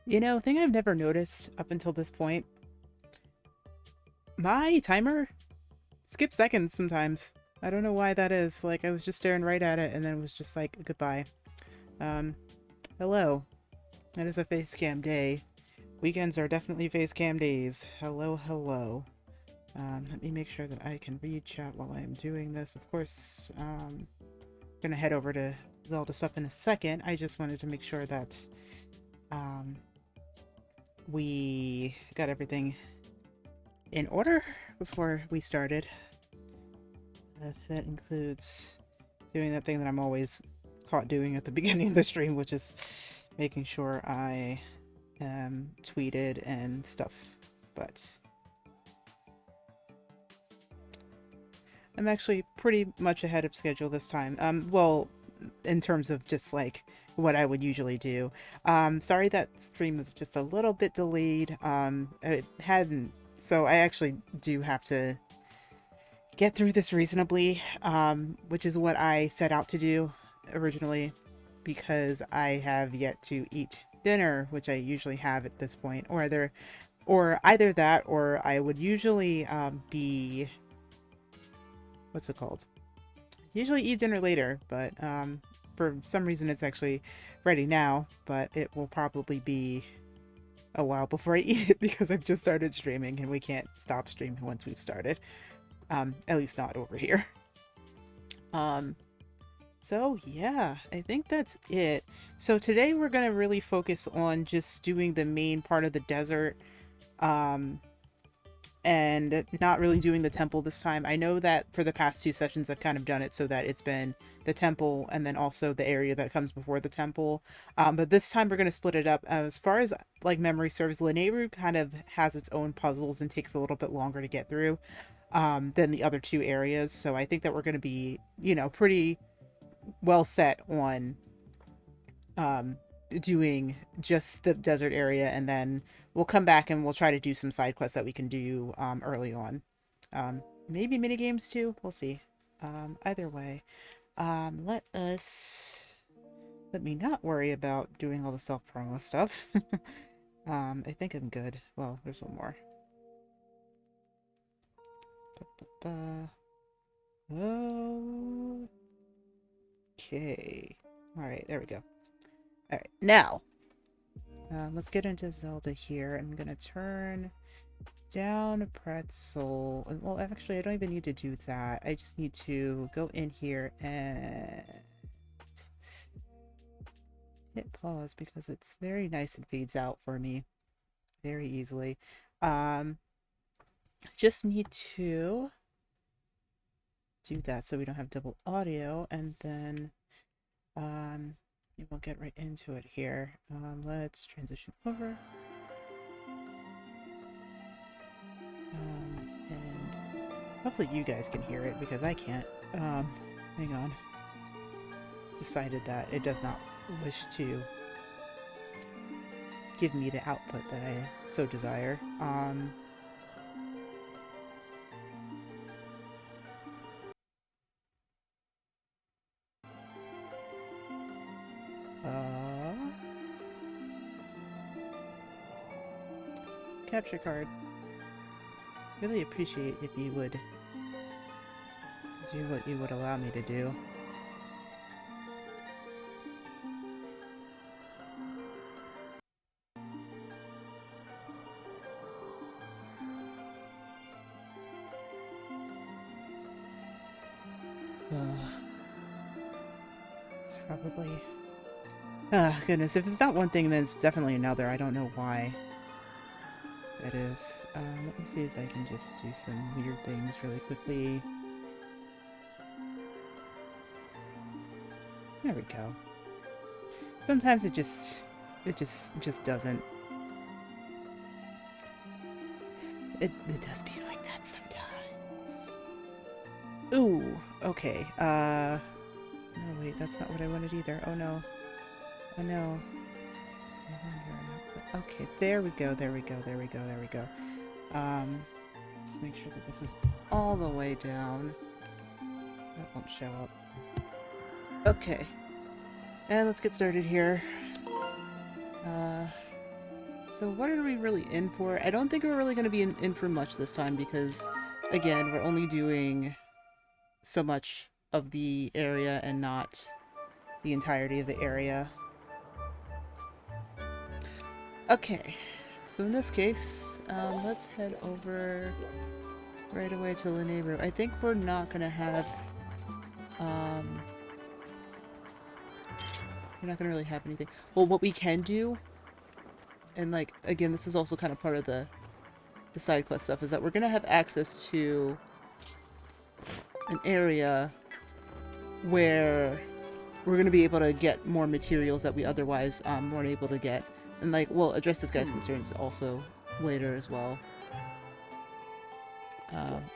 You know, thing I've never noticed up until this point, my timer skips seconds sometimes. I don't know why that is. Like, I was just staring right at it and then it was just like, goodbye. Um, hello. It is a face cam day. Weekends are definitely face cam days. Hello, hello. Let me make sure that I can read chat while I'm doing this. Of course, gonna head over to Zelda stuff in a second. I just wanted to make sure that um, we got everything in order before we started. That includes doing that thing that I'm always caught doing at the beginning of the stream, which is making sure I am tweeted and stuff. But I'm actually pretty much ahead of schedule this time. Well, in terms of just like what I would usually do. Sorry that stream was just a little bit delayed. It hadn't, so I actually do have to get through this reasonably, which is what I set out to do originally, because I have yet to eat dinner, which I usually have at this point, or either that, or I would usually be, what's it called? Usually eat dinner later, but for some reason it's actually ready now, but it will probably be a while before I eat it because I've just started streaming and we can't stop streaming once we've started. At least not over here. So yeah, I think that's it. So today we're gonna really focus on just doing the main part of the desert, and not really doing the temple this time. I know that for the past two sessions I've kind of done it so that it's been the temple and then also the area that comes before the temple. But this time we're going to split it up. As far as like memory serves, Lanayru kind of has its own puzzles and takes a little bit longer to get through than the other two areas. So I think that we're going to be, you know, pretty well set on doing just the desert area, and then we'll come back and we'll try to do some side quests that we can do early on. Maybe mini games too. We'll see. Either way, let me not worry about doing all the self promo stuff. I think I'm good. Well, there's one more. Okay. All right, there we go. All right, now let's get into Zelda here. I'm gonna turn down pretzel. Well, actually, I don't even need to do that. I just need to go in here and hit pause because it's very nice and fades out for me very easily. I just need to do that so we don't have double audio, and then we'll get right into it here. Let's transition over. And hopefully you guys can hear it because I can't. Hang on. It's decided that it does not wish to give me the output that I so desire. Capture card. Really appreciate if you would do what you would allow me to do. It's probably... goodness, if it's not one thing, then it's definitely another. I don't know why that is. Let me see if I can just do some weird things really quickly. There we go. Sometimes it just doesn't. It does be like that sometimes. Ooh, okay. No, wait, that's not what I wanted either. Oh no. Oh no. Okay, there we go, there we go, there we go, there we go. Let's make sure that this is all the way down. That won't show up. Okay. And let's get started here. So what are we really in for? I don't think we're really going to be in for much this time because, again, we're only doing so much of the area and not the entirety of the area. Okay, so in this case, let's head over right away to Lanayru. I think we're not going to have, we're not going to really have anything. Well, what we can do, and like, again, this is also kind of part of the side quest stuff, is that we're going to have access to an area where we're going to be able to get more materials that we otherwise weren't able to get. And like, we'll address this guy's concerns also later as well.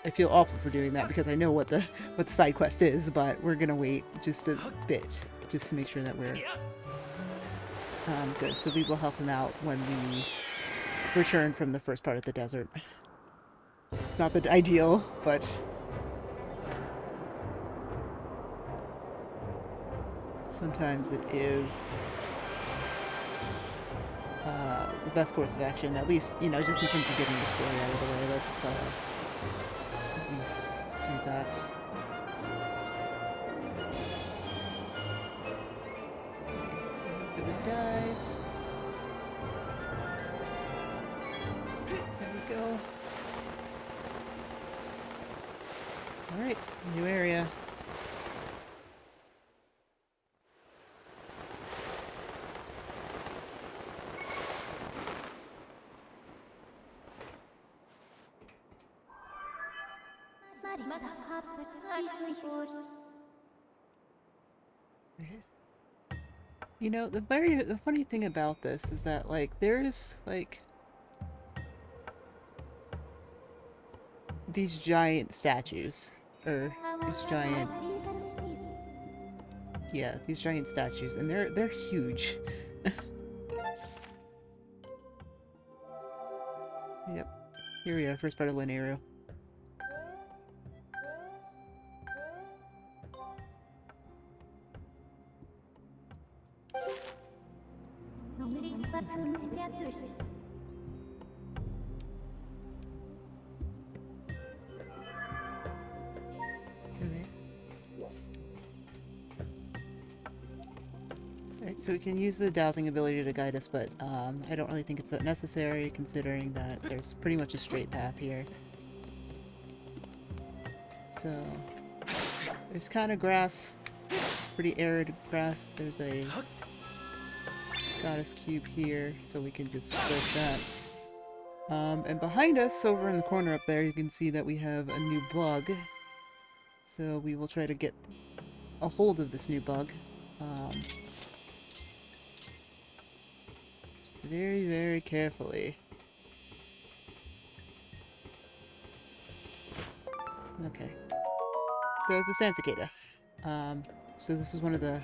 I feel awful for doing that because I know what the side quest is, but we're going to wait just a bit just to make sure that we're good. So we will help him out when we return from the first part of the desert. Not the ideal, but sometimes it is the best course of action, at least, you know, just in terms of getting the story out of the way. Let's at least do that. Okay, for the dive. There we go. Alright, new area. You know, the funny thing about this is that, like, there's, like, these giant statues, or these giant, yeah, these giant statues, and they're huge. Yep, here we are, first part of Lanayru. Alright, so we can use the dowsing ability to guide us, but I don't really think it's that necessary considering that there's pretty much a straight path here. So there's kind of grass, pretty arid grass. There's a goddess cube here, so we can just break that. And behind us, over in the corner up there, you can see that we have a new bug. So we will try to get a hold of this new bug. Very, very carefully. Okay. So it's a sand cicada. So this is one of the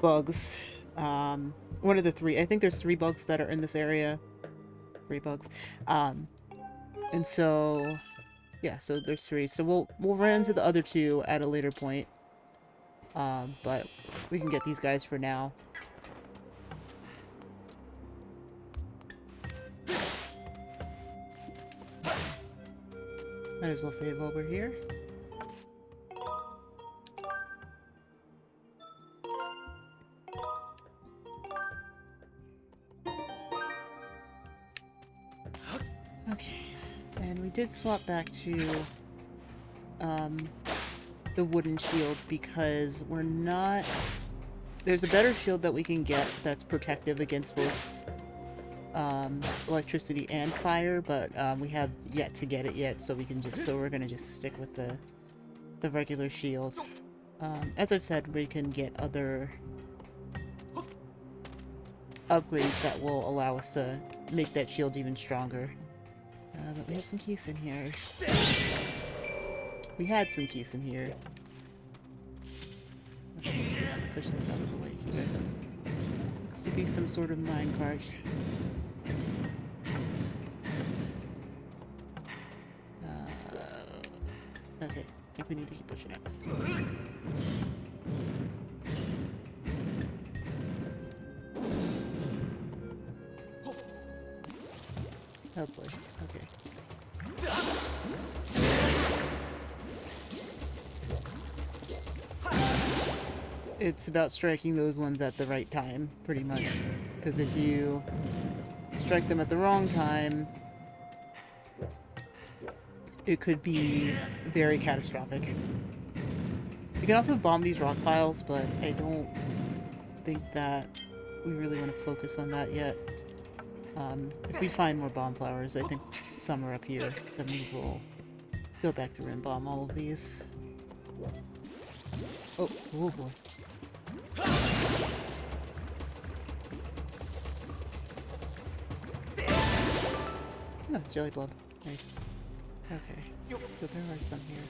bugs. One of the three. I think there's 3 bugs that are in this area. 3 bugs. And so, yeah, so there's 3. So we'll run into the other 2 at a later point. But we can get these guys for now. Might as well save while we're here. Okay, and we did swap back to the wooden shield because we're not... There's a better shield that we can get that's protective against both electricity and fire, but we have yet to get it yet, so we're gonna just stick with the regular shield. As I've said, we can get other upgrades that will allow us to make that shield even stronger. But we have some keys in here. We had some keys in here. Okay, let's see if we push this out of the way here. Looks to be some sort of minecart. Okay, I think we need to keep pushing it. Oh boy. Okay. It's about striking those ones at the right time, pretty much. Because if you strike them at the wrong time, it could be very catastrophic. You can also bomb these rock piles, but I don't think that we really want to focus on that yet. If we find more bomb flowers, I think some are up here, then we will go back through and bomb all of these. Oh, oh boy. Oh, jelly blob. Nice. Okay, so there are some here.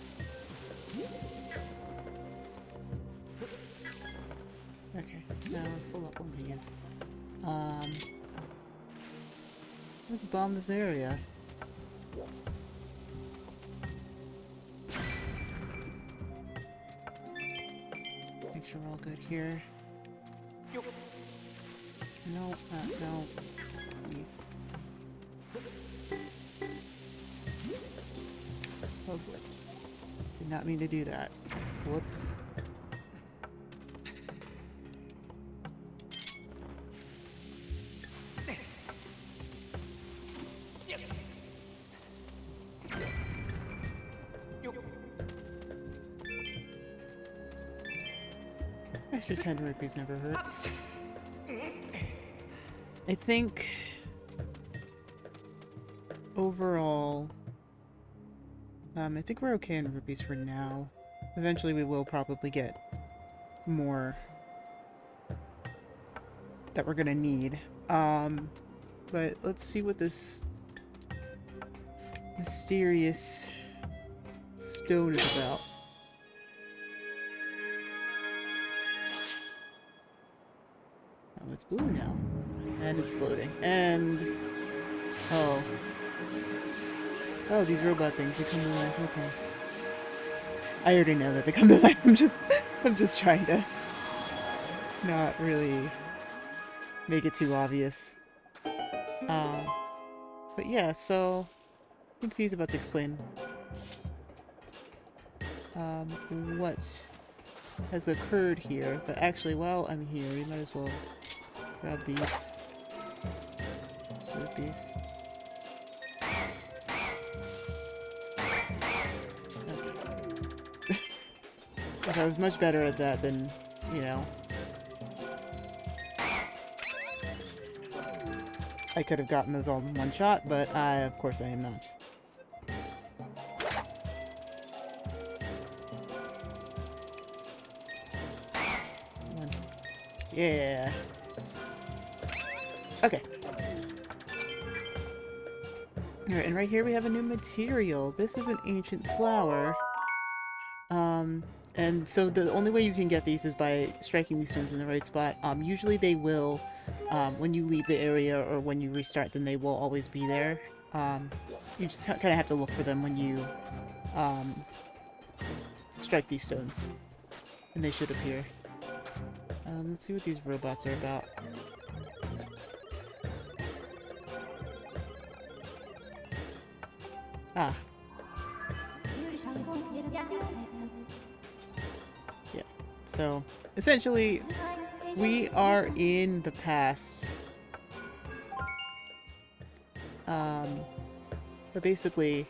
Okay, now fill up one of these. Let's bomb this area. Make sure we're all good here. No, no. Oh boy. Did not mean to do that. Whoops. Extra 10 rupees never hurts. I think overall, I think we're okay in rupees for now. Eventually we will probably get more that we're gonna need. But let's see what this mysterious stone is about. Oh, it's blue now. And it's floating. And... oh. Oh, these robot things, they come to life. Okay. I already know that they come to life. I'm just trying to not really make it too obvious. But yeah, so I think V's about to explain what has occurred here. But actually, while I'm here, we might as well grab these rupees. Okay. If I was much better at that, then, you know, I could have gotten those all in one shot, but of course I am not. Come on. Yeah. Okay. Alright, and right here we have a new material. This is an ancient flower. And so the only way you can get these is by striking these stones in the right spot. Usually they will, when you leave the area or when you restart, then they will always be there. You just kind of have to look for them when you strike these stones. And they should appear. Let's see what these robots are about. Ah. Yeah. So, essentially, we are in the past. But basically,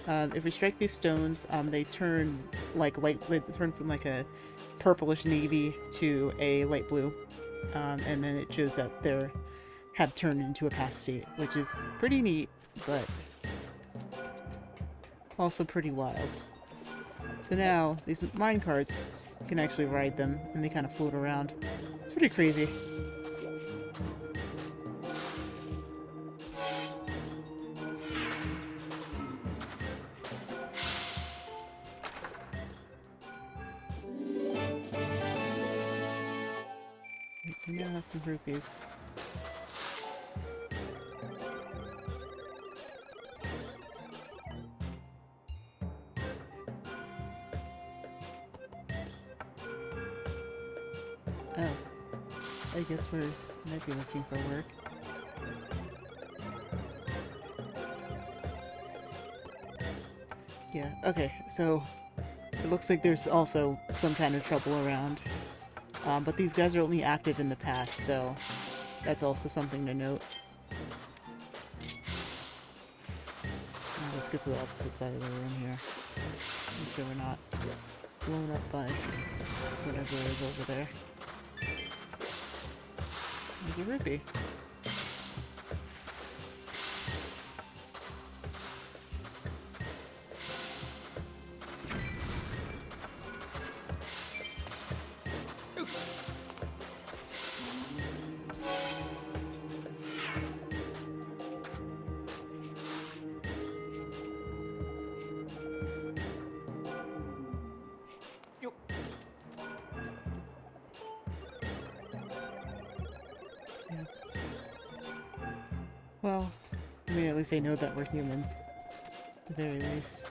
if we strike these stones, they turn like they turn from like a purplish navy to a light blue, and then it shows that they have turned into a past state, which is pretty neat, but also pretty wild. So now these minecarts, you can actually ride them, and they kind of float around. It's pretty crazy. We now have some rupees. Oh. I guess we might be looking for work. Yeah, okay, so it looks like there's also some kind of trouble around. But these guys are only active in the past, so that's also something to note. Let's get to the opposite side of the room here. Make sure we're not blown up by whatever is over there. There's a rupee. Yeah. Well, I mean, at least they know that we're humans. At the very least.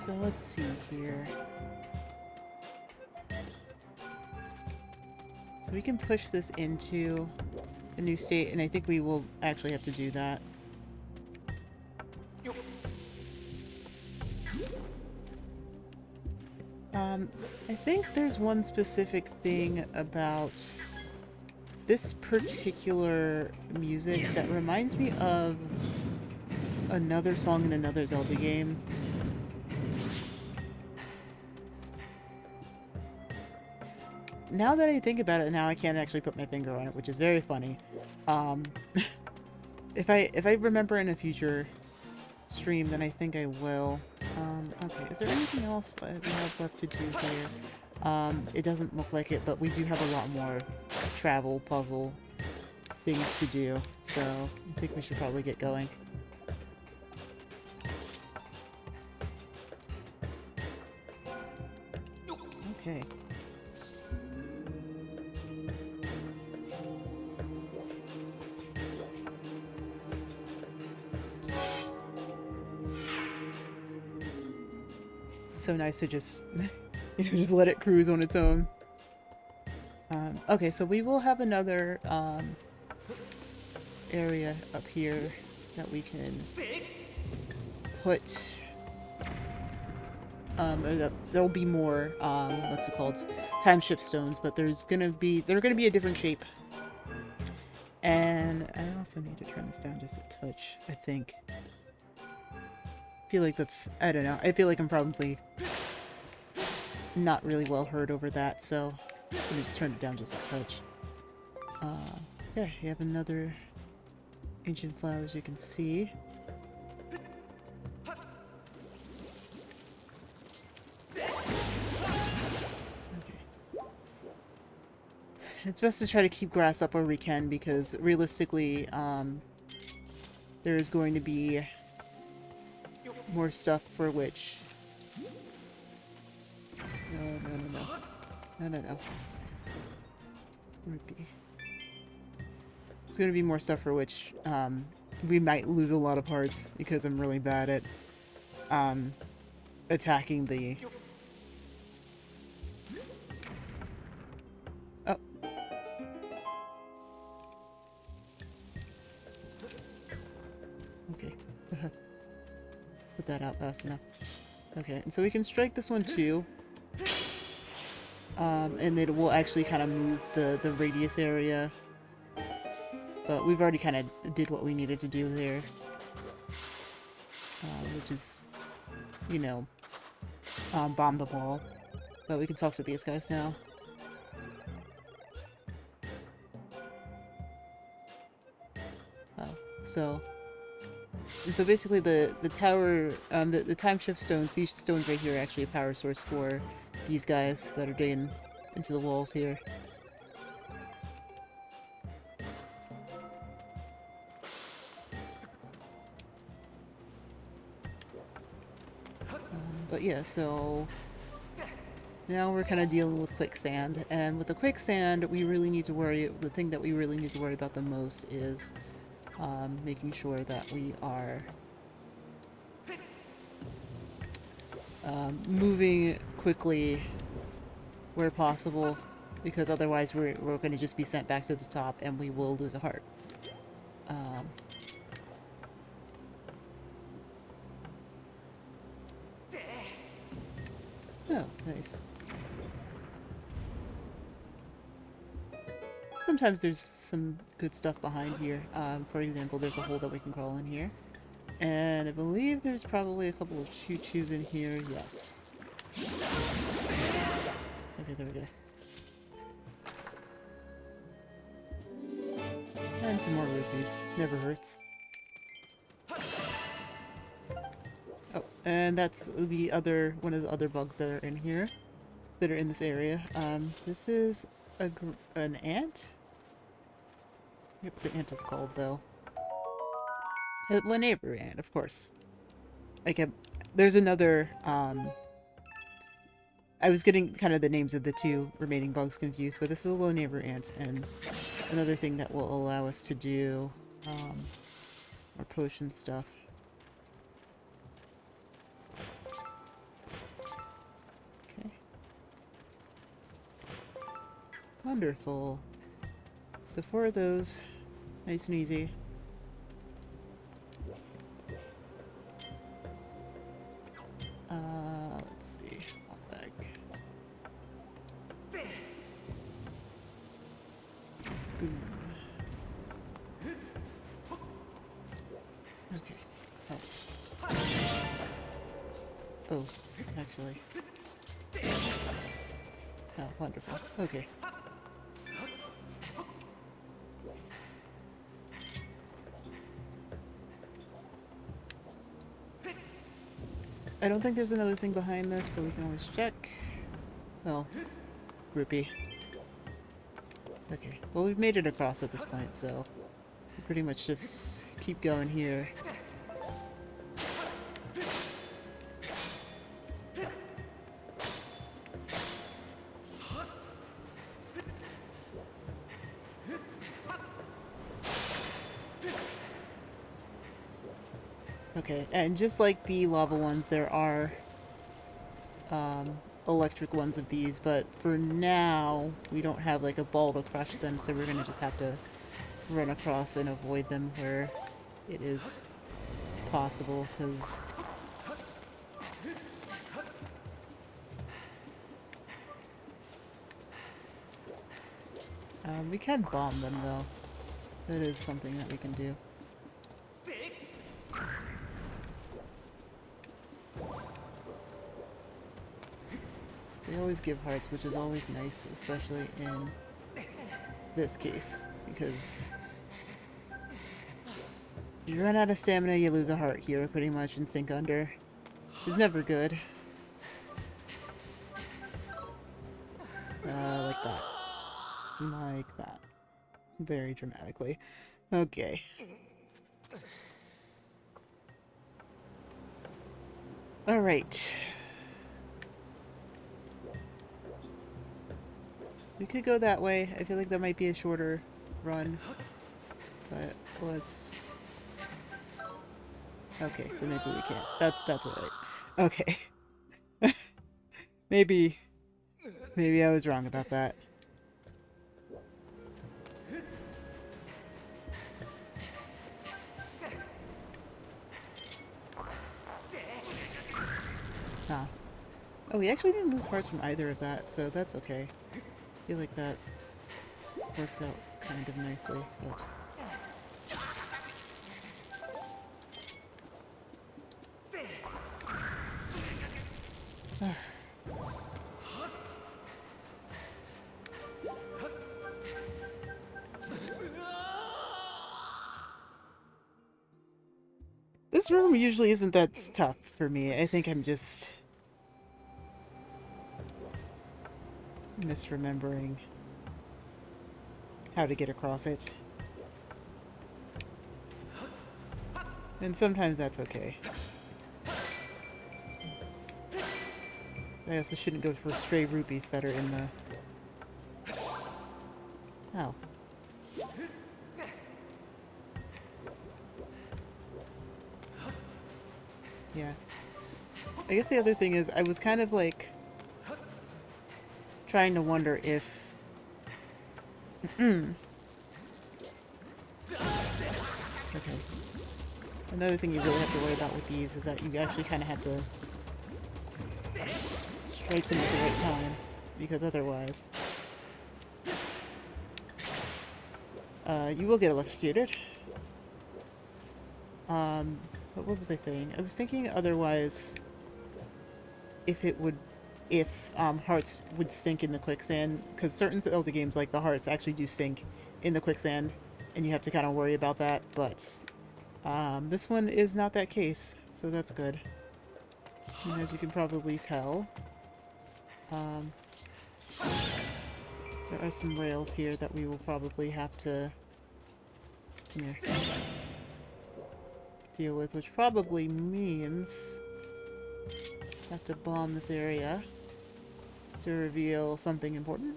So let's see here. So we can push this into a new state, and I think we will actually have to do that. I think there's one specific thing about this particular music that reminds me of another song in another Zelda game. Now that I think about it, now I can't actually put my finger on it, which is very funny. If I remember in a future stream, then I think I will. Okay, is there anything else that we have left to do here? It doesn't look like it, but we do have a lot more travel puzzle things to do, so I think we should probably get going. Okay. So nice to just, just let it cruise on its own. Okay, so we will have another area up here that we can put. There'll be more what's it called, time shift stones, but they're gonna be a different shape. And I also need to turn this down just a touch, I think. I feel like that's, I don't know, I feel like I'm probably not really well heard over that, so let me just turn it down just a touch. Yeah, you have another ancient flower, as you can see. It's best to try to keep grass up where we can, because realistically, there is going to be more stuff for which... No. Rupee. There's going to be more stuff for which, we might lose a lot of hearts, because I'm really bad at, attacking the... Oh. Okay. Put that out fast enough. Okay, and so we can strike this one too. And it will actually kind of move the radius area. But we've already kind of did what we needed to do there. Which is, you know, bomb the ball. But we can talk to these guys now. And so basically the tower, the time shift stones, these stones right here are actually a power source for these guys that are digging into the walls here. But yeah, so now we're kind of dealing with quicksand, and with the quicksand, we really need to worry, the thing that we really need to worry about the most is making sure that we are moving quickly where possible, because otherwise we're going to just be sent back to the top and we will lose a heart. Nice. Sometimes there's some good stuff behind here. For example, there's a hole that we can crawl in here. And I believe there's probably a couple of choo-choos in here. Yes. Okay, there we go. And some more rupees. Never hurts. Oh, and that's the other one of the other bugs that are in here, that are in this area. This is an ant. Yep, the ant is called though. Lanayru ant, of course. Like there's another. I was getting kind of the names of the two remaining bugs confused, but this is a Lanayru ant, and another thing that will allow us to do our potion stuff. Okay. Wonderful. So 4 of those, nice and easy. Let's see. Bag. Boom. Okay. Oh, actually. Oh, wonderful. Okay. I don't think there's another thing behind this, but we can always check. Well, rupee. Okay, well we've made it across at this point, so we pretty much just keep going here. Okay, and just like the lava ones, there are electric ones of these, but for now, we don't have like a ball to crush them, so we're gonna just have to run across and avoid them where it is possible, because we can bomb them though. That is something that we can do. They always give hearts, which is always nice, especially in this case, because if you run out of stamina, you lose a heart here, pretty much, and sink under, which is never good. Like that. Like that. Very dramatically. Okay. Alright. We could go that way. I feel like that might be a shorter run, but let's... Okay, so maybe we can't. That's alright. Okay. maybe I was wrong about that. Huh. Oh, we actually didn't lose hearts from either of that, so that's okay. I feel like that works out kind of nicely, but... This room usually isn't that tough for me. I think I'm just misremembering how to get across it. And sometimes that's okay. I also shouldn't go for stray rupees that are in the... Oh. Yeah. I guess the other thing is, I was kind of like trying to wonder if... Okay. Another thing you really have to worry about with these is that you actually kind of have to strike them at the right time, because otherwise you will get electrocuted. But what was I saying? I was thinking otherwise if hearts would sink in the quicksand, because certain Zelda games like the hearts actually do sink in the quicksand, and you have to kind of worry about that, but this one is not that case, so that's good. And as you can probably tell, there are some rails here that we will probably have to deal with, which probably means I have to bomb this area to reveal something important.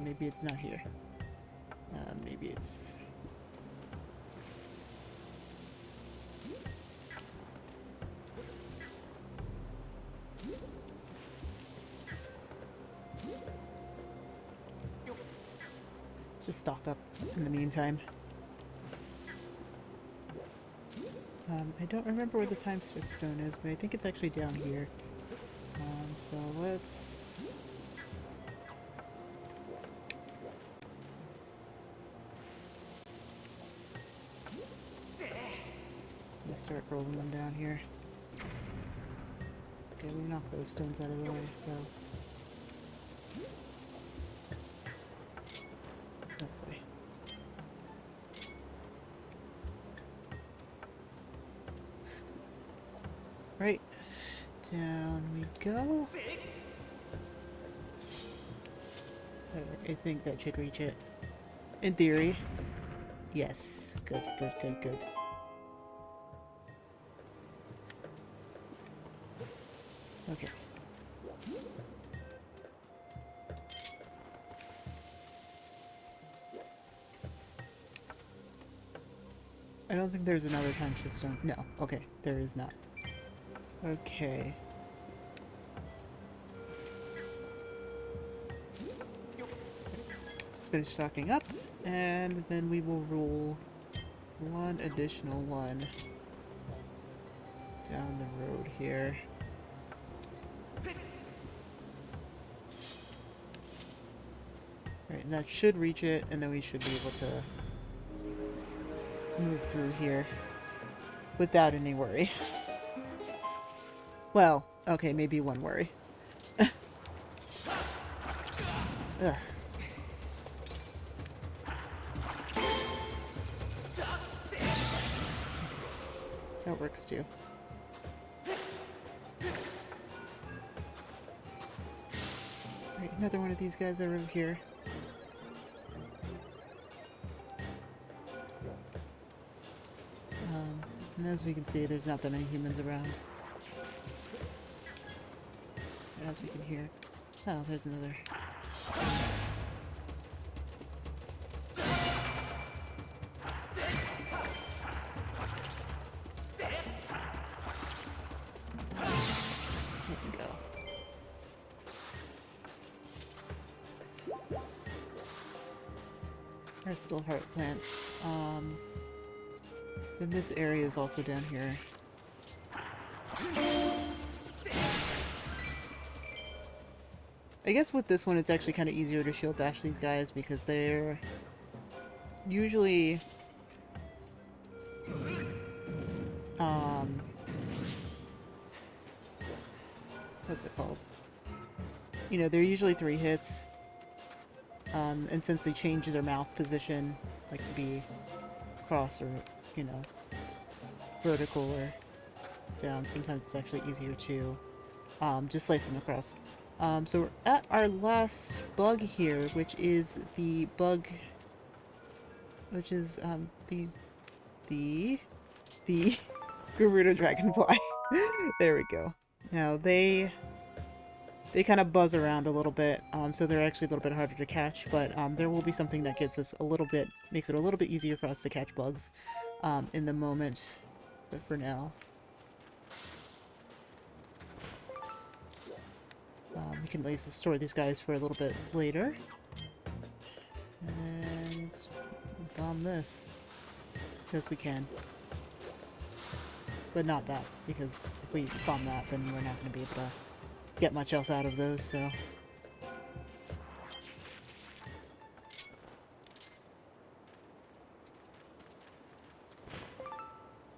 Maybe it's not here. Maybe it's... Let's just stock up in the meantime. I don't remember where the time stone is, but I think it's actually down here. So let's... Let's start rolling them down here. Okay, we knocked those stones out of the way, so... Oh boy. Right. Down we go. I think that should reach it. In theory. Yes. Good, good, good, good. Okay. I don't think there's another time shift stone. No. Okay. There is not. Okay. Let's finish stocking up, and then we will roll one additional one down the road here. Right, and that should reach it, and then we should be able to move through here without any worry. Well, okay, maybe one worry. Ugh. That works too. Right, another one of these guys over here. And as we can see, there's not that many humans around. As we can hear. Oh, there's another. There we go. There's still heart plants. Then this area is also down here. I guess with this one it's actually kind of easier to shield bash these guys because they're usually what's it called? You know, they're usually 3 hits. And since they change their mouth position, like to be cross or, you know, vertical or down, sometimes it's actually easier to just slice them across. So we're at our last bug here, which is the bug, which is the Gerudo Dragonfly. There we go. Now they kind of buzz around a little bit, so they're actually a little bit harder to catch, but there will be something that gives us a little bit, makes it a little bit easier for us to catch bugs in the moment, but for now. We can at least store these guys for a little bit later. And let's bomb this. As we can. but not that, because if we bomb that, then we're not going to be able to get much else out of those, so...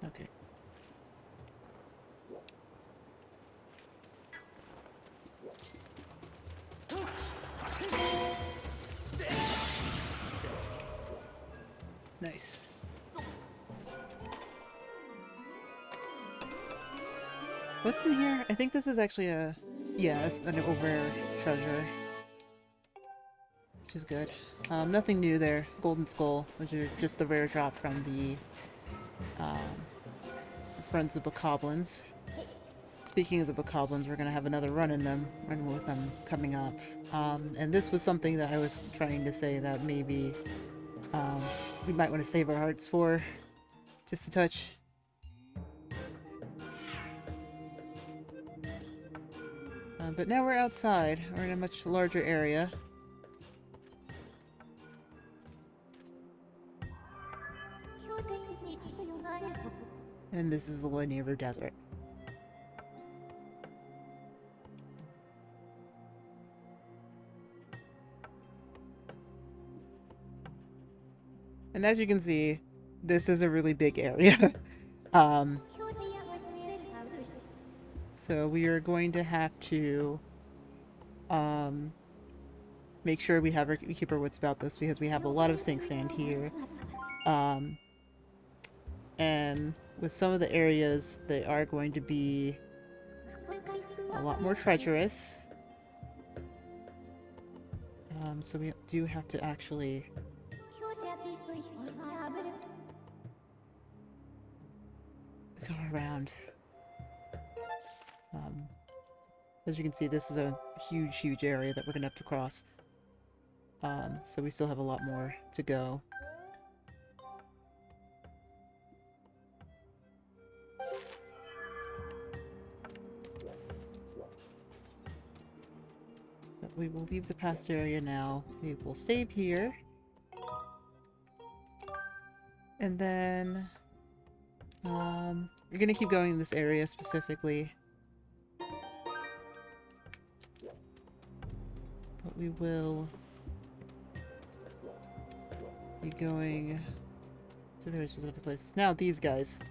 Okay. Nice. What's in here? I think this is actually a... Yeah, it's a rare treasure. Which is good. Nothing new there. Golden Skull, which are just the rare drop from the Friends of the Bokoblins. Speaking of the Bokoblins, we're going to have another run with them coming up. And this was something that I was trying to say that maybe we might want to save our hearts for. Just a touch. But now we're outside. We're in a much larger area. And this is the Lanayru Desert. And as you can see, this is a really big area. So we are going to have to make sure we keep our wits about this, because we have a lot of sink sand here. And with some of the areas, they are going to be a lot more treacherous. So we do have to actually go around. As you can see, this is a huge area that we're gonna have to cross. So we still have a lot more to go. But we will leave the past area now. We will save here. And then you're gonna keep going in this area specifically. But we will be going to very specific places. Now these guys,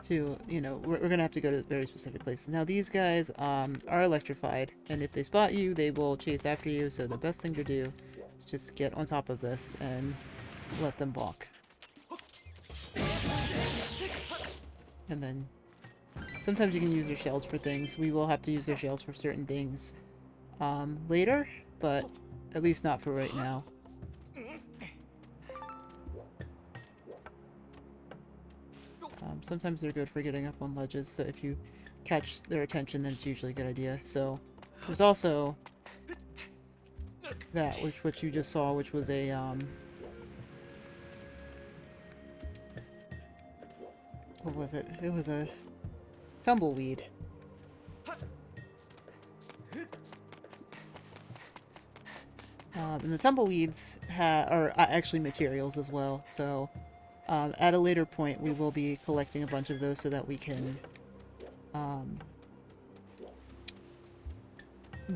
we're gonna have to go to very specific places. Now these guys are electrified, and if they spot you, they will chase after you, so the best thing to do is just get on top of this and let them balk. And then sometimes you can use your shells for things. We will have to use their shells for certain things later, but at least not for right now. Sometimes they're good for getting up on ledges, so if you catch their attention, then it's usually a good idea. So there's also that, which you just saw, which was a what was it? It was a tumbleweed. And the tumbleweeds are actually materials as well, so at a later point we will be collecting a bunch of those so that we can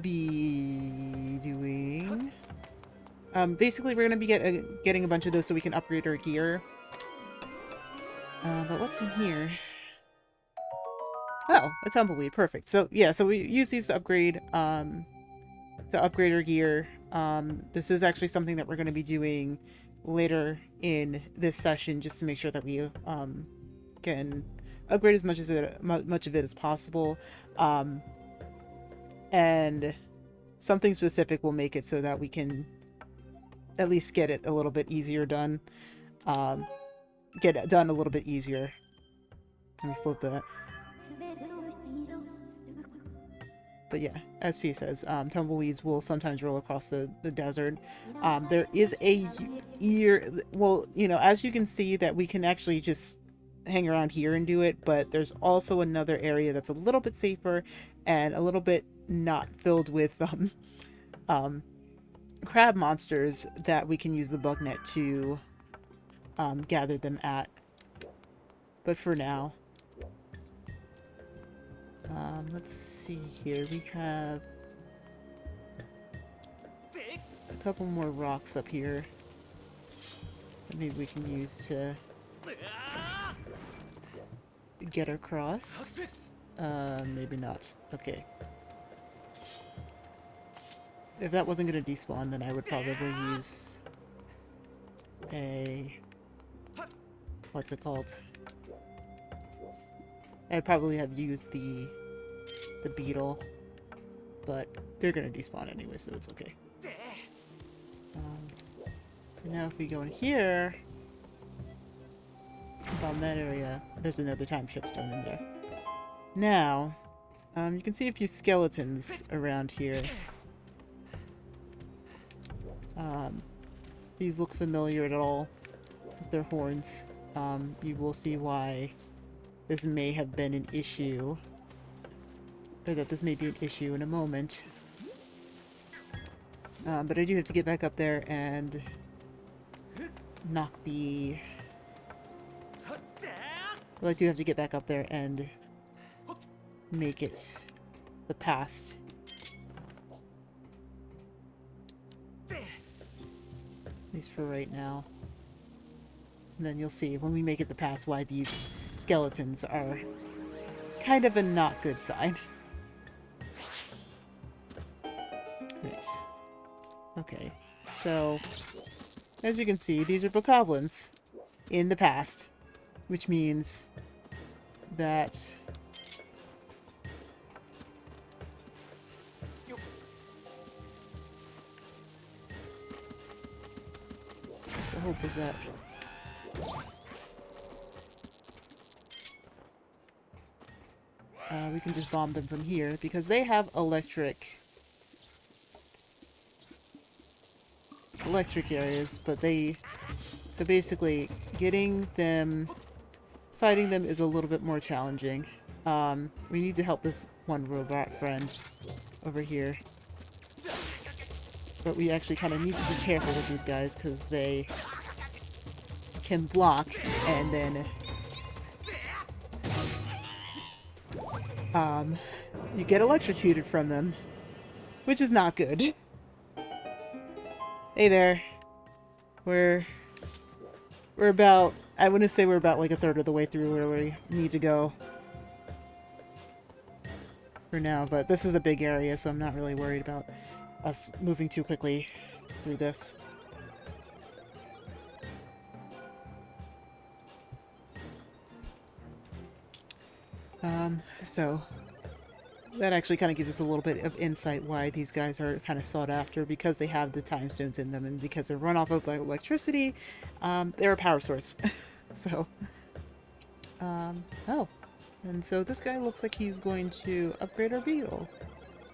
be doing... basically we're going to be getting a bunch of those so we can upgrade our gear. But what's in here? Oh, a tumbleweed. Perfect. So yeah, so we use these to upgrade our gear. This is actually something that we're going to be doing later in this session, just to make sure that we can upgrade as much of it as possible. And something specific will make it so that we can at least get it a little bit easier done. Get it done a little bit easier. Let me flip that. But yeah, as Fee says, tumbleweeds will sometimes roll across the desert. There is a well, as you can see, that we can actually just hang around here and do it, but there's also another area that's a little bit safer and a little bit not filled with crab monsters that we can use the bug net to gather them at. But for now, Let's see here. We have a couple more rocks up here that maybe we can use to get across. Maybe not. Okay. If that wasn't going to despawn, then I would probably use a... what's it called? I'd probably have used the beetle, but they're going to despawn anyway, so it's okay. Now if we go in here, bomb that area, there's another time shift stone in there. Now, you can see a few skeletons around here. These look familiar at all with their horns. You will see why this may have been an issue, or that this may be an issue in a moment. But I do have to get back up there and knock the... Well, I do have to get back up there and make it the past. At least for right now. And then you'll see when we make it the past why these skeletons are kind of a not good sign. Right. Okay. So, as you can see, these are bokoblins in the past. Which means that the hope is that we can just bomb them from here because they have electric areas, but so basically getting them, fighting them is a little bit more challenging. We need to help this one robot friend over here. But we actually kind of need to be careful with these guys because they can block and then you get electrocuted from them, which is not good. Hey there. We're about, I wouldn't say we're about like a third of the way through where we need to go for now, but this is a big area, so I'm not really worried about us moving too quickly through this. So that actually kind of gives us a little bit of insight why these guys are kind of sought after, because they have the time stones in them and because they run off of electricity. They're a power source. So, oh, and so this guy looks like he's going to upgrade our beetle,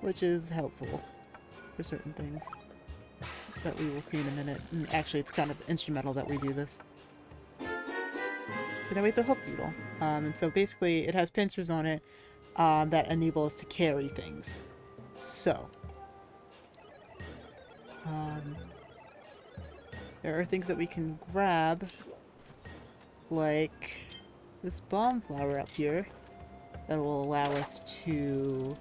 which is helpful for certain things that we will see in a minute. And actually, it's kind of instrumental that we do this. So now we have the hook beetle. And so basically it has pincers on it that enable us to carry things. So, there are things that we can grab, like this bomb flower up here, that will allow us to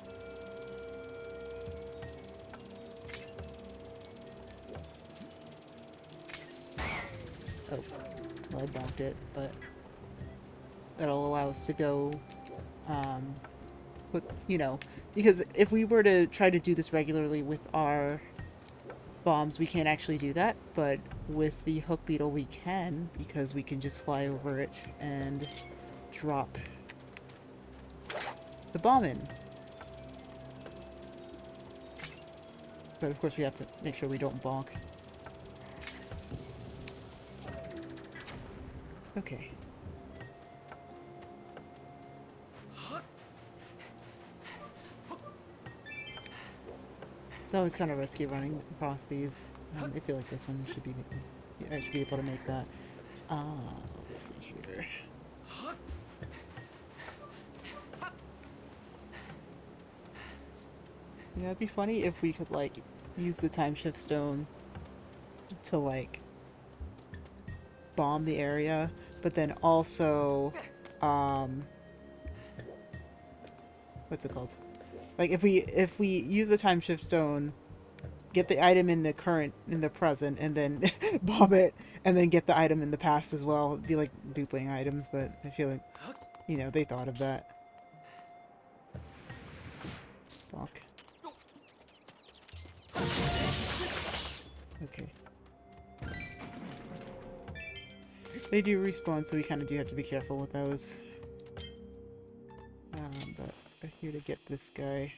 oh, well, I bonked it, but that'll allow us to go, put, you know, because if we were to try to do this regularly with our bombs, we can't actually do that, but with the hook beetle we can, because we can just fly over it and drop the bomb in. But of course we have to make sure we don't bonk. Okay. It's always kind of risky running across these. I feel like this one should be, I should be able to make that. Let's see here. You know, it'd be funny if we could, like, use the time shift stone to, like, bomb the area, but then also, what's it called? Like if we use the time shift stone, get the item in the present, and then bomb it, and then get the item in the past as well. It'd be like dupling items, but I feel like, you know, they thought of that. Fuck. Okay. They do respawn, so we kind of do have to be careful with those. But we're here to get this guy.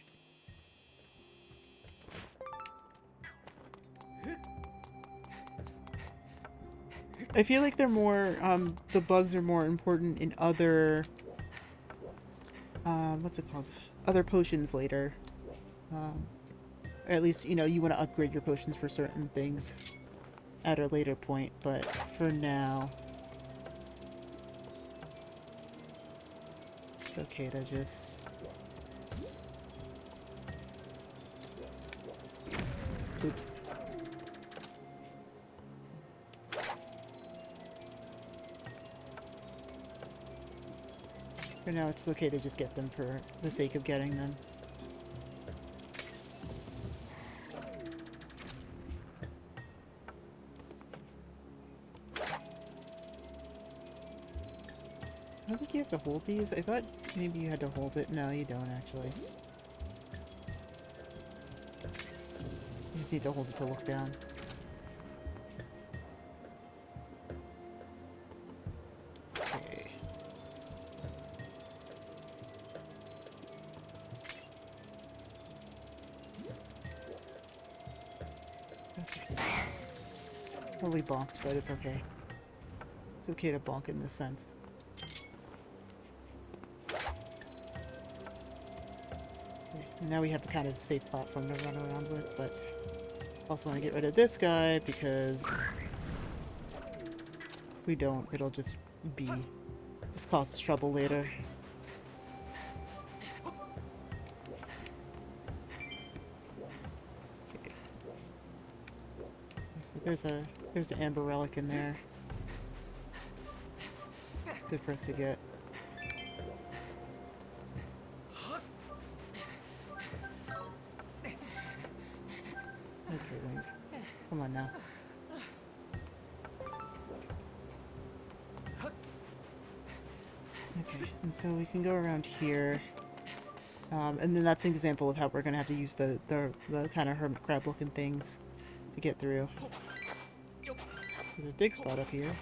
I feel like they're more, the bugs are more important in other, what's it called? Other potions later. Or at least, you know, you want to upgrade your potions for certain things at a later point, but for now, it's okay to just... Oops. For now, it's okay to just get them for the sake of getting them. I don't think you have to hold these. I thought maybe you had to hold it. No, you don't actually. You just need to hold it to look down. Okay. Okay. Probably bonked, but it's okay. It's okay to bonk in this sense. Now we have the kind of safe platform to run around with, but also want to get rid of this guy because if we don't, it'll just cause us trouble later. Okay. So there's an amber relic in there. Good for us to get. Okay, Link. Come on now. Okay, and so we can go around here. And then that's an example of how we're going to have to use the kind of hermit crab looking things to get through. There's a dig spot up here.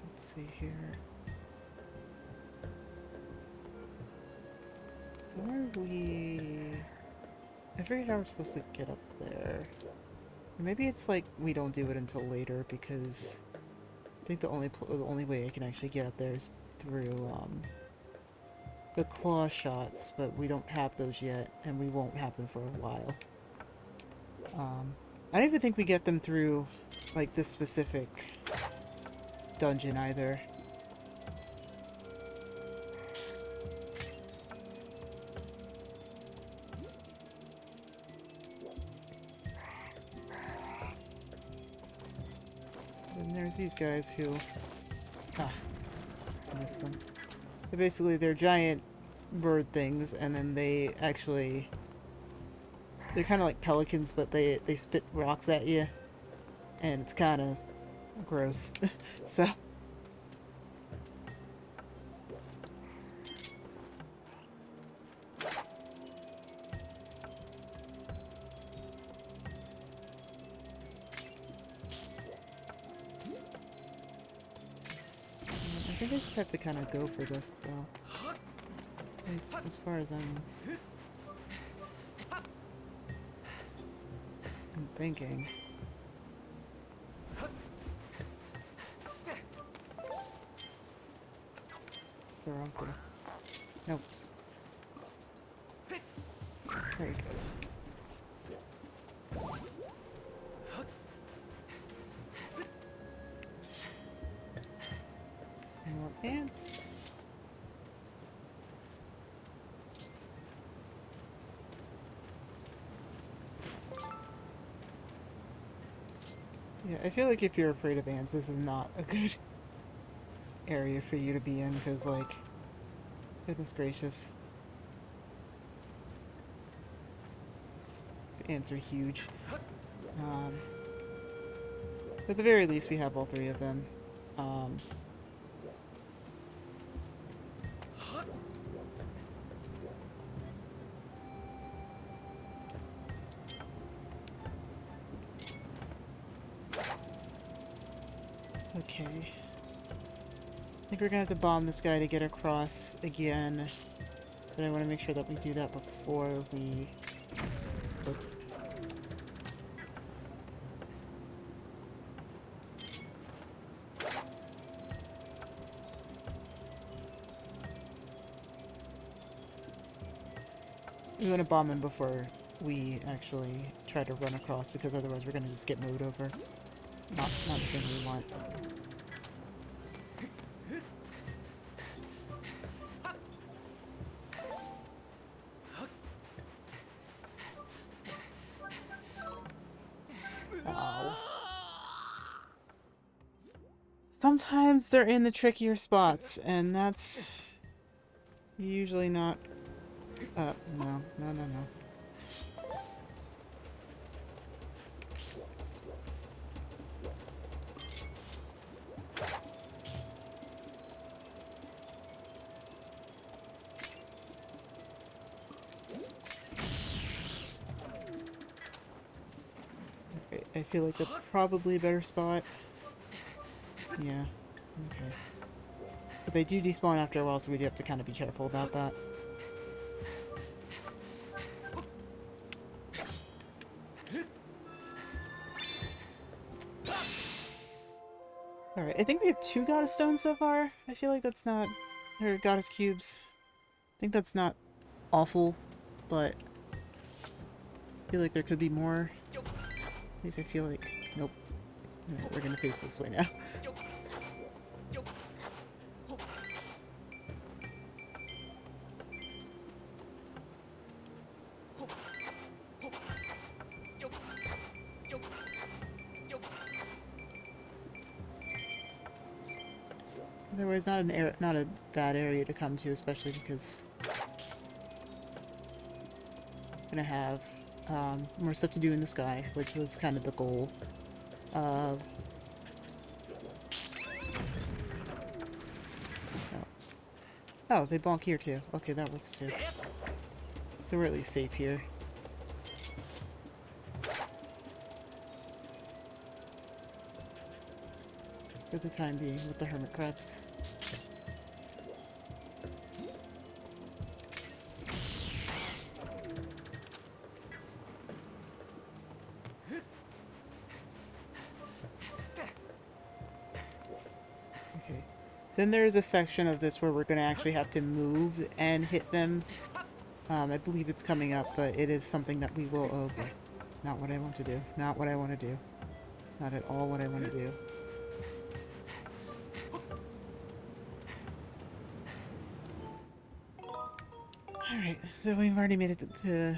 Let's see here. How are we... I forget how we're supposed to get up there. Maybe it's like we don't do it until later because I think the only way I can actually get up there is through the claw shots, but we don't have those yet, and we won't have them for a while. I don't even think we get them through like this specific dungeon either. And there's these guys who... I missed them. So basically they're giant bird things, and then they actually... They're kind of like pelicans, but they spit rocks at you. And it's kind of gross. So... I think I just have to kind of go for this, though. As far as I'm thinking. It's the wrong thing. Nope. There you go. Some more ants. Yeah, I feel like if you're afraid of ants, this is not a good area for you to be in, because, like, goodness gracious. These ants are huge. Um, at the very least, we have all three of them. Um, okay. I think we're gonna have to bomb this guy to get across again. But I want to make sure that we do that before we... Oops. We want to bomb him before we actually try to run across, because otherwise we're going to just get mowed over. Not the thing we want. Oh. Sometimes they're in the trickier spots, and that's usually not... no. Okay, I feel like that's probably a better spot. Yeah, okay. But they do despawn after a while, so we do have to kind of be careful about that. Alright, I think we have 2 goddess stones so far. I feel like that's not... or goddess cubes. I think that's not awful, but I feel like there could be more. At least I feel like... Nope. Alright, we're gonna face this way now. Otherwise, not a bad area to come to, especially because I'm gonna have more stuff to do in the sky, which was kind of the goal of... Oh, they bonk here too. Okay, that works too. So we're at least safe here. For the time being, with the hermit crabs. Okay. Then there's a section of this where we're going to actually have to move and hit them. I believe it's coming up, but it is something that we will... Oh, okay. Not what I want to do. Not what I want to do. Not at all what I want to do. Alright, so we've already made it to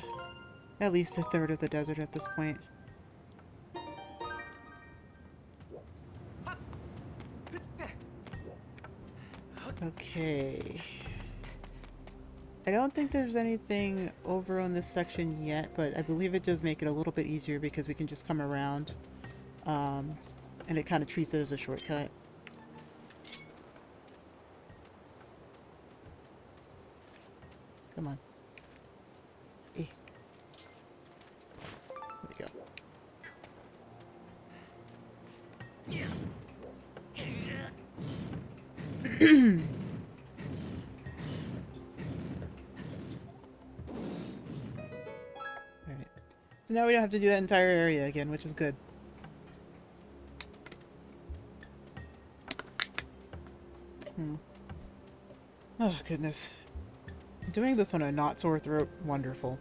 at least a third of the desert at this point. Okay. I don't think there's anything over on this section yet, but I believe it does make it a little bit easier because we can just come around. And it kind of treats it as a shortcut. Come on. Eh. There we go. Alright. So now we don't have to do that entire area again, which is good. Oh, goodness. Doing this on a not sore throat, wonderful.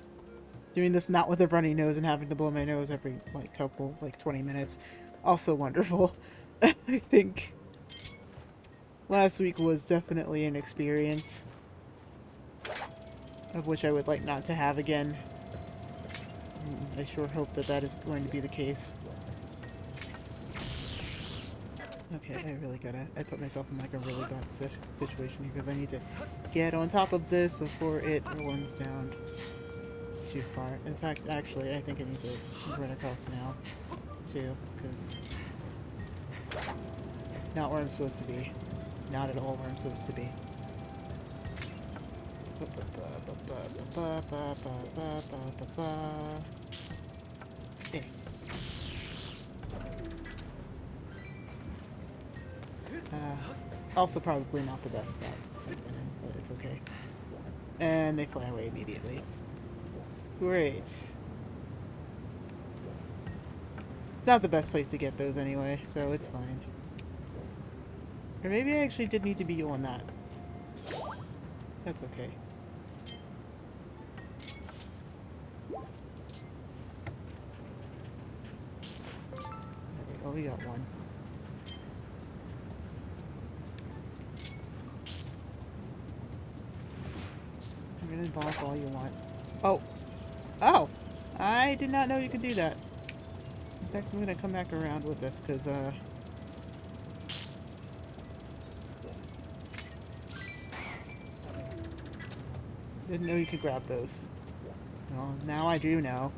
Doing this not with a runny nose and having to blow my nose every, like, 20 minutes, also wonderful. I think last week was definitely an experience of which I would like not to have again. I sure hope that that is going to be the case. Okay, I put myself in like a really bad situation here because I need to get on top of this before it runs down too far. In fact, actually, I think I need to run across now, too, because not where I'm supposed to be. Not at all where I'm supposed to be. Eh. Also probably not the best spot I've been in, but it's okay. And they fly away immediately. Great. It's not the best place to get those anyway, so it's fine. Or maybe I actually did need to be on that. That's okay. Okay, well, we got one. I'm gonna bonk all you want. Oh! Oh! I did not know you could do that. In fact, I'm gonna come back around with this, because, didn't know you could grab those. Well, now I do know.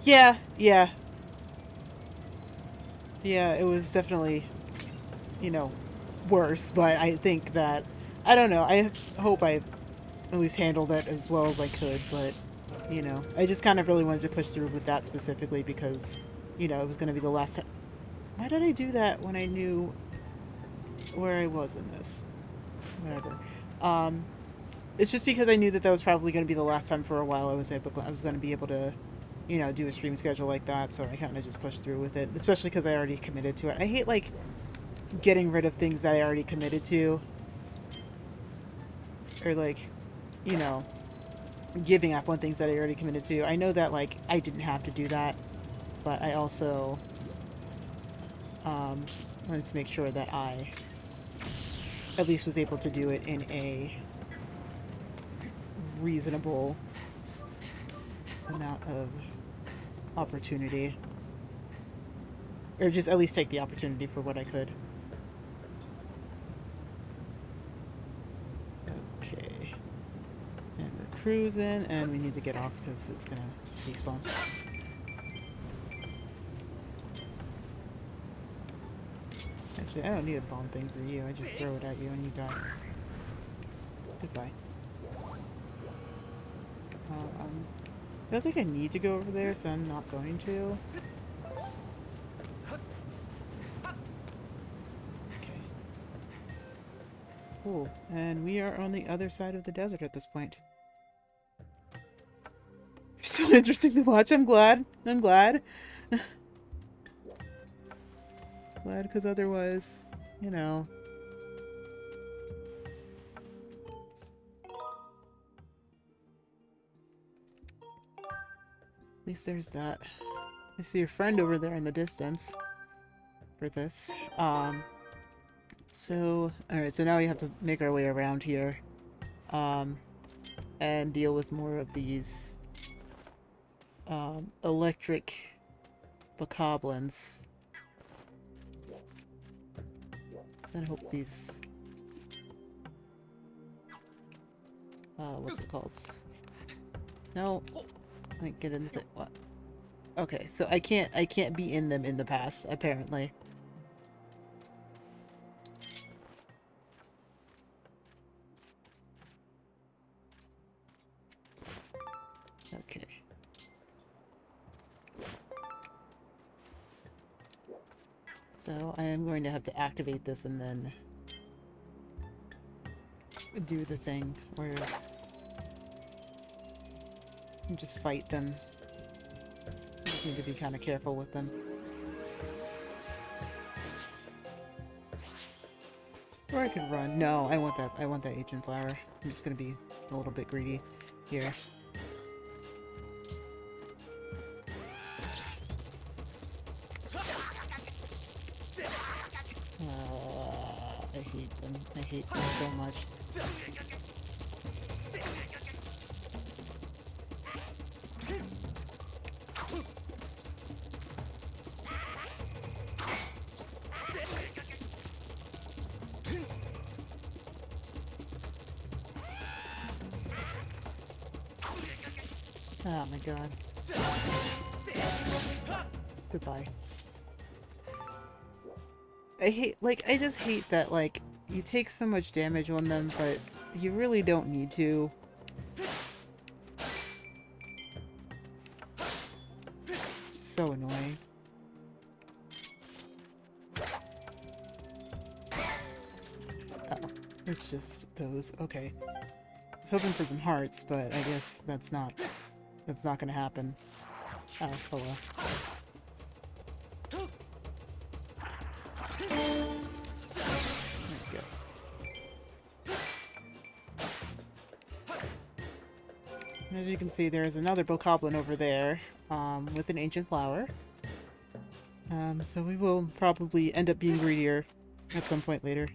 Yeah, yeah. Yeah, it was definitely, you know, worse, but I think that, I don't know, I hope I at least handled it as well as I could, but, you know, I just kind of really wanted to push through with that specifically because, you know, it was going to be the last time. Why did I do that when I knew where I was in this? Whatever. It's just because I knew that that was probably going to be the last time for a while I was going to be able to, you know, do a stream schedule like that, so I kind of just pushed through with it, especially because I already committed to it. I hate, like, getting rid of things that I already committed to, or, like, you know, giving up on things that I already committed to. I know that, like, I didn't have to do that, but I also wanted to make sure that I at least was able to do it in a reasonable amount of opportunity. Or just at least take the opportunity for what I could. Okay. And we're cruising, and we need to get off because it's gonna despawn. Actually, I don't need a bomb thing for you. I just throw it at you and you die. Goodbye. I don't think I need to go over there, so I'm not going to. Okay. Cool. And we are on the other side of the desert at this point. It's still interesting to watch. I'm glad. I'm glad. Glad, because otherwise, you know. At least there's that. I see your friend over there in the distance for this. So, alright, so now we have to make our way around here. And deal with more of these electric bokoblins. And I hope these what's it called? No, I can't get in the thing. What? Okay, so I can't be in them in the past, apparently. Okay. So I am going to have to activate this and then do the thing where you just fight them. Just need to be kind of careful with them. Or I could run. No, I want that. I want that ancient flower. I'm just gonna be a little bit greedy here. I hate them. I hate them so much. Oh my god. Goodbye. I just hate that, like, you take so much damage on them, but you really don't need to. It's just so annoying. Oh, it's just those. Okay. I was hoping for some hearts, but I guess that's not gonna happen. Oh, hello. There we go. And as you can see, there's another bokoblin over there, with an ancient flower. So we will probably end up being greedier at some point later.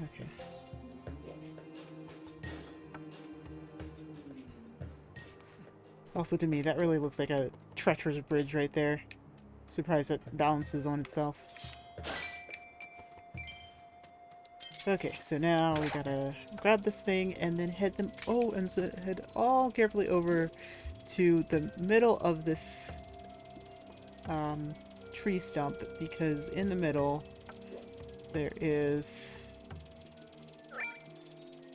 Okay. Also, to me, that really looks like a treacherous bridge right there. Surprised it balances on itself. Okay, so now we gotta grab this thing and then head them. Oh, and so head all carefully over to the middle of this tree stump, because in the middle there is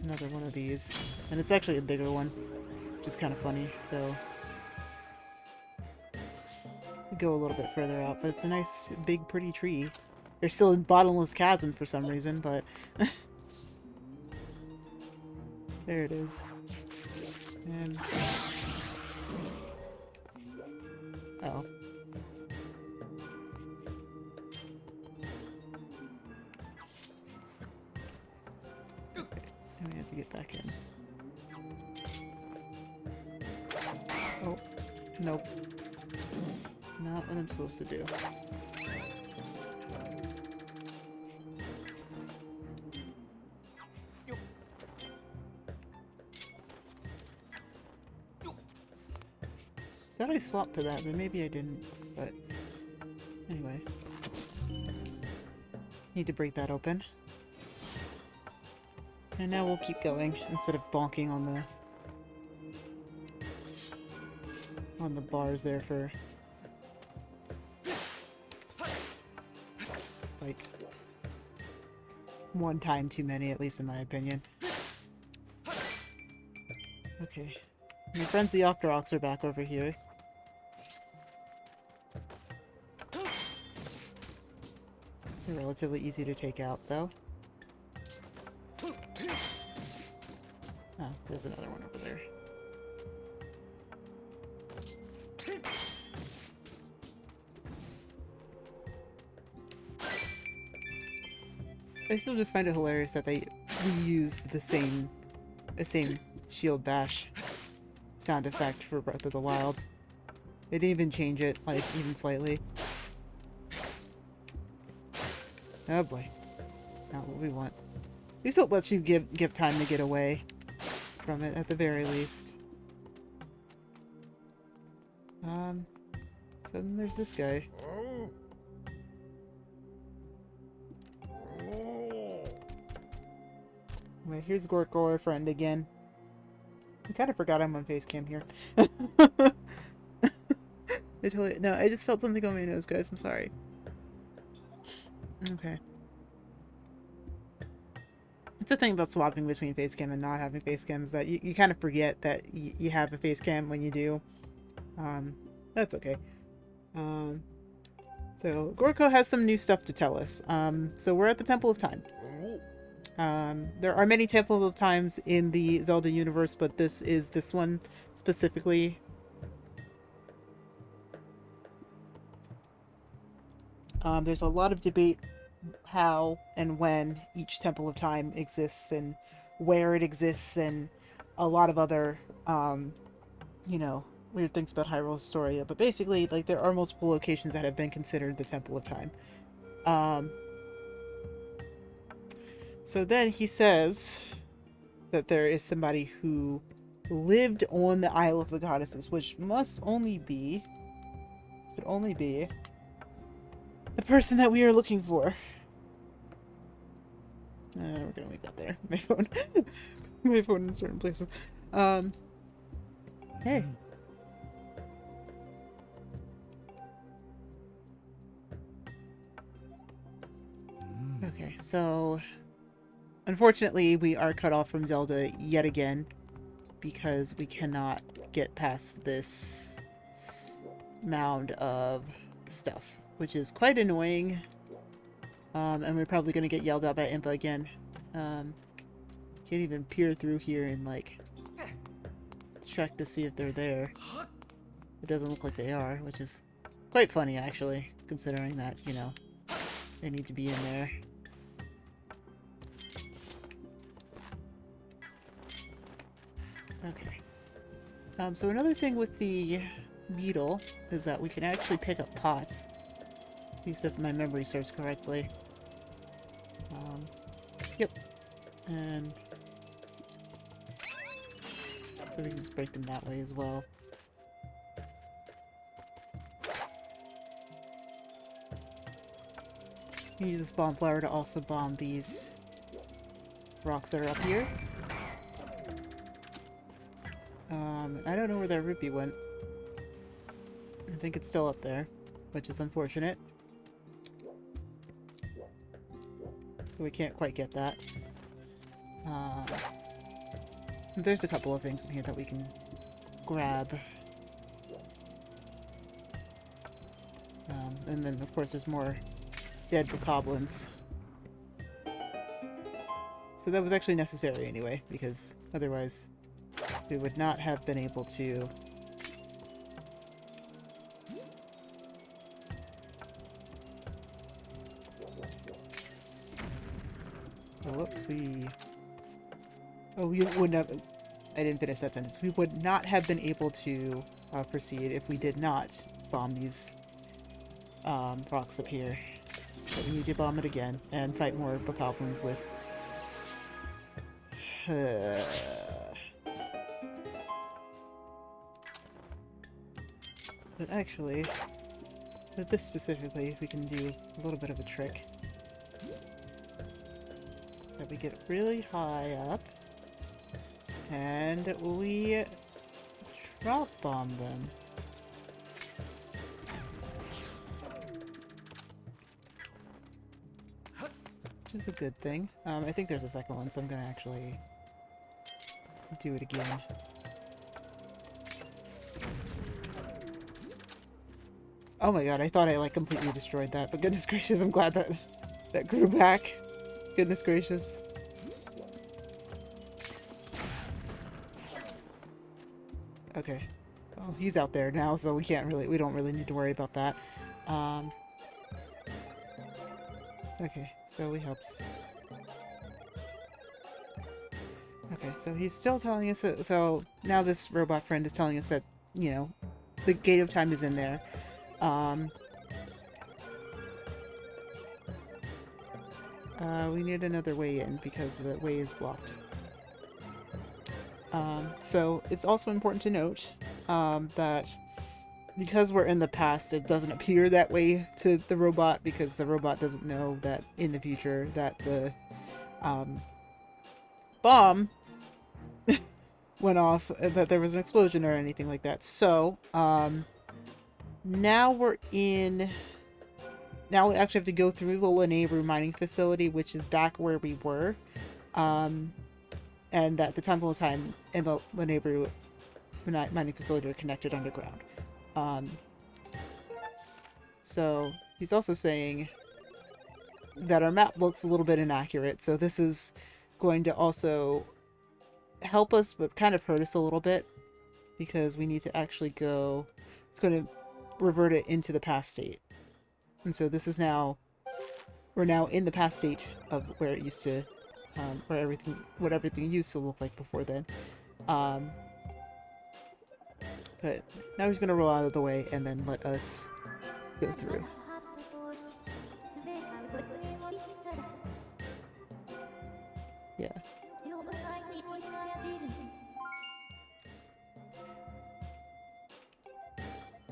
another one of these, and it's actually a bigger one, which is kind of funny. So we go a little bit further out, but it's a nice big pretty tree. There's still a bottomless chasm for some reason, but there it is. And oh. Okay, and we have to get back in. Oh, nope. Not what I'm supposed to do. Thought I swapped to that, but maybe I didn't. But anyway, need to break that open. And now we'll keep going instead of bonking on the bars there for like one time too many, at least in my opinion. Okay. My friends the Octoroks are back over here. They're relatively easy to take out, though. Oh, there's another one over there. I still just find it hilarious that they reused the same shield bash sound effect for Breath of the Wild. They didn't even change it, like, even slightly. Oh boy. Not what we want. At least it lets you give time to get away from it, at the very least. So then there's this guy. Wait, here's Gorkor, our friend again. I kind of forgot I'm on face cam here. I just felt something on my nose, guys. I'm sorry. Okay. It's the thing about swapping between face cam and not having face cam, is that you kind of forget that you have a face cam when you do. That's okay. So Gorko has some new stuff to tell us. So we're at the Temple of Time. There are many Temples of Times in the Zelda universe, but this is this one specifically. There's a lot of debate how and when each Temple of Time exists and where it exists, and a lot of other, weird things about Hyrule Historia. But basically, like, there are multiple locations that have been considered the Temple of Time. So then he says that there is somebody who lived on the Isle of the Goddesses, which could only be the person that we are looking for. We're gonna leave that there. My phone. My phone in certain places. Hey. Okay, so unfortunately we are cut off from Zelda yet again because we cannot get past this mound of stuff, which is quite annoying. And we're probably gonna get yelled at by Impa again. Can't even peer through here and like check to see if they're there. It doesn't look like they are, which is quite funny actually, considering that, you know, they need to be in there. Okay. So another thing with the beetle is that we can actually pick up pots. At least if my memory serves correctly. Yep. And so we can just break them that way as well. Use this bomb flower to also bomb these rocks that are up here. I don't know where that rupee went. I think it's still up there, which is unfortunate. So we can't quite get that. There's a couple of things in here that we can grab. And then, of course, there's more dead bokoblins. So that was actually necessary anyway, because otherwise we would not have been able to whoops, we wouldn't have, I didn't finish that sentence. We would not have been able to proceed if we did not bomb these rocks up here. But we need to bomb it again and fight more bokoblins with but actually, with this specifically, we can do a little bit of a trick. That we get really high up, and we drop bomb them. Which is a good thing. I think there's a second one, so I'm gonna actually do it again. Oh my god, I thought I like completely destroyed that, but goodness gracious, I'm glad that that grew back. Goodness gracious. Okay. Well, he's out there now, so we don't really need to worry about that. Okay, so we helped. Okay, so he's still telling us that, so now this robot friend is telling us that, you know, the gate of time is in there. We need another way in because the way is blocked. So it's also important to note that because we're in the past, it doesn't appear that way to the robot because the robot doesn't know that in the future that the bomb went off, that there was an explosion or anything like that. So now we actually have to go through the Lanayru mining facility, which is back where we were. And that the Temple of Time and the Lanayru mining facility are connected underground. So he's also saying that our map looks a little bit inaccurate. So this is going to also help us, but kind of hurt us a little bit because we need to actually go. It's going to revert it into the past state. And so this is now, we're now in the past state of where it used to, what everything used to look like before then. But now he's gonna roll out of the way and then let us go through. Yeah.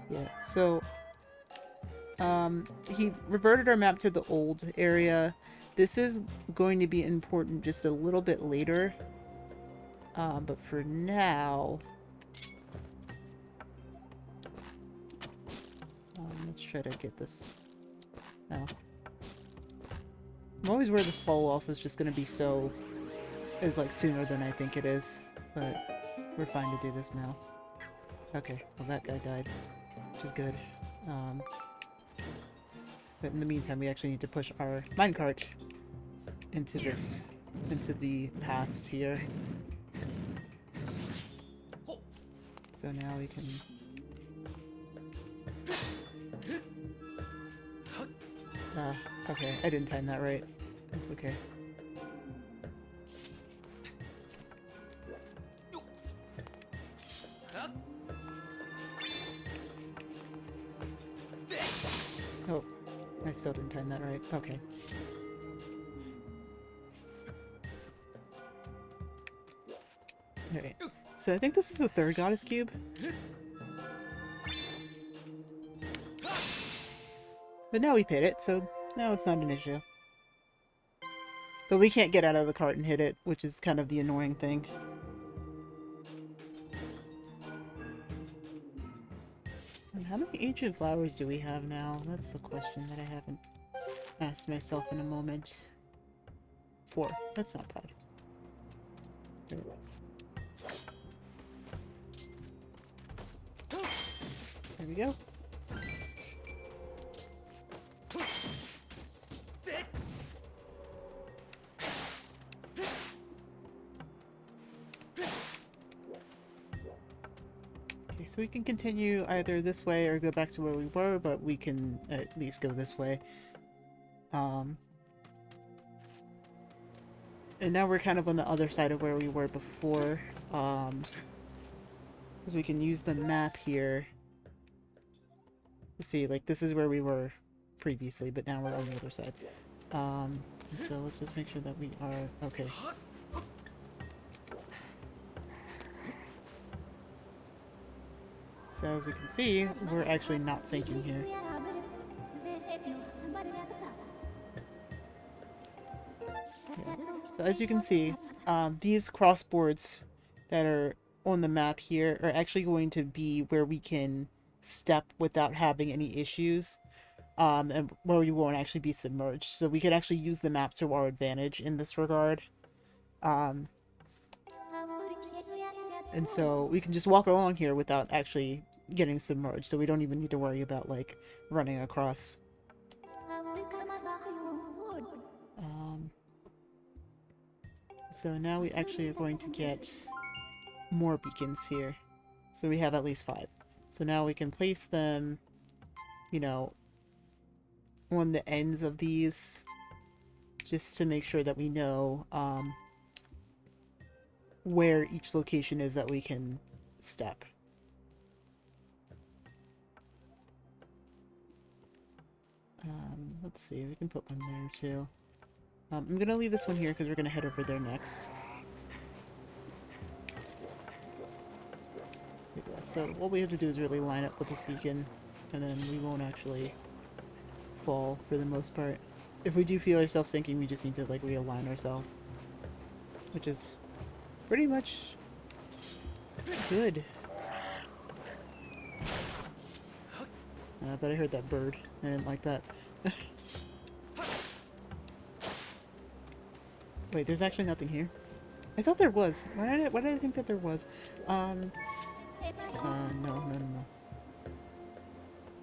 Yeah, so he reverted our map to the old area This is going to be important just a little bit later. But for now... let's try to get this... No. I'm always worried the fall off is just going to be so... is like sooner than I think it is. But we're fine to do this now. Okay, well that guy died. Which is good. But in the meantime, we actually need to push our minecart into this, into the past here. So now we can... okay, I didn't time that right. That's okay. Oh, I still didn't time that right. Okay. Alright. So I think this is the third goddess cube. But now we hit it, so now it's not an issue. But we can't get out of the cart and hit it, which is kind of the annoying thing. And how many ancient flowers do we have now? That's the question that I haven't asked myself in a moment. 4. That's not bad. There we go. Okay, so we can continue either this way or go back to where we were, but we can at least go this way. And now we're kind of on the other side of where we were before, because we can use the map here. See, like, this is where we were previously, but now we're on the other side. So let's just make sure that we are... okay. So as we can see, we're actually not sinking here. Yeah. So as you can see, these crossboards that are on the map here are actually going to be where we can step without having any issues, and where we won't actually be submerged. So we can actually use the map to our advantage in this regard. And so we can just walk along here without actually getting submerged, so we don't even need to worry about, like, running across. So now we actually are going to get more beacons here. So we have at least 5. So now we can place them, you know, on the ends of these, just to make sure that we know where each location is that we can step. Let's see, we can put one there too. I'm gonna leave this one here because we're gonna head over there next. Yeah, so what we have to do is really line up with this beacon, and then we won't actually fall for the most part. If we do feel ourselves sinking, we just need to, like, realign ourselves, which is pretty much good. But I heard that bird. I didn't like that. Wait, there's actually nothing here? I thought there was. Why did I think that there was? No.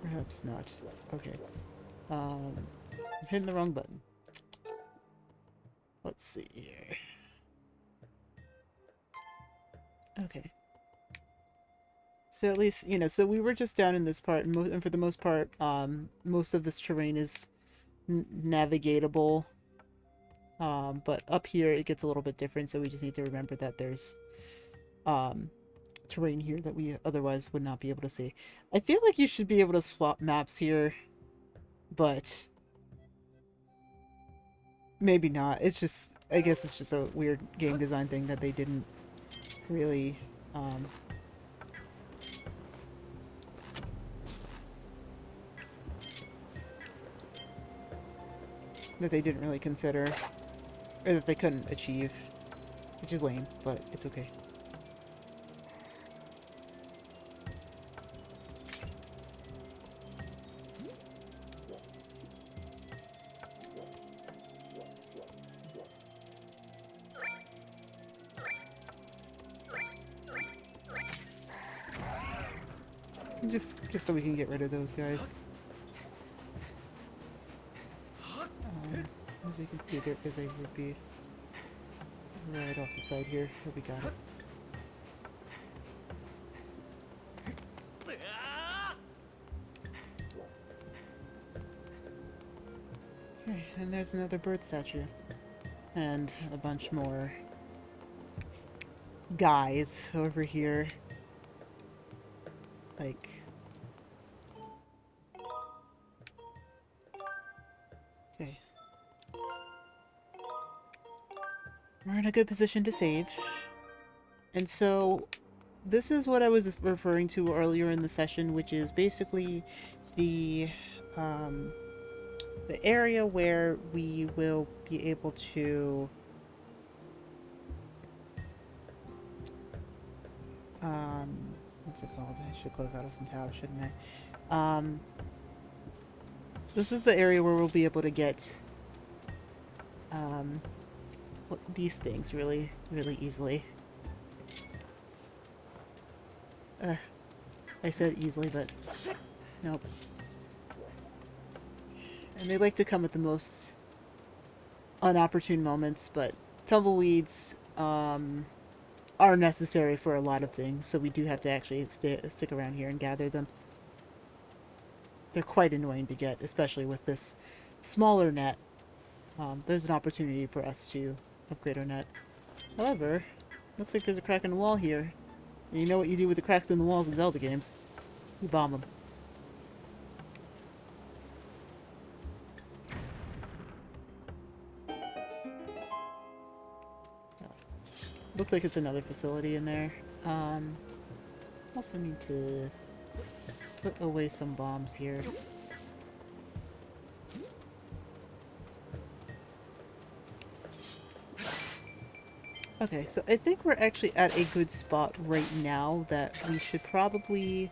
Perhaps not. Okay. I'm hitting the wrong button. Let's see here. Okay. So at least, you know, so we were just down in this part, and for the most part, most of this terrain is navigatable. But up here it gets a little bit different, so we just need to remember that there's terrain here that we otherwise would not be able to see. I feel like you should be able to swap maps here, but maybe not. It's just, I guess it's just a weird game design thing that they didn't really that they didn't really consider, or that they couldn't achieve, which is lame, but it's okay. Just so we can get rid of those guys. As you can see, there is a rupee right off the side here. Here, we got it. Okay, and there's another bird statue. And a bunch more guys over here. Like... Okay. We're in a good position to save. And so, this is what I was referring to earlier in the session, which is basically the area where we will be able to what's it called? I should close out of some tabs, shouldn't I? This is the area where we'll be able to get these things really easily. I said easily, but nope. And they like to come at the most unopportune moments, but tumbleweeds are necessary for a lot of things, so we do have to actually stick around here and gather them. They're quite annoying to get, especially with this smaller net. There's an opportunity for us to upgrade our net. However, looks like there's a crack in the wall here. And you know what you do with the cracks in the walls in Zelda games? You bomb them. Looks like it's another facility in there. Also need to put away some bombs here. Okay, so I think we're actually at a good spot right now that we should probably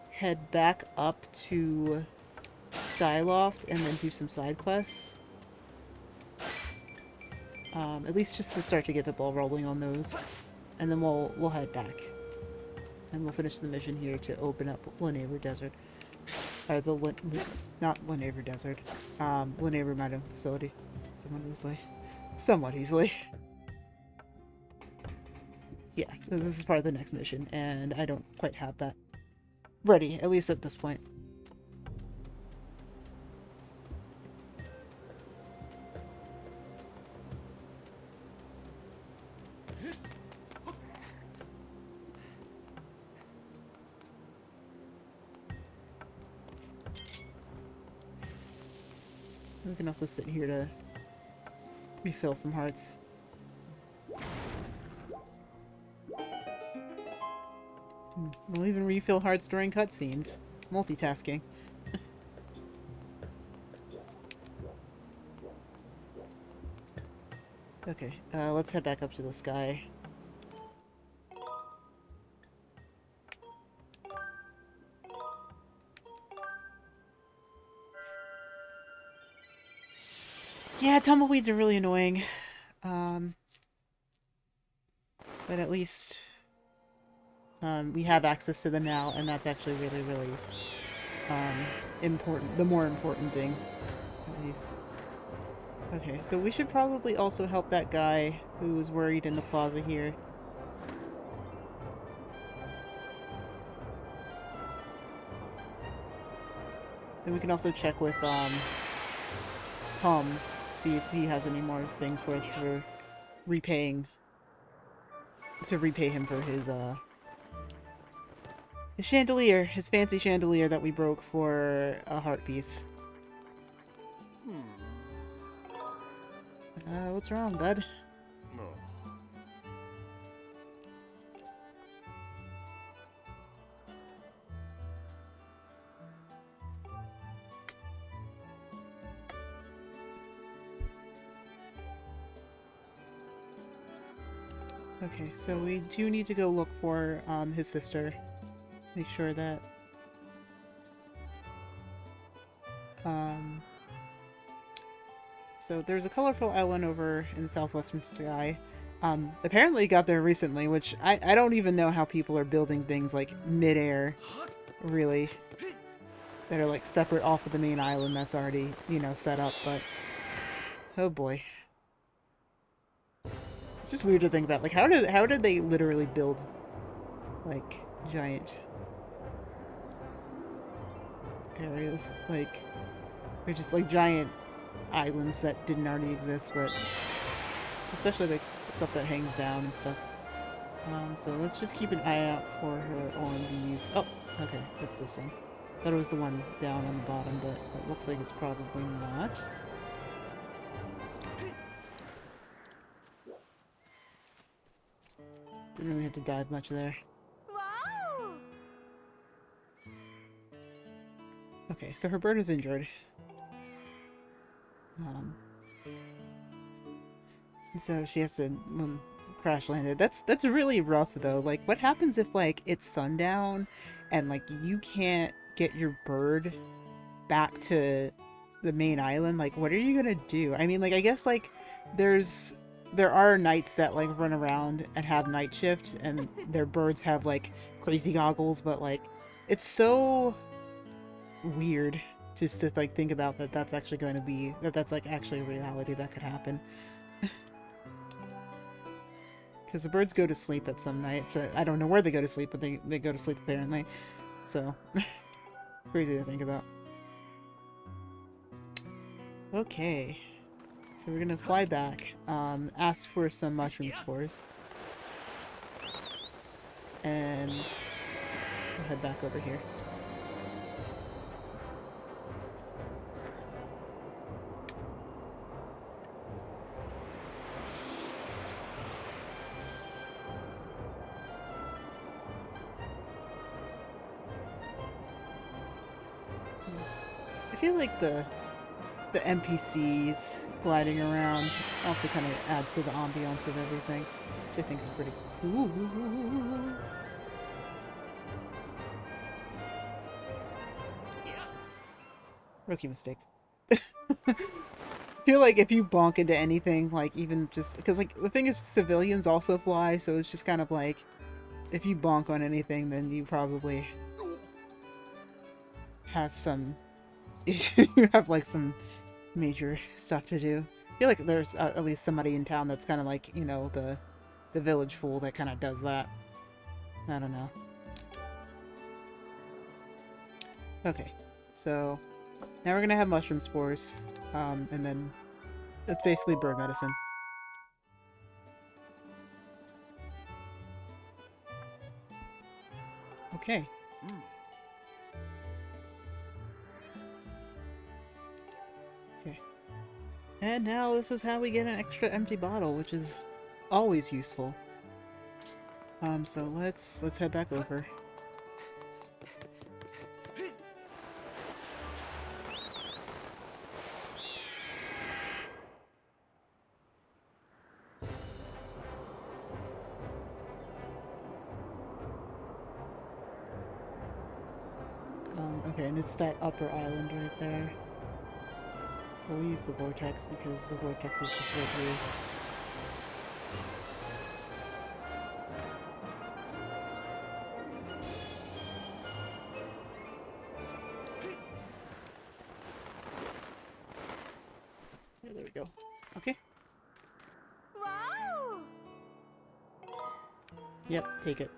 head back up to Skyloft and then do some side quests. At least just to start to get the ball rolling on those. And then we'll head back. And we'll finish the mission here to open up Lanayru Desert. Or not Lanayru Desert. Lanayru Mining Facility. Somewhat easily. Yeah, this is part of the next mission, and I don't quite have that ready, at least at this point. We can also sit here to refill some hearts. We'll even refill hearts during cutscenes. Multitasking. Okay, let's head back up to the sky. Yeah, tumbleweeds are really annoying. But at least we have access to them now, and that's actually really important. The more important thing, at least. Okay, so we should probably also help that guy who was worried in the plaza here. Then we can also check with Pum to see if he has any more things for us for repay him for his chandelier, his fancy chandelier that we broke for a heart piece. What's wrong, bud? No. Okay, so we do need to go look for his sister. Make sure that so there's a colorful island over in the southwestern sky. Apparently got there recently, which I don't even know how people are building things like mid-air, really, that are like separate off of the main island that's already, you know, set up, but oh boy. It's just weird to think about. Like how did they literally build like giant areas? Like they're just like giant islands that didn't already exist, but especially like stuff that hangs down and stuff. So let's just keep an eye out for her on these. Oh, okay, it's this one. Thought it was the one down on the bottom, but it looks like it's probably not. Didn't really have to dive much there. Wow. Okay, so her bird is injured. So she has to crash landed. That's really rough though. Like, what happens if like it's sundown and like you can't get your bird back to the main island? Like, what are you gonna do? I mean, like, I guess like there are knights that like run around and have night shift and their birds have like crazy goggles, but like it's so weird just to like think about that that's actually going to be that's like actually a reality that could happen. Because the birds go to sleep at some night. I don't know where they go to sleep, but they go to sleep apparently. So, crazy to think about. Okay. So we're gonna fly back, ask for some mushroom spores. And we'll head back over here. I feel like the NPCs gliding around also kind of adds to the ambiance of everything, which I think is pretty cool. Rookie mistake. I feel like if you bonk into anything, like even just because like the thing is civilians also fly, so it's just kind of like if you bonk on anything, then you probably have some issue. You have like some major stuff to do. I feel like there's at least somebody in town that's kind of like, you know, the village fool that kind of does that. I don't know. Okay, so now we're gonna have mushroom spores, and then it's basically bird medicine. Okay. Okay. And now this is how we get an extra empty bottle, which is always useful. So let's head back over. Okay, and it's that upper island right there. So we'll use the vortex because the vortex is just right here. Yeah, there we go. Okay. Wow. Yep, take it.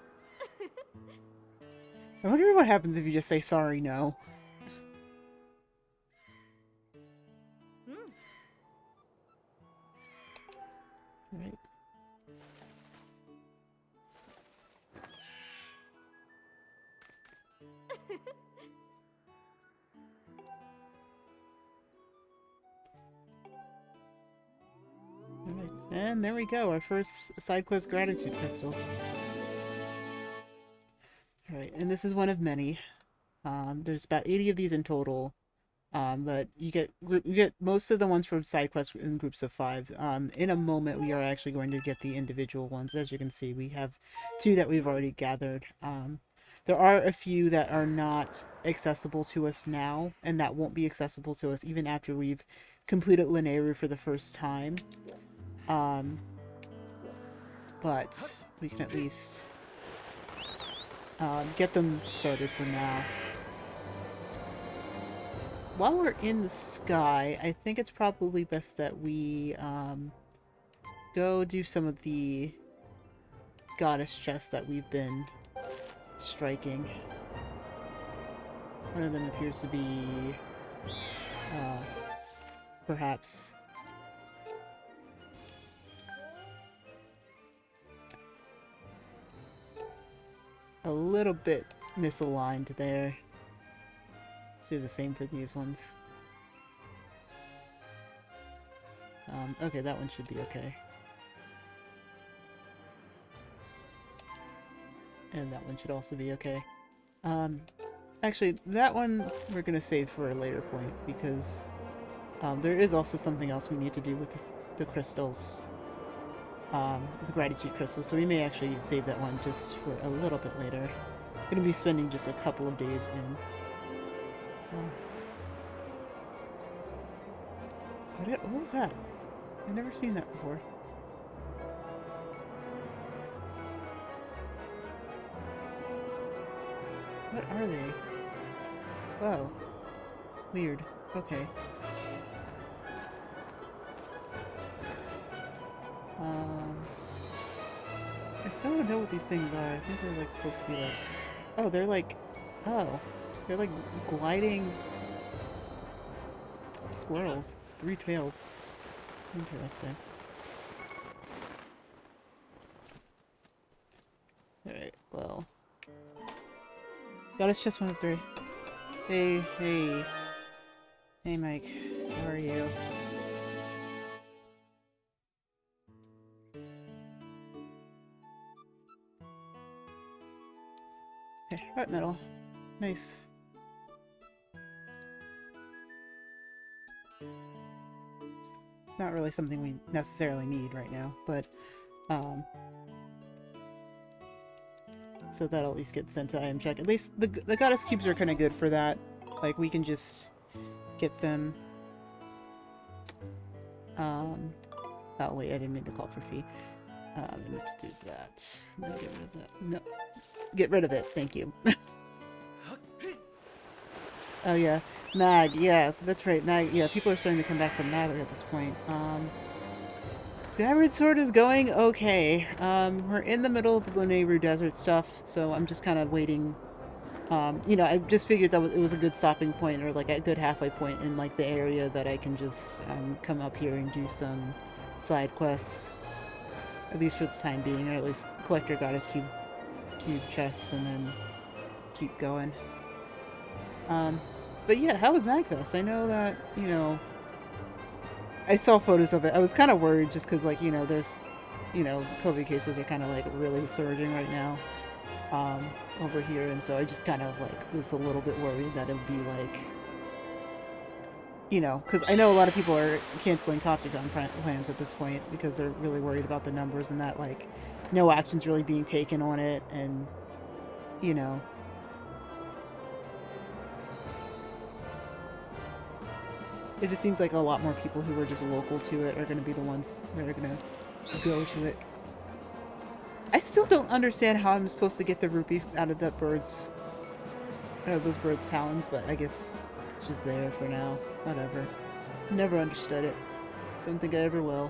I wonder what happens if you just say sorry, no. Right. Alright, and there we go, our first side quest gratitude crystals. Alright, and this is one of many. There's about 80 of these in total, But you get most of the ones from side quests in groups of 5. In a moment, we are actually going to get the individual ones. As you can see, we have 2 that we've already gathered. There are a few that are not accessible to us now, and that won't be accessible to us even after we've completed Lanayru for the first time. But we can at least get them started for now. While we're in the sky, I think it's probably best that we go do some of the goddess chests that we've been striking. One of them appears to be perhaps a little bit misaligned there. Let's do the same for these ones. Okay, that one should be okay. And that one should also be okay. Actually, that one we're gonna save for a later point, because there is also something else we need to do with the crystals. The gratitude crystals, so we may actually save that one just for a little bit later. Gonna be spending just a couple of days in. What was that? I've never seen that before. What are they? Whoa. Weird. Okay. I still don't know what these things are. I think they're like supposed to be like... Oh, they're like... Oh. They're like gliding... squirrels. 3 tails. Interesting. Alright, well... Goddess chest 1 of 3. Hey, hey. Hey, Mike. How are you? Okay, art metal. Nice. It's not really something we necessarily need right now, but, so that'll at least get sent to IM check. At least the goddess cubes are kind of good for that. Like, we can just get them. Oh wait, I didn't mean to call for fee. I meant to do that. I'm gonna get rid of that. No. Get rid of it, thank you. Oh yeah, Mag, yeah, that's right, Mag, yeah, people are starting to come back from Mag at this point. Skyward Sword is going okay. We're in the middle of the Lanayru desert stuff, so I'm just kind of waiting. You know, I just figured that it was a good stopping point, or like a good halfway point in like the area that I can just come up here and do some side quests, at least for the time being, or at least collect your goddess cube chests and then keep going. But yeah, how was Magfest? I know that, you know, I saw photos of it. I was kind of worried just because, like, you know, there's, you know, COVID cases are kind of like really surging right now over here, and so I just kind of like was a little bit worried that it would be like, you know, because I know a lot of people are canceling Katsucon plans at this point because they're really worried about the numbers and that, like, no action's really being taken on it, and, you know, it just seems like a lot more people who are just local to it are going to be the ones that are going to go to it. I still don't understand how I'm supposed to get the rupee out of that bird's, out of those birds' talons, but I guess it's just there for now. Whatever. Never understood it. Don't think I ever will.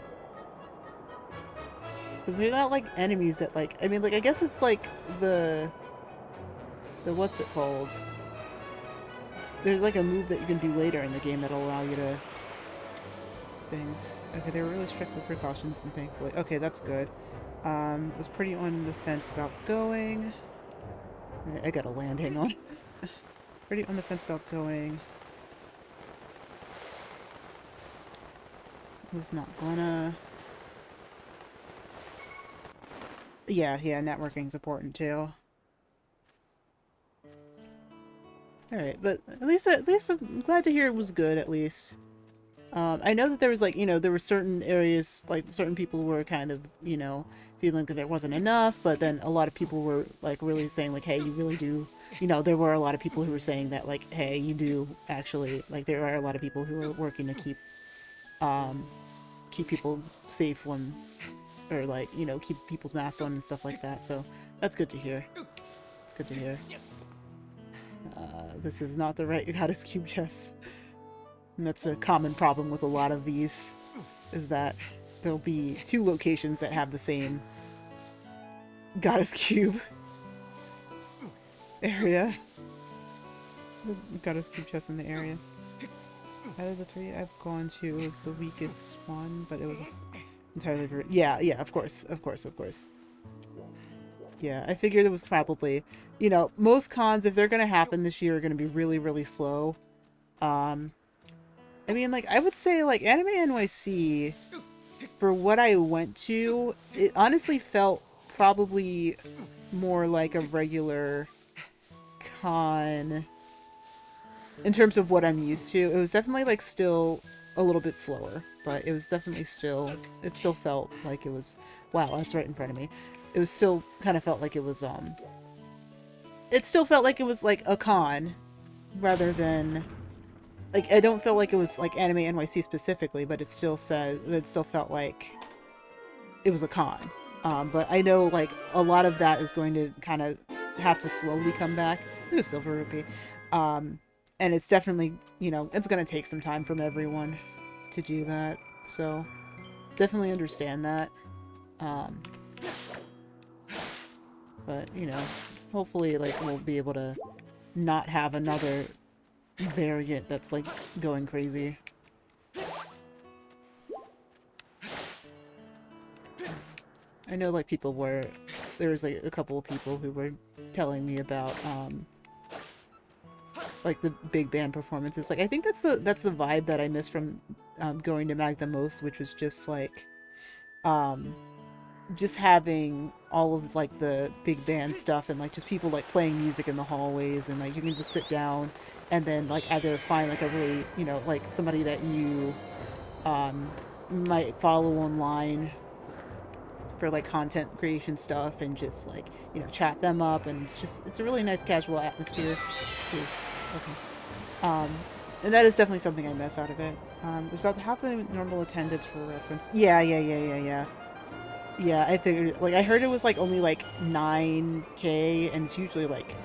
Because they're not like enemies that, like, I mean, like, I guess it's like the what's it called? There's like a move that you can do later in the game that'll allow you to things. Okay, they were really strict with precautions, and thankfully. Okay, that's good. Was pretty on the fence about going. I gotta land, hang on. Pretty on the fence about going. Who's not gonna... Yeah, networking's important too. All right, but at least I'm glad to hear it was good. At least I know that there was like there were certain areas like certain people were kind of feeling that there wasn't enough, but then a lot of people were like really saying like, hey, you really do. There were a lot of people who were saying that like, hey, you do actually like there are a lot of people who are working to keep people safe when or like keep people's masks on and stuff like that. So that's good to hear. It's good to hear. This is not the right goddess cube chest. And that's a common problem with a lot of these, is that there'll be two locations that have the same goddess cube area. The goddess cube chest in the area. Out of the three I've gone to, it was the weakest one, but it was entirely yeah, of course. Yeah, I figured it was probably, most cons, if they're going to happen this year, are going to be really, really slow. I mean, like, I would say, like, Anime NYC, for what I went to, it honestly felt probably more like a regular con in terms of what I'm used to. It was definitely, like, still a little bit slower, but it was definitely still, it still felt like it was, wow, that's right in front of me. It was still kind of felt like it was, it still felt like it was, like, a con, rather than, like, I don't feel like it was, like, Anime NYC specifically, but it still felt like it was a con. But I know, like, a lot of that is going to kind of have to slowly come back. Ooh, Silver Rupee. And it's definitely, it's going to take some time from everyone to do that. So, definitely understand that. But, hopefully, like, we'll be able to not have another variant that's, like, going crazy. I know, like, there was, like, a couple of people who were telling me about, like, the big band performances. Like, I think that's the vibe that I miss from, going to MAG the most, which was just, like, just having all of like the big band stuff and like just people like playing music in the hallways, and like you can just sit down and then like either find like a really like somebody that you might follow online for like content creation stuff, and just like chat them up, and it's a really nice casual atmosphere. Ooh, okay. And that is definitely something I miss out of it. It's about half the normal attendance for reference. Yeah. Yeah, I figured, like, I heard it was, like, only, like, 9K, and it's usually, like,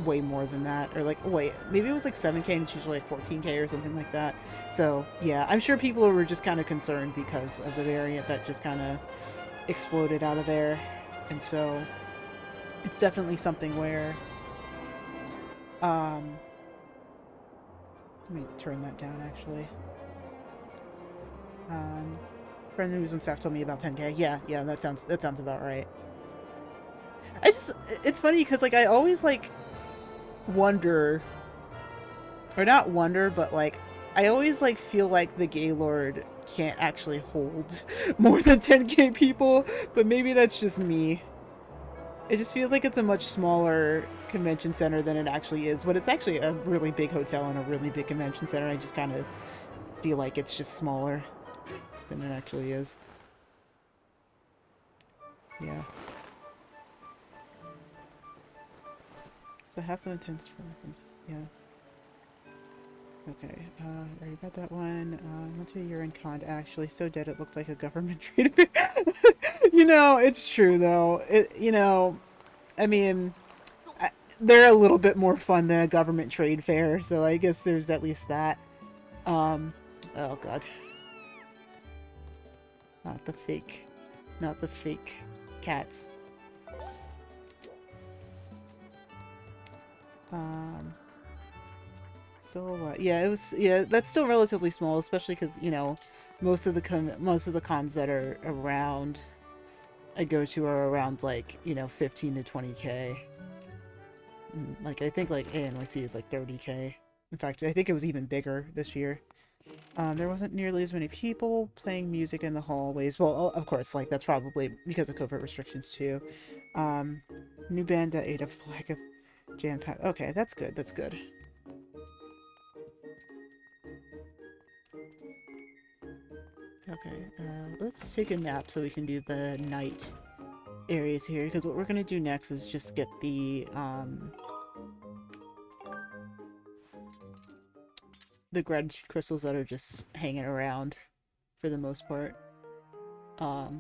way more than that. Or, like, wait, maybe it was, like, 7K, and it's usually, like, 14K or something like that. So, yeah, I'm sure people were just kind of concerned because of the variant that just kind of exploded out of there. And so, it's definitely something where, let me turn that down, actually. Friend who's on staff told me about 10K. Yeah, that sounds about right. It's funny because like I always like wonder, or not wonder, but like I always like feel like the Gaylord can't actually hold more than 10K people, but maybe that's just me. It just feels like it's a much smaller convention center than it actually is, but it's actually a really big hotel and a really big convention center. I just kind of feel like it's just smaller than it actually is. Yeah. So half the attendance for reference. Yeah. Okay. Already got that one. Went to a urine con. Actually, so dead it looked like a government trade fair. It's true though. I mean, they're a little bit more fun than a government trade fair, so I guess there's at least that. Oh god. Not the fake cats. Still a lot. Yeah, that's still relatively small, especially because, most of the cons that are around I go to are around like, 15 to 20K. Like I think like ANYC is like 30K. In fact, I think it was even bigger this year. There wasn't nearly as many people playing music in the hallways. Well, of course, like that's probably because of COVID restrictions too. New band that ate a flag of jam pack. Okay, that's good. That's good. Okay, let's take a nap so we can do the night areas here, because what we're gonna do next is just get the gratitude crystals that are just hanging around for the most part.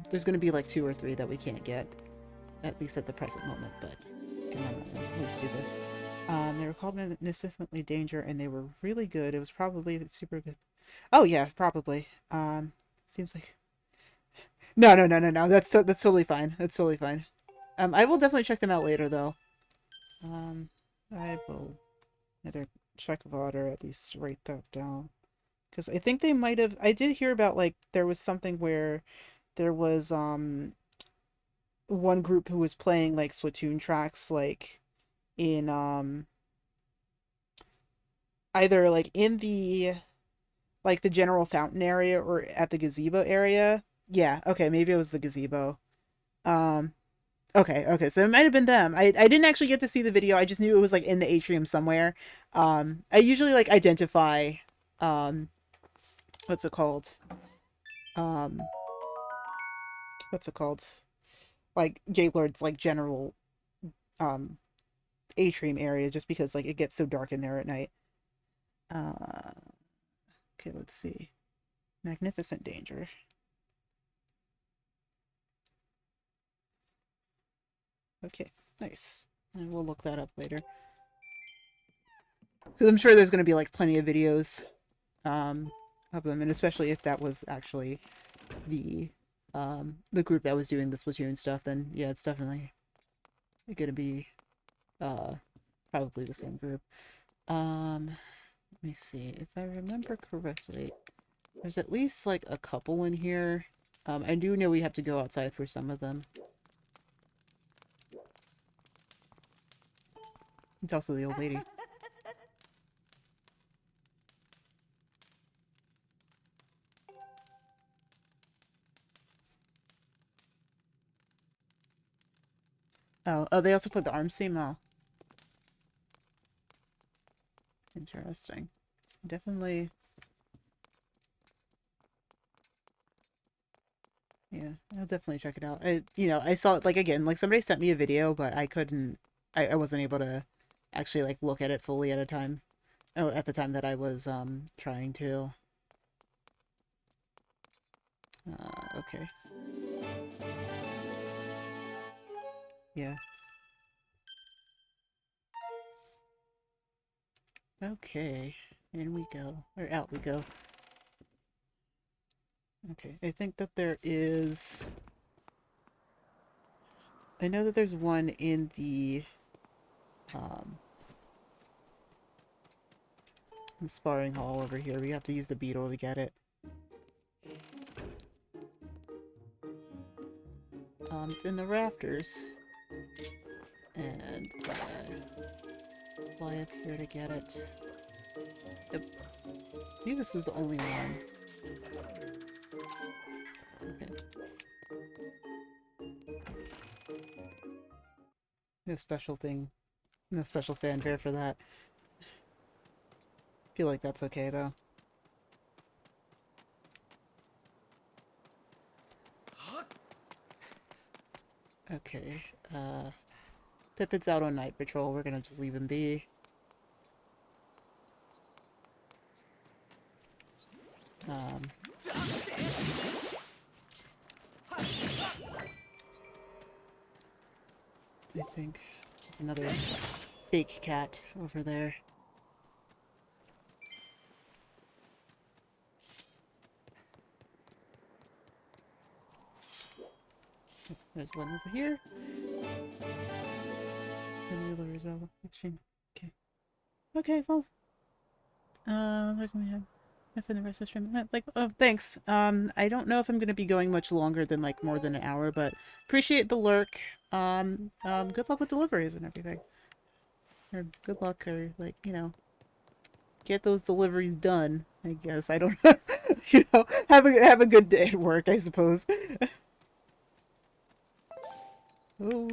There's gonna be like 2 or 3 that we can't get, at least at the present moment, but let's do this. They were called Magnificently Danger, and they were really good. It was probably super good. Oh yeah, probably. Seems like no. That's totally fine. That's totally fine. I will definitely check them out later, though. I will either check water, at least write that down, because I think they might have. I did hear about like there was something where there was one group who was playing like Splatoon tracks like in either like in the like the general fountain area or at the gazebo area. Yeah, okay, maybe it was the gazebo. Um okay, so it might have been them. I didn't actually get to see the video. I just knew it was like in the atrium somewhere. I usually like identify um what's it called? Um what's it called? Like Gaylord's like general um atrium area, just because like it gets so dark in there at night. Okay, let's see. Magnificent Danger. Okay, nice. And we'll look that up later. Because I'm sure there's going to be like plenty of videos of them, and especially if that was actually the group that was doing the Splatoon stuff, then yeah, it's definitely going to be probably the same group. Let me see. If I remember correctly, there's at least like a couple in here. I do know we have to go outside for some of them. It's also the old lady. Oh, they also put the arm seam. Oh, interesting. Definitely. Yeah, I'll definitely check it out. I saw it, like, again, like, somebody sent me a video, but I couldn't, I wasn't able to actually, like, look at it fully at a time. Oh, at the time that I was, trying to. Okay. Yeah. Okay. In we go. Or out we go. Okay, I think that there is... I know that there's one in the sparring hall over here. We have to use the beetle to get it. It's in the rafters. And fly up here to get it. Yep. I think this is the only one. Okay. No special thing. No special fanfare for that. Feel like that's okay, though. Okay, Pippin's out on night patrol. We're gonna just leave him be. I think there's another fake cat over there. There's one over here. And the other as well. Okay. Okay, well. What can we have? For the rest of the stream, like, oh, thanks. I don't know if I'm gonna be going much longer than like more than an hour, but appreciate the lurk. Good luck with deliveries and everything. Or good luck, or like, get those deliveries done. I guess I don't, have a good day at work, I suppose. Oh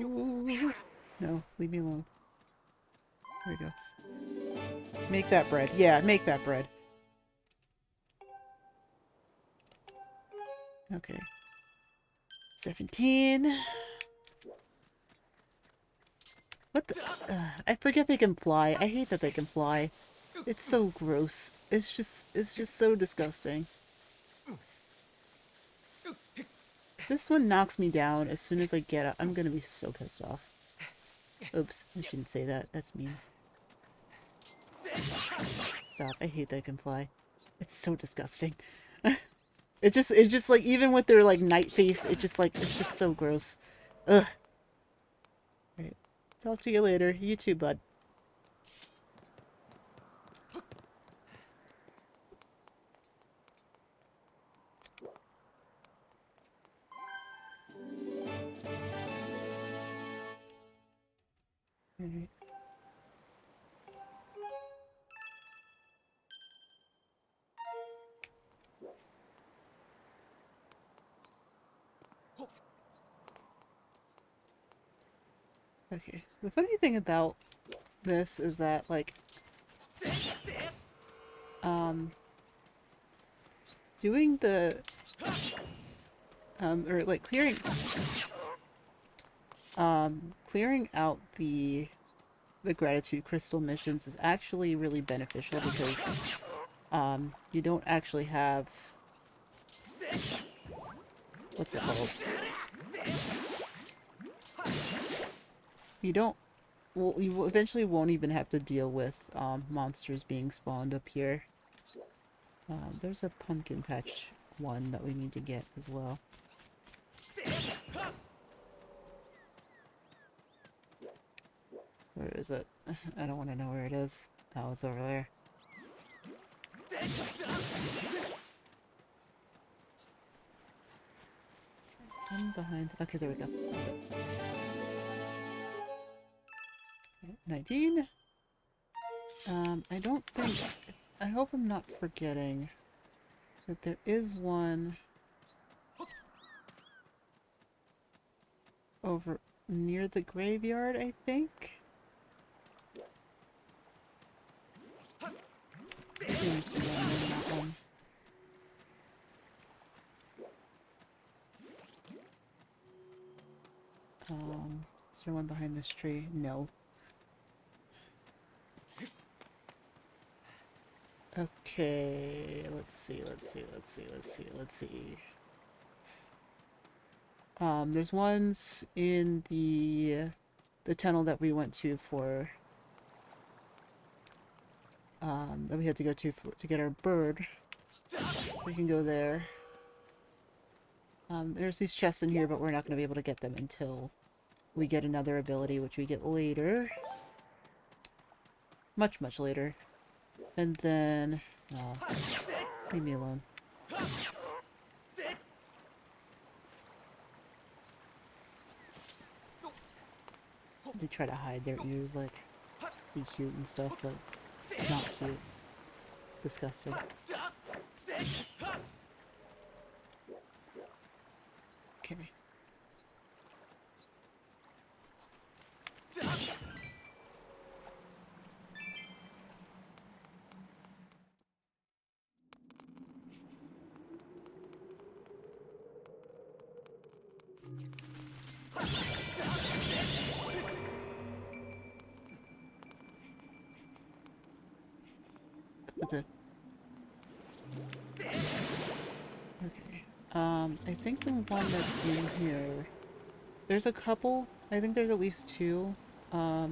no, leave me alone. There we go. Make that bread. Yeah, make that bread. Okay. 17. What the? I forget they can fly. I hate that they can fly. It's so gross. It's just so disgusting. This one knocks me down as soon as I get up. I'm gonna be so pissed off. Oops, I shouldn't say that. That's mean. Stop. I hate they can fly. It's so disgusting. It just like, even with their like night face, it's just so gross. Ugh. Alright. Talk to you later. You too, bud. Alright. Okay. The funny thing about this is that, like, doing the, or like clearing out the gratitude crystal missions is actually really beneficial because, you don't actually have, what's it called? You don't, well, you eventually won't even have to deal with, monsters being spawned up here. There's a pumpkin patch one that we need to get as well. Where is it? I don't want to know where it is. Oh, it's over there. I'm behind. Okay, there we go. Okay. 19. I don't think... I hope I'm not forgetting that there is one over near the graveyard, I think. Seems to be that one. Is there one behind this tree? No. Okay, let's see. There's ones in the tunnel that we went to for, that we had to go to get our bird. So we can go there. There's these chests in here, but we're not going to be able to get them until we get another ability, which we get later. Much, much later. And then... oh, leave me alone. They try to hide their ears, like, be cute and stuff, but not cute. It's disgusting. Okay. Okay. I think the one that's in here... There's a couple. I think there's at least two. I'll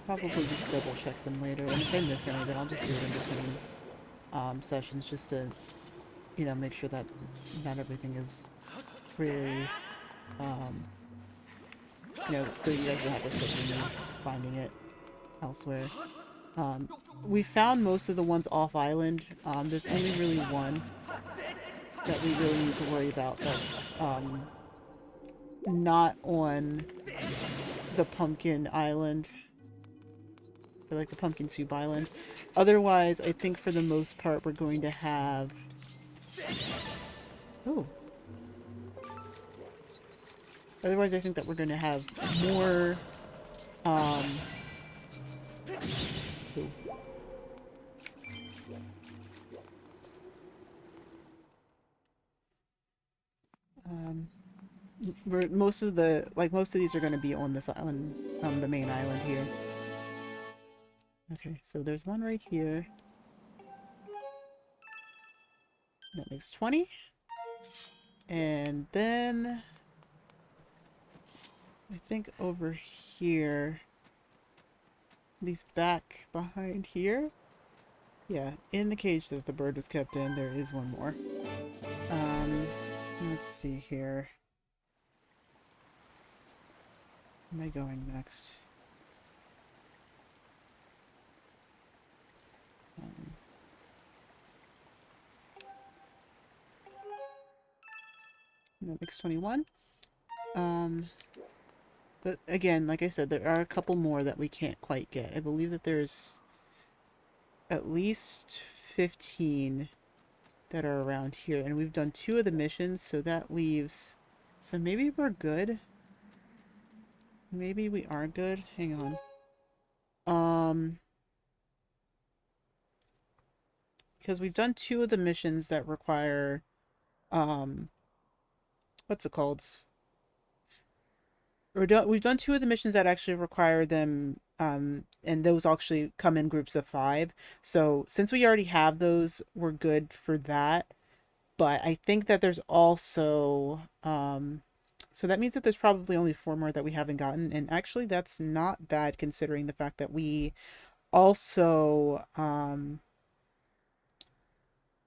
probably just double check them later. And if I miss any, then I'll just do it in between sessions just to, you know, make sure that not everything is really, you know, so you guys don't have to sit with me finding it elsewhere. We found most of the ones off island. There's only really one that we really need to worry about that's not on the pumpkin island, or like the pumpkin soup island. Otherwise, I think for the most part we're going to have... oh. Otherwise, I think that we're going to have more ooh. most of these are going to be on this island, the main island here. Okay, so there's one right here. That makes 20. And then I think over here, these back behind here. Yeah, in the cage that the bird was kept in, there is one more. Let's see here. Where am I going next? That makes 21. But again, like I said, there are a couple more that we can't quite get. I believe that there's at least 15 that are around here, and we've done 2 of the missions, so that leaves... So maybe we're good? Maybe we are good? Hang on. Because we've done 2 of the missions that require, what's it called? We've done 2 of the missions that actually require them, and those actually come in groups of 5. So since we already have those, we're good for that. But I think that there's also, so that means that there's probably only 4 more that we haven't gotten. And actually that's not bad considering the fact that we also,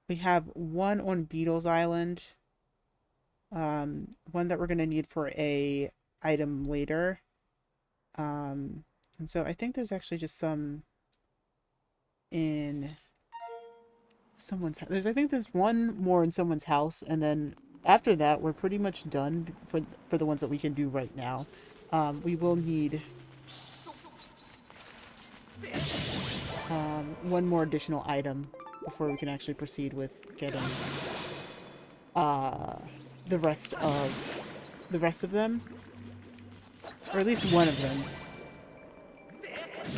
we have one on Beetle's Island, one that we're going to need for a item later. And so I think there's actually just some in someone's house. I think there's one more in someone's house, and then after that we're pretty much done for the ones that we can do right now. We will need one more additional item before we can actually proceed with getting the rest of them. Or at least one of them.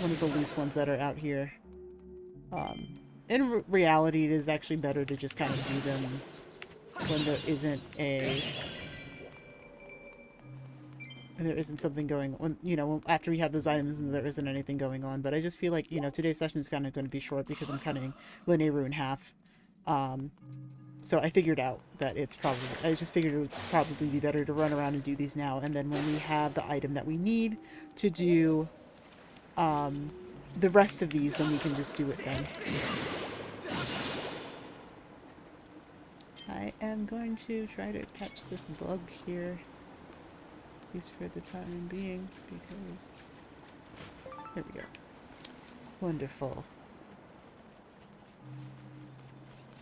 One of the loose ones that are out here. In reality, it is actually better to just kind of do them when there isn't something going on, you know, after we have those items and there isn't anything going on. But I just feel like, you know, today's session is kind of going to be short because I'm cutting Lanayru in half. So I figured out that I just figured it would probably be better to run around and do these now, and then when we have the item that we need to do the rest of these, then we can just do it then. I am going to try to catch this bug here, at least for the time being, because... There we go. Wonderful.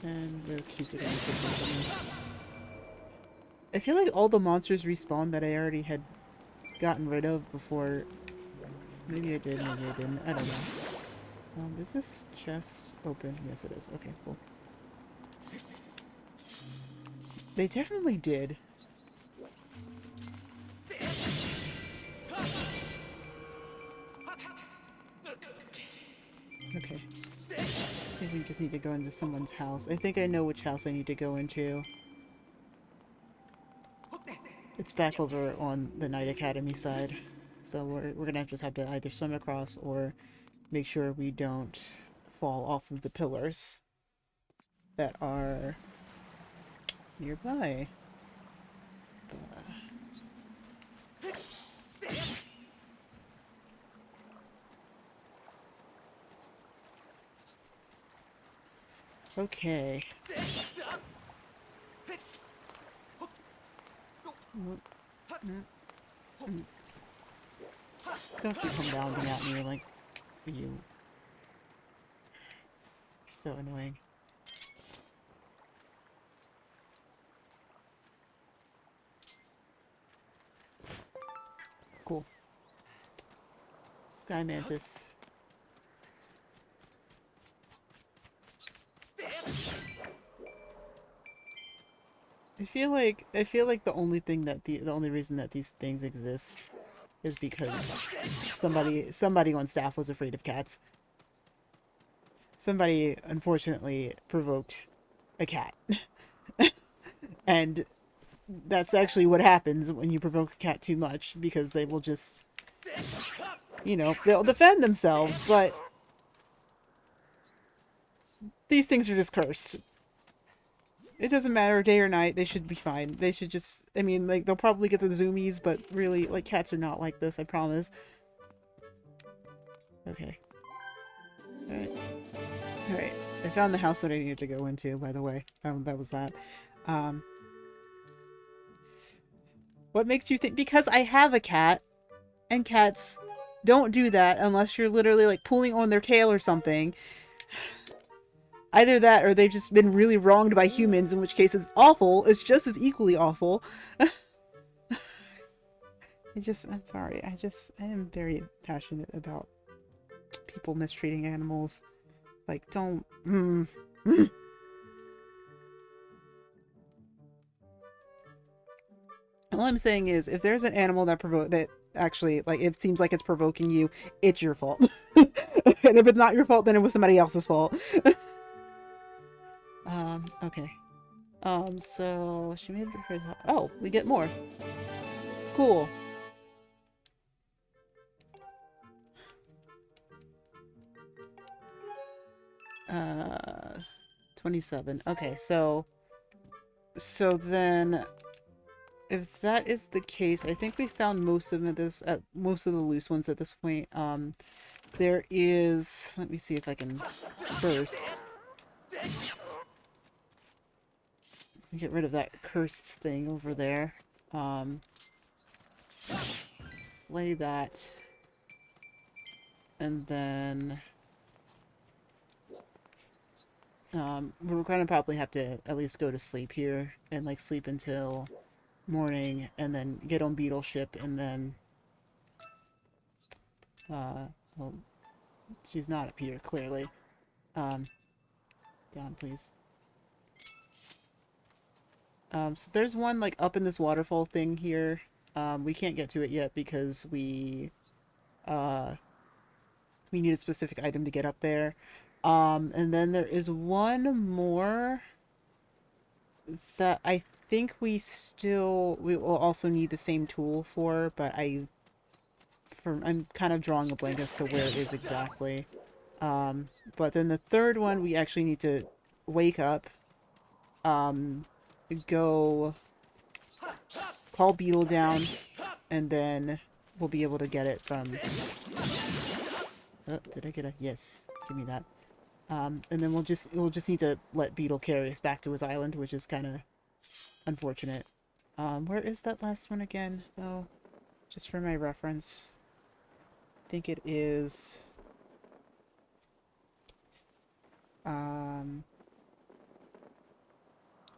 And those keys are going to put something in. I feel like all the monsters respawn that I already had gotten rid of before. Maybe I did, maybe I didn't. I don't know. Is this chest open? Yes, it is. Okay, cool. They definitely did. Okay. I think we just need to go into someone's house. I think I know which house I need to go into. It's back over on the Knight Academy side. So we're gonna just have to either swim across or make sure we don't fall off of the pillars that are nearby. Okay. Don't you come bounding at me like you. You're so annoying. Cool. Sky Mantis. I feel like the only thing that the only reason that these things exist is because somebody on staff was afraid of cats. Somebody unfortunately provoked a cat. And that's actually what happens when you provoke a cat too much, because they will just, you know, they'll defend themselves, but these things are just cursed. It doesn't matter day or night, they should be fine. They should just, I mean, like, they'll probably get the zoomies, but really, like, cats are not like this, I promise. Okay. Alright. Alright. I found the house that I needed to go into, by the way. That was that. Um, what makes you think? Because I have a cat, and cats don't do that unless you're literally, like, pulling on their tail or something. Either that, or they've just been really wronged by humans, in which case it's awful. It's just as equally awful. I'm sorry. I am very passionate about people mistreating animals. Like, don't. All I'm saying is, if there's an animal that actually, like, it seems like it's provoking you, it's your fault. And if it's not your fault, then it was somebody else's fault. Okay. So she made her. Oh, we get more. Cool. 27. Okay, so then if that is the case, I think we found most of most of the loose ones at this point. There is, let me see if I can first get rid of that cursed thing over there. Slay that. And then we're gonna probably have to at least go to sleep here and like sleep until morning, and then get on Beetle ship, and then well, she's not up here clearly. Down please. So there's one like up in this waterfall thing here. We can't get to it yet because we need a specific item to get up there. And then there is one more that I think we will also need the same tool for, but I'm kind of drawing a blank as to where it is exactly. But then the third one we actually need to wake up, go call Beetle down, and then we'll be able to get it from... Oh, did I get a... Yes, give me that. And then we'll just need to let Beetle carry us back to his island, which is kind of unfortunate. Where is that last one again, though? Just for my reference. I think it is...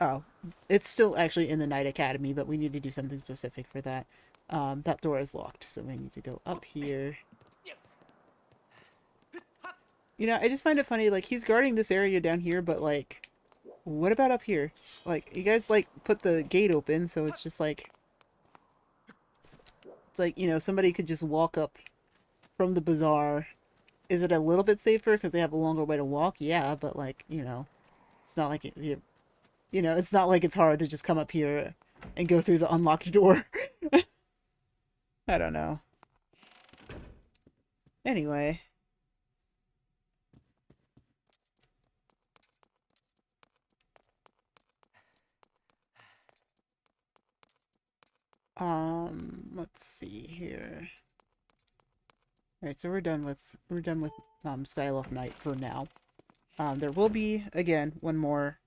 Oh, it's still actually in the Night Academy, but we need to do something specific for that. That door is locked, so we need to go up here. You know, I just find it funny, like, he's guarding this area down here, but, like, what about up here? Like, you guys, like, put the gate open, so it's just, like... It's like, you know, somebody could just walk up from the bazaar. Is it a little bit safer because they have a longer way to walk? Yeah, but, like, you know, it's not like you know, it's not like it's hard to just come up here and go through the unlocked door. I don't know. Anyway. Let's see here. Alright, so we're done with Skyloft Night for now. There will be, again, one more,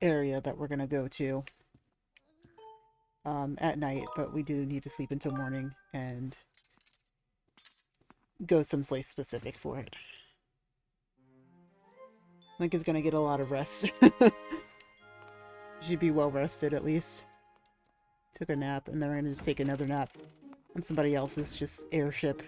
area that we're gonna go to at night, but we do need to sleep until morning and go someplace specific for it. Link is gonna get a lot of rest. She'd be well rested at least. Took a nap, and then we're gonna just take another nap on somebody else's just airship.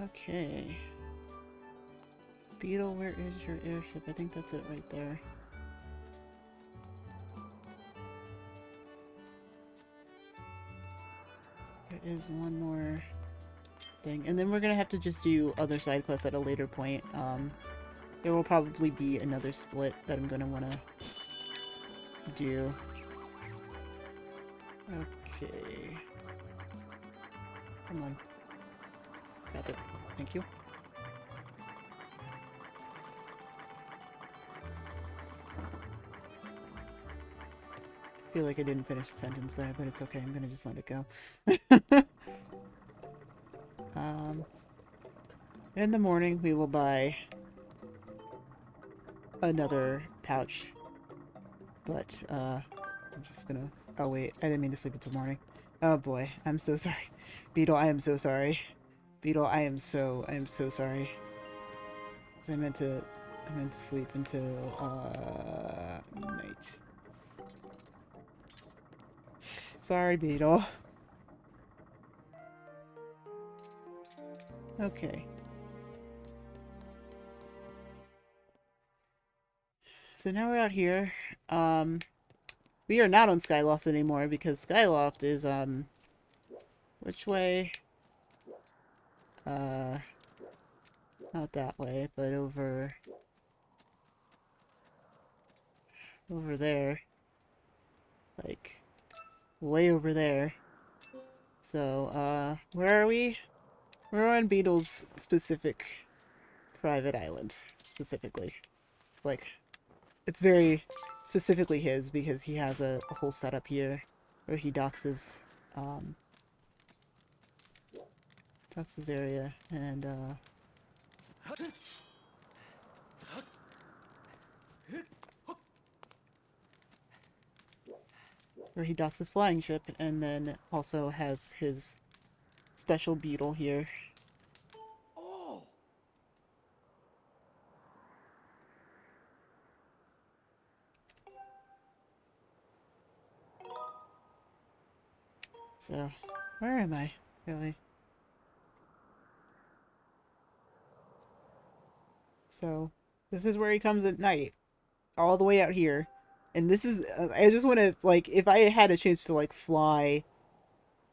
Okay. Beetle, where is your airship? I think that's it right there. is one more thing. And then we're gonna have to just do other side quests at a later point. There will probably be another split that I'm gonna wanna do. Okay. Come on. Grab it. Thank you. I feel like I didn't finish a sentence there, but it's okay. I'm gonna just let it go. In the morning, we will buy another pouch. But, I'm just gonna... Oh, wait. I didn't mean to sleep until morning. Oh, boy. I'm so sorry. Beetle, I am so sorry. Beetle, I am so sorry. 'Cause I meant to sleep until, night. Sorry, Beetle. Okay. So now we're out here. We are not on Skyloft anymore because Skyloft is, which way? Not that way, but over there. Like, way over there. So, where are we? We're on Beetle's specific private island, specifically. Like, it's very specifically his because he has a whole setup here where he docks his area and where he docks his flying ship, and then also has his special beetle here. Oh. So, where am I, really? So, this is where he comes at night. All the way out here. And this is, I just want to, like, if I had a chance to, like, fly,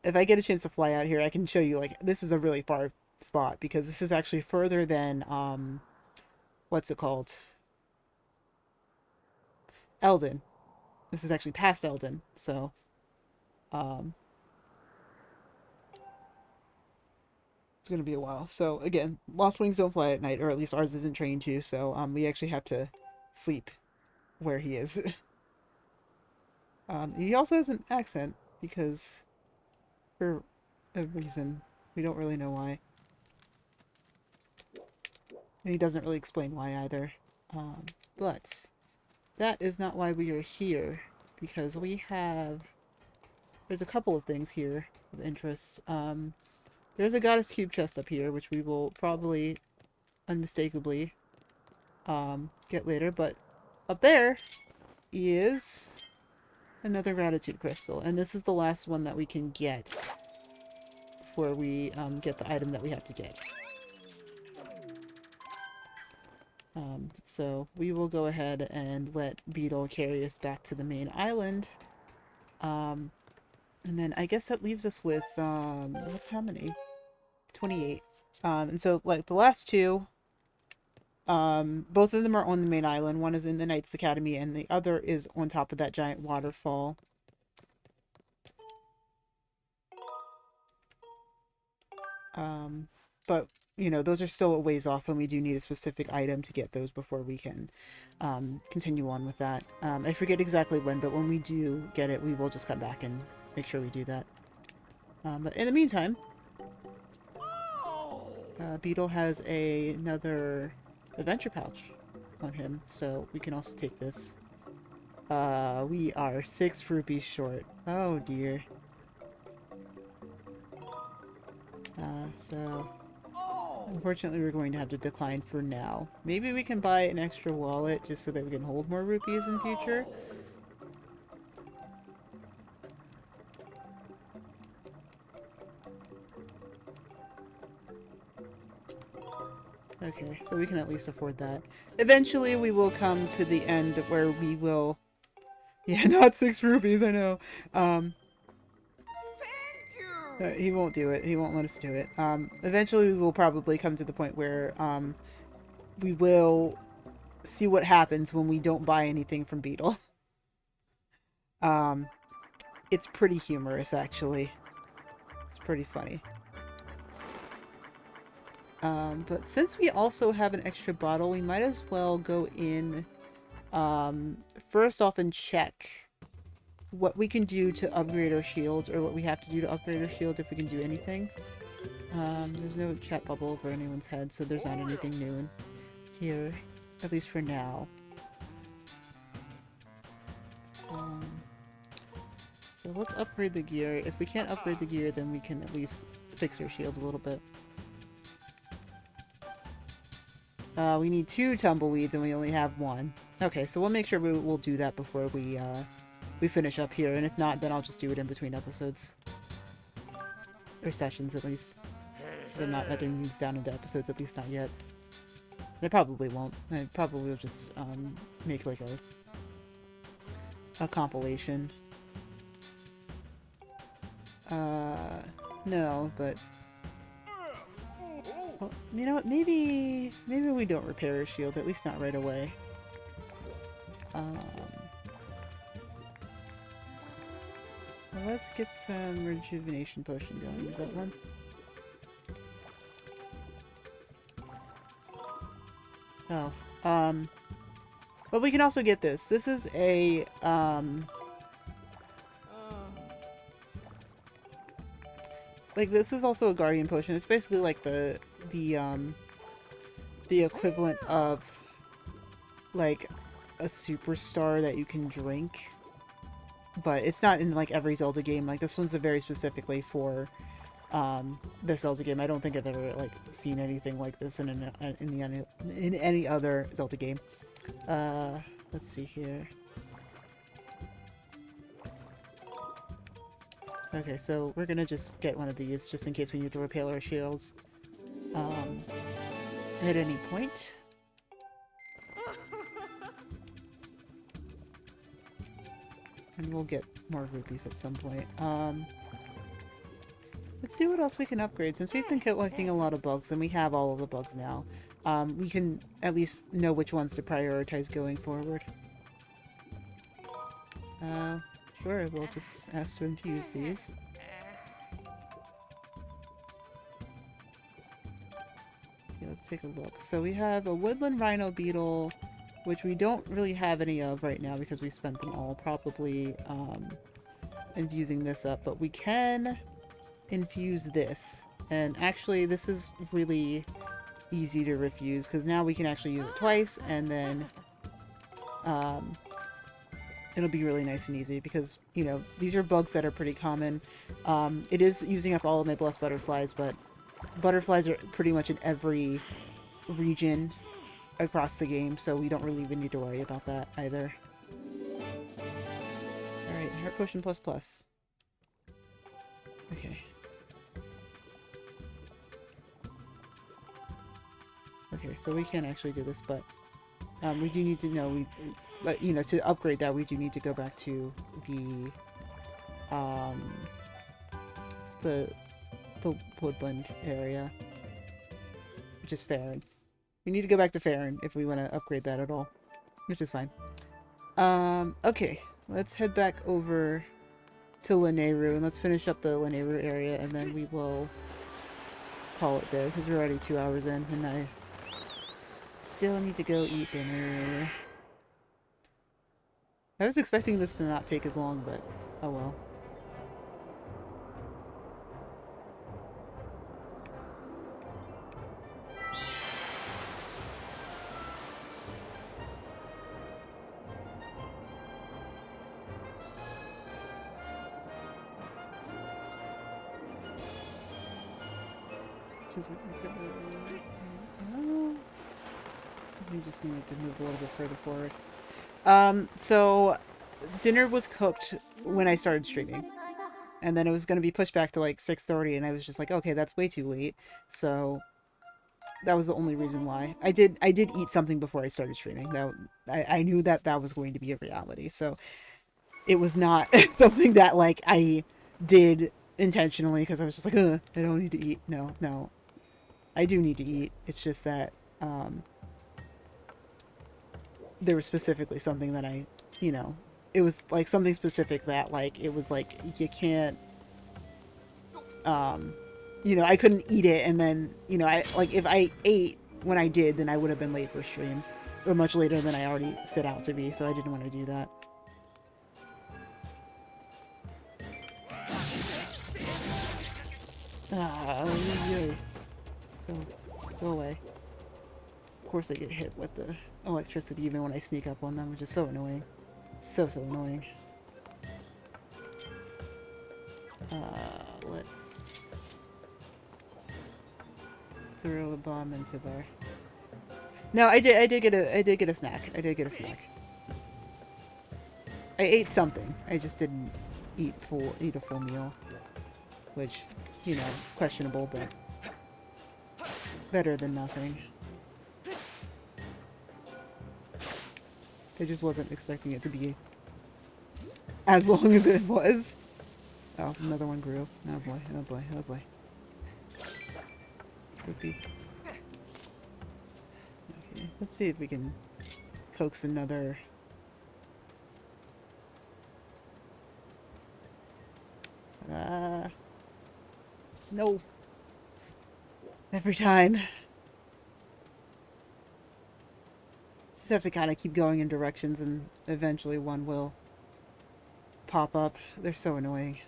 if I get a chance to fly out here, I can show you, like, this is a really far spot, because this is actually further than, what's it called? Eldon. This is actually past Eldon, so, it's gonna be a while. So, again, Lost Wings don't fly at night, or at least ours isn't trained to, so, we actually have to sleep where he is. He also has an accent, because for a reason. We don't really know why. And he doesn't really explain why either. But that is not why we are here, because we have... There's a couple of things here of interest. There's a Goddess Cube chest up here, which we will probably unmistakably get later, but up there is another Gratitude Crystal, and this is the last one that we can get before we get the item that we have to get. So we will go ahead and let Beetle carry us back to the main island. And then I guess that leaves us with, what's how many? 28. And so, like, the last two, both of them are on the main island. One is in the Knights Academy, and the other is on top of that giant waterfall. But, you know, those are still a ways off, and we do need a specific item to get those before we can continue on with that. I forget exactly when, but when we do get it, we will just come back and make sure we do that. But in the meantime, Beetle has another adventure pouch on him, so we can also take this. We are 6 rupees short. Oh dear. So unfortunately we're going to have to decline for now. Maybe we can buy an extra wallet just so that we can hold more rupees in future. Okay, so we can at least afford that. Eventually we will come to the end where we will... Yeah, not 6 rupees, I know. He won't do it. He won't let us do it. Eventually we will probably come to the point where we will see what happens when we don't buy anything from Beetle. Um, it's pretty humorous, actually. It's pretty funny. But since we also have an extra bottle, we might as well go in first off and check what we can do to upgrade our shields, or what we have to do to upgrade our shield, if we can do anything. There's no chat bubble over anyone's head, so there's not anything new in here, at least for now. So let's upgrade the gear. If we can't upgrade the gear, then we can at least fix our shield a little bit. We need 2 tumbleweeds and we only have 1. Okay, so we'll make sure we'll do that before we finish up here, and if not, then I'll just do it in between episodes. Or sessions, at least. Because I'm not editing these down into episodes, at least not yet. They probably won't. I probably will just make like a compilation. No, but... Well, you know what, maybe we don't repair his shield, at least not right away. Well, let's get some rejuvenation potion going. Is that one? Oh, but we can also get this. This is a, like, this is also a guardian potion. It's basically like the equivalent of, like, a superstar that you can drink. But it's not in, like, every Zelda game. Like, this one's very specifically for, this Zelda game. I don't think I've ever, like, seen anything like this in any other Zelda game. Let's see here. Okay, so we're gonna just get one of these, just in case we need to repair our shields. At any point. And we'll get more rupees at some point. Let's see what else we can upgrade. Since we've been collecting a lot of bugs, and we have all of the bugs now, we can at least know which ones to prioritize going forward. Sure, we'll just ask them to use these. Okay, let's take a look. So we have a woodland rhino beetle, which we don't really have any of right now because we spent them all probably infusing this up, but we can infuse this. And actually this is really easy to refuse because now we can actually use it twice, and then it'll be really nice and easy because, you know, these are bugs that are pretty common. It is using up all of my blessed butterflies, but butterflies are pretty much in every region across the game, so we don't really even need to worry about that either. Alright, heart potion plus plus. Okay. Okay, so we can't actually do this, but we do need to know, but you know, to upgrade that we do need to go back to the woodland area, which is Farron. We need to go back to Farron if we want to upgrade that at all, which is fine. Okay, let's head back over to Lanayru, and let's finish up the Lanayru area, and then we will call it there, because we're already 2 hours in, and I still need to go eat dinner. I was expecting this to not take as long, but oh well. Just waiting for the... Oh. We just need to move a little bit further forward. So dinner was cooked when I started streaming, and then it was going to be pushed back to like 6:30, and I was just like, okay, that's way too late. So that was the only reason why. I did eat something before I started streaming. That I knew that was going to be a reality. So it was not something that like I did intentionally because I was just like, ugh, I don't need to eat. No, no, I do need to eat. It's just that there was specifically something that I, you know, it was like something specific that like it was like you can't, you know, I couldn't eat it and then, you know, I like if I ate when I did, then I would have been late for stream or much later than I already set out to be. So I didn't want to do that. Ah, go, go away. Of course, I get hit with the electricity even when I sneak up on them, which is so annoying. So annoying. Let's throw a bomb into there. No, I did get a snack. I did get a snack. I ate something. I just didn't eat a full meal, which, you know, questionable, but better than nothing. I just wasn't expecting it to be as long as it was. Oh, another one grew. Oh boy, oh boy, oh boy. Okay, let's see if we can coax another. No. Every time. Just have to kind of keep going in directions and eventually one will pop up. They're so annoying.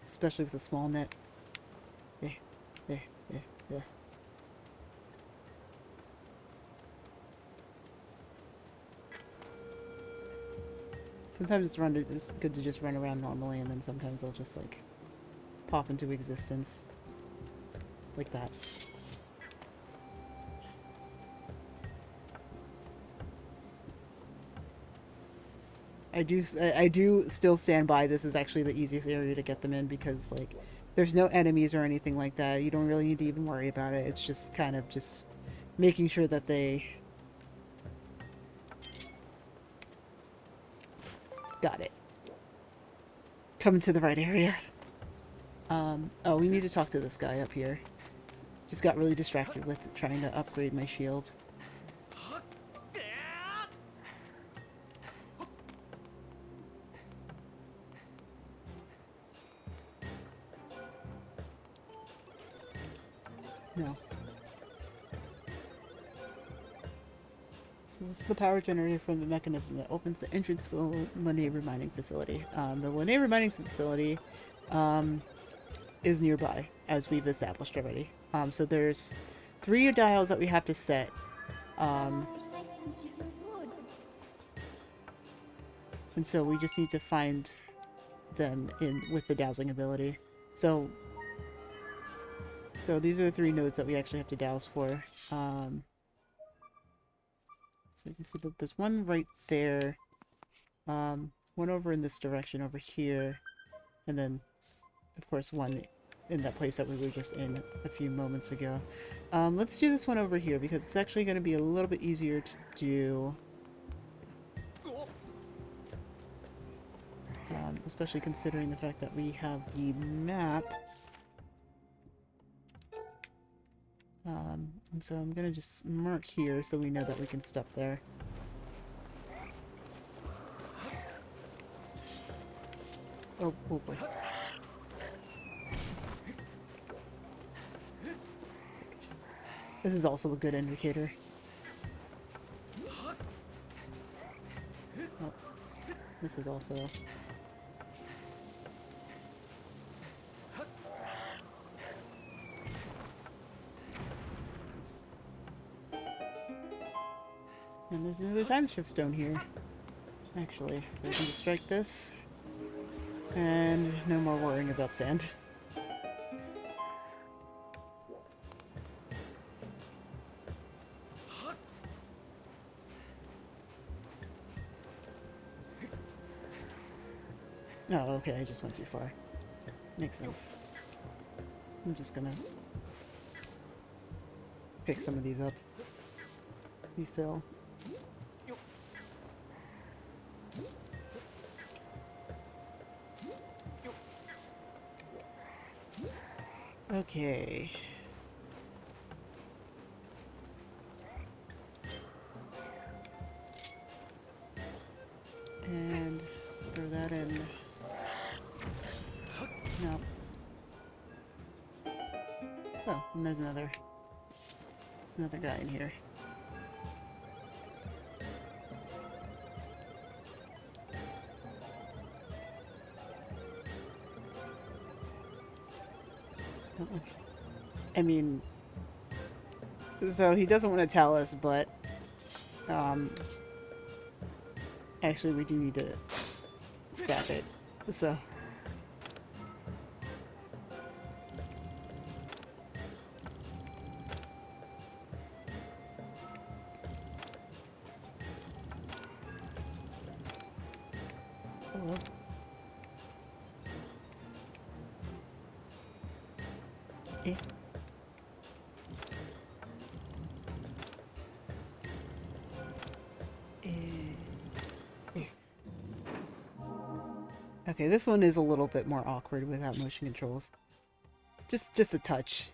Especially with a small net. Yeah. Sometimes it's good to just run around normally, and then sometimes they'll just like pop into existence like that. I do still stand by this is actually the easiest area to get them in because like there's no enemies or anything like that. You don't really need to even worry about it. It's just kind of just making sure that they got it. Come to the right area. Oh, we need to talk to this guy up here. Just got really distracted with trying to upgrade my shield. No. So this is the power generated from the mechanism that opens the entrance to the Lanayru mining facility. The Lanayru mining facility is nearby, as we've established already. So there's 3 dials that we have to set. And so we just need to find them with the dowsing ability. So these are the 3 nodes that we actually have to douse for. So you can see that there's one right there, one over in this direction over here, and then, of course, one in that place that we were just in a few moments ago. Let's do this one over here because it's actually going to be a little bit easier to do. Especially considering the fact that we have the map. And so I'm going to just mark here so we know that we can stop there. Oh boy. This is also a good indicator. Oh, this is also... And there's another time shift stone here. Actually, so we can just strike this. And no more worrying about sand. Oh, okay, I just went too far. Makes sense. I'm just gonna pick some of these up. Refill. Okay. And throw that in. No. Oh, and there's another guy in here. I mean, so he doesn't want to tell us, but actually we do need to stop it. So hello. Eh. Okay, this one is a little bit more awkward without motion controls. Just a touch.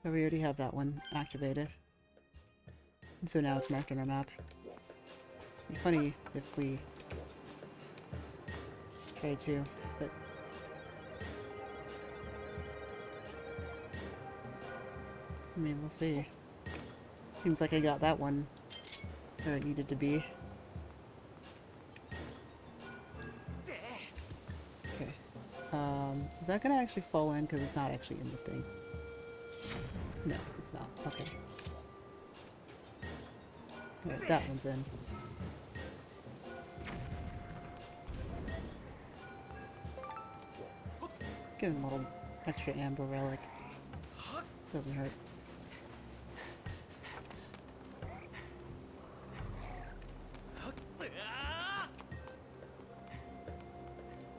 But we already have that one activated. And so now it's marked on our map. It'd be funny if we try to, but I mean, we'll see. Seems like I got that one where it needed to be. Okay. Is that gonna actually fall in? Because it's not actually in the thing. No, it's not. Okay. Alright, that one's in. Let's get a little extra amber relic. Doesn't hurt.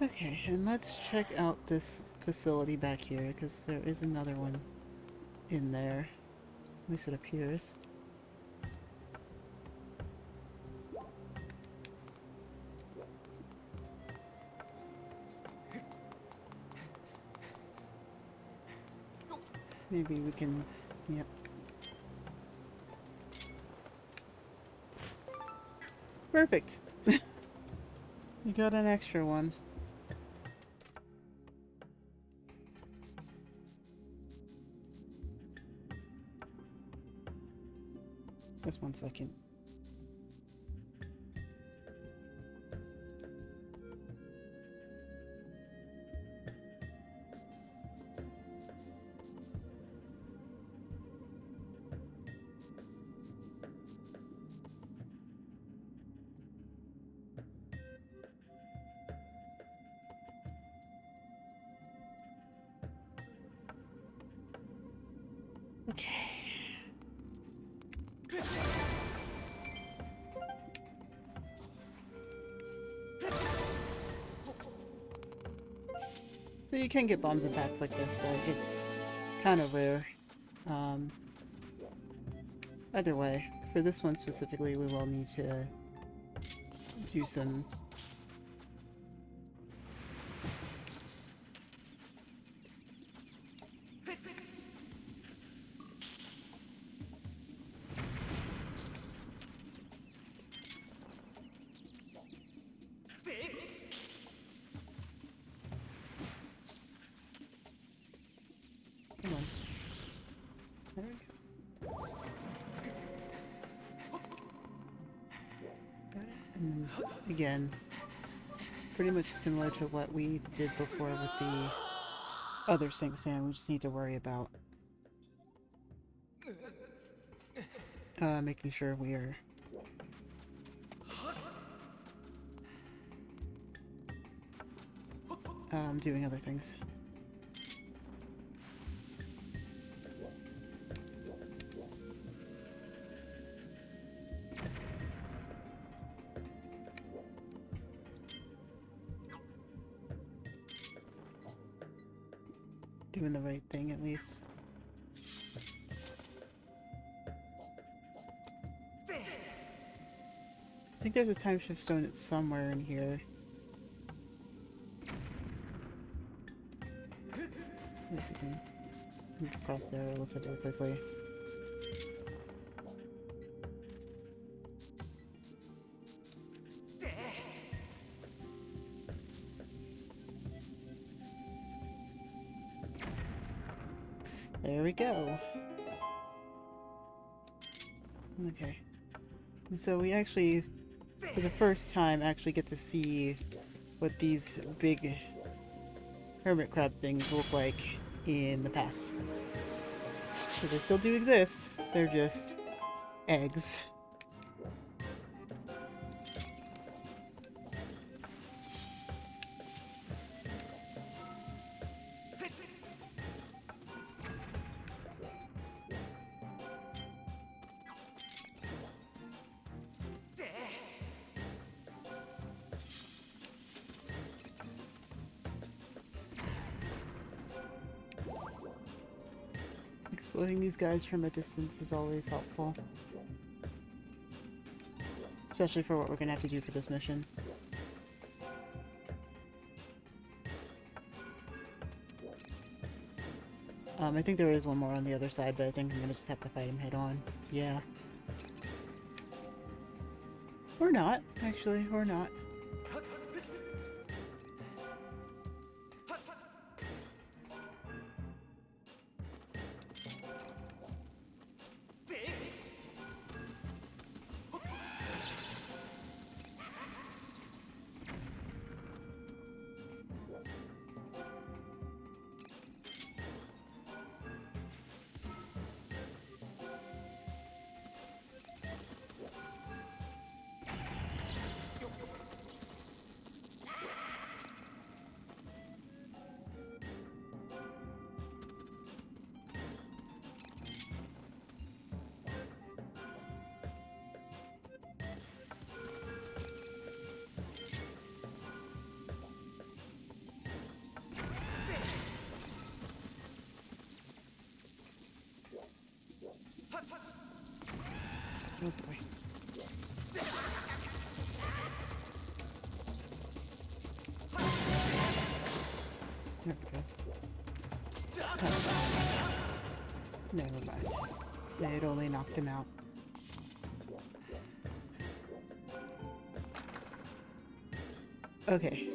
Okay, and let's check out this facility back here, because there is another one in there. At least it appears. Maybe we can... Yep. Perfect! You got an extra one. Just 1 second. Okay. So you can get bombs attacks like this, but it's kind of rare. Either way, for this one specifically, we will need to do some... Come on. There we go. And then, again, pretty much similar to what we did before with the other sink sand. We just need to worry about making sure we are doing other things. Doing the right thing, at least. I think there's a time shift stone that's somewhere in here. guess you can move across there relatively quickly. There we go. Okay. And so we actually, for the first time, actually get to see what these big hermit crab things look like in the past. Because they still do exist. They're just eggs. Exploding these guys from a distance is always helpful. Especially for what we're going to have to do for this mission. I think there is one more on the other side, but I think I'm going to just have to fight him head on. Yeah. Or not, actually, or not. Oh boy. There we go. Oh. Never mind. They had only knocked him out. Okay.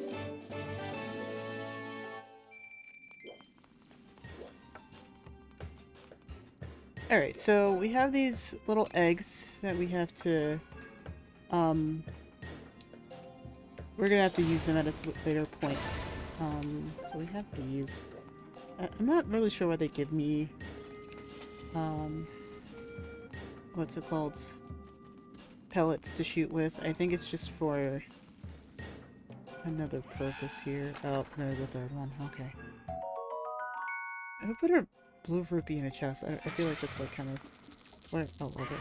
Alright, so we have these little eggs that we have to, we're gonna have to use them at a later point. So we have these. I'm not really sure what they give me, what's it called? Pellets to shoot with. I think it's just for another purpose here. Oh, there's a third one. Okay. I would put a blue rupee in a chest. I feel like it's like kind of... What? Oh, okay.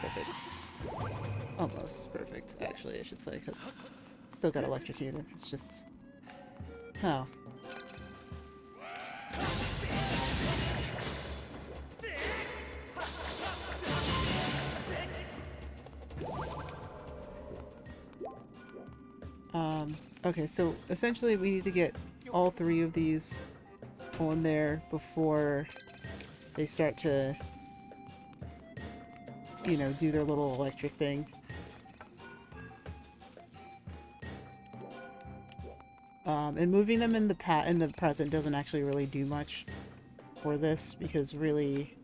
Perfect. Almost perfect, actually, I should say, because still got electrocuted. It's just... Oh. Okay, so essentially we need to get all three of these on there before they start to, you know, do their little electric thing. And moving them in the present doesn't actually really do much for this, because really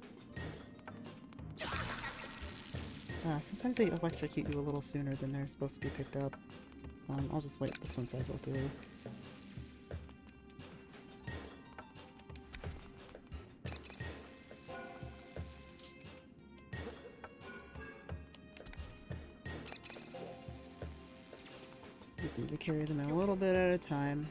sometimes they electrocute you a little sooner than they're supposed to be picked up. I'll just wait this one cycle through. Just need to carry them in a little bit at a time.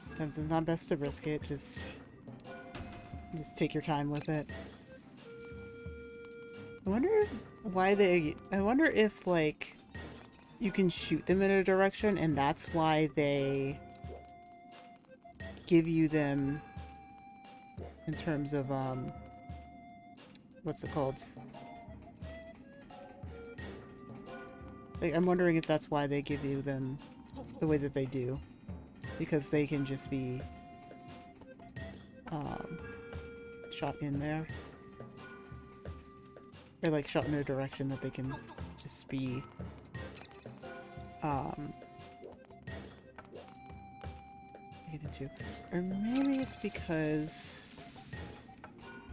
Sometimes it's not best to risk it, just take your time with it. I wonder if, why they... I wonder if, like, you can shoot them in a direction, and that's why they give you them in terms of, what's it called? Like, I'm wondering if that's why they give you them the way that they do. Because they can just be, shot in there. Or, like, shot in a direction that they can just be, get into. Or maybe it's because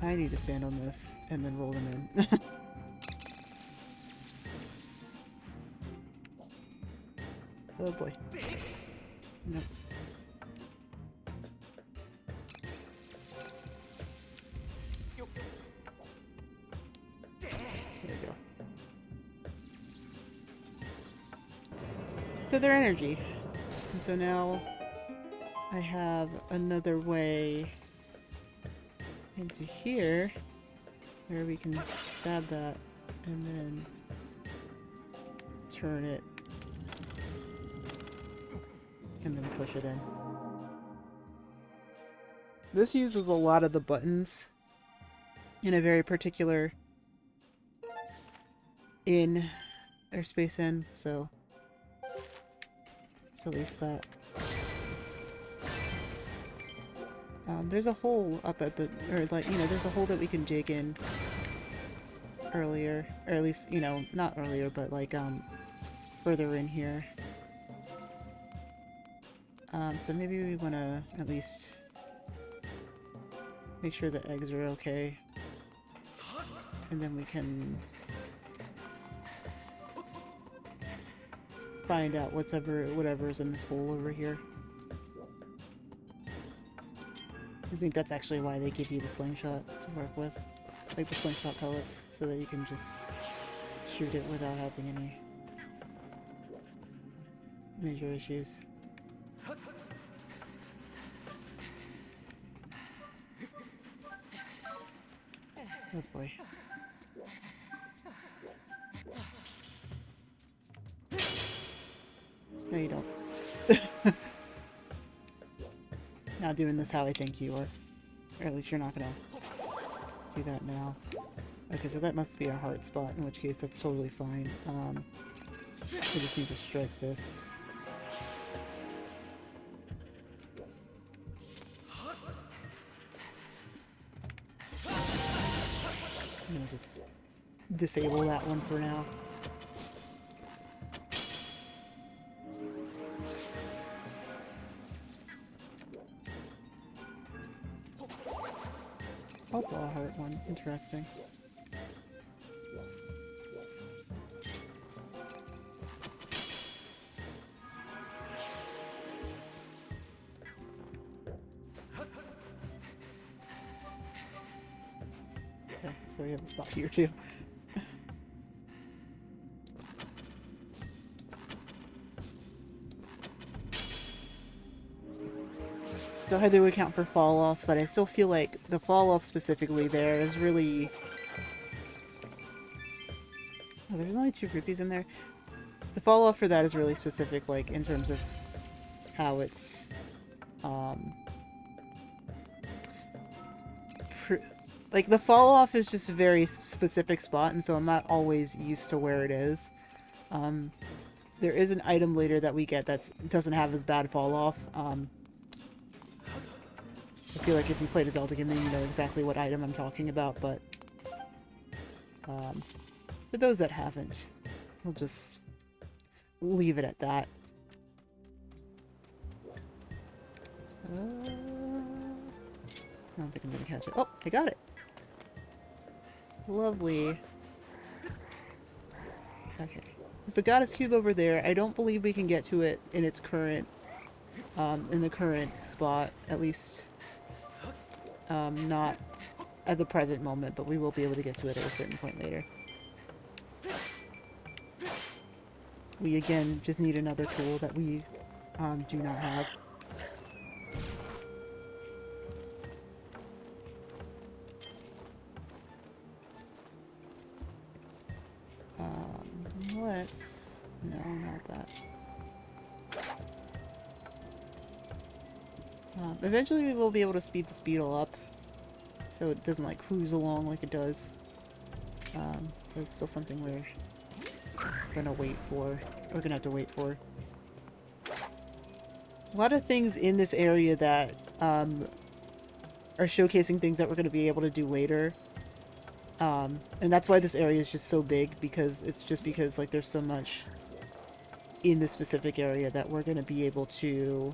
I need to stand on this and then roll them in. Oh boy. Nope. There we go. So their energy. And so now I have another way into here where we can stab that and then turn it and then push it in. This uses a lot of the buttons in a very particular in or space in, so at least that. There's a hole up at the, or like, you know, there's a hole that we can dig in earlier, or at least, you know, not earlier, but like, further in here. So maybe we want to at least make sure the eggs are okay. And then we can find out whatever's in this hole over here. I think that's actually why they give you the slingshot to work with. Like the slingshot pellets, so that you can just shoot it without having any major issues. Oh boy. No, you don't. Not doing this how I think you are. Or at least you're not gonna do that now. Okay, so that must be a heart spot, in which case that's totally fine. I just need to strike this. I'm gonna just disable that one for now. Also a heart one. Interesting. Okay, so we have a spot here too. Still had to account for fall off, but I still feel like the fall off specifically there is really... Oh, there's only 2 rupees in there. The fall off for that is really specific, like in terms of how it's like the fall off is just a very specific spot, and so I'm not always used to where it is. There is an item later that we get that doesn't have as bad fall off. I feel like if you played a Zelda game, then you know exactly what item I'm talking about, but for those that haven't, we'll just leave it at that. I don't think I'm gonna catch it. Oh, I got it! Lovely. Okay. There's the goddess cube over there. I don't believe we can get to it in its current, in the current spot, at least, not at the present moment, but we will be able to get to it at a certain point later. We again just need another tool that we do not have. that's... No, not that. Eventually we will be able to speed the speedle up, so it doesn't like cruise along like it does. But it's still something we're gonna wait for. We're gonna have to wait for. A lot of things in this area that are showcasing things that we're gonna be able to do later. And that's why this area is just so big, because it's just because like there's so much in this specific area that we're gonna be able to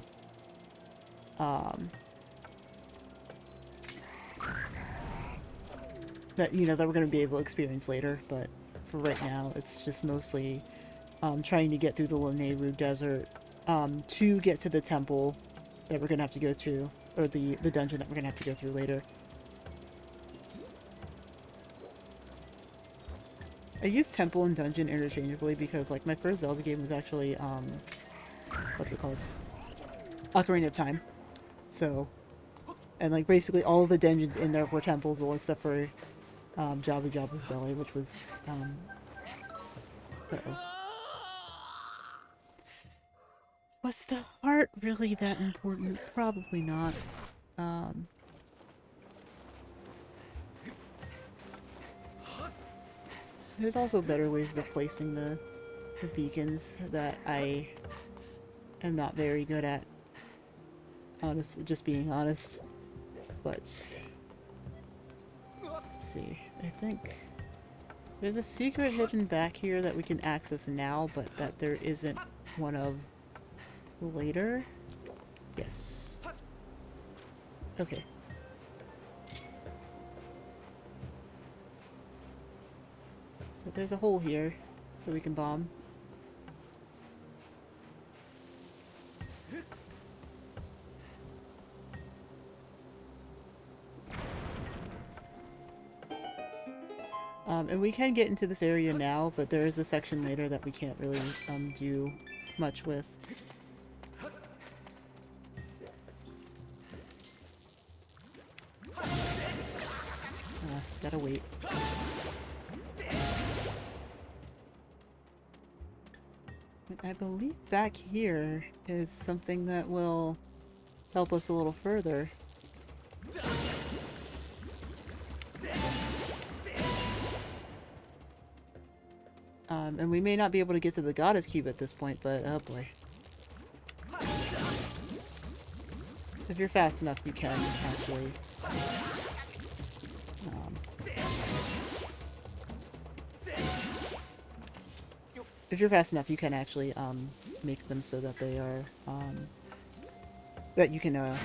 that, you know, that we're going to be able to experience later, but for right now, it's just mostly trying to get through the Lanayru desert to get to the temple that we're going to have to go to, or the dungeon that we're going to have to go through later. I use temple and dungeon interchangeably because, like, my first Zelda game was actually, what's it called? Ocarina of Time. So, and, like, basically all of the dungeons in there were temples, all except for Jabu Jabu's Belly, which was, uh-oh. Was the heart really that important? Probably not. There's also better ways of placing the beacons that I am not very good at. Just being honest. But let's see. I think there's a secret hidden back here that we can access now, but that there isn't one of later. Yes. Okay. So there's a hole here that we can bomb. And we can get into this area now, but there is a section later that we can't really do much with. Gotta wait. I believe back here is something that will help us a little further. And we may not be able to get to the goddess cube at this point, but oh boy. If you're fast enough, you can actually. If you're fast enough, you can actually make them so that they are that you can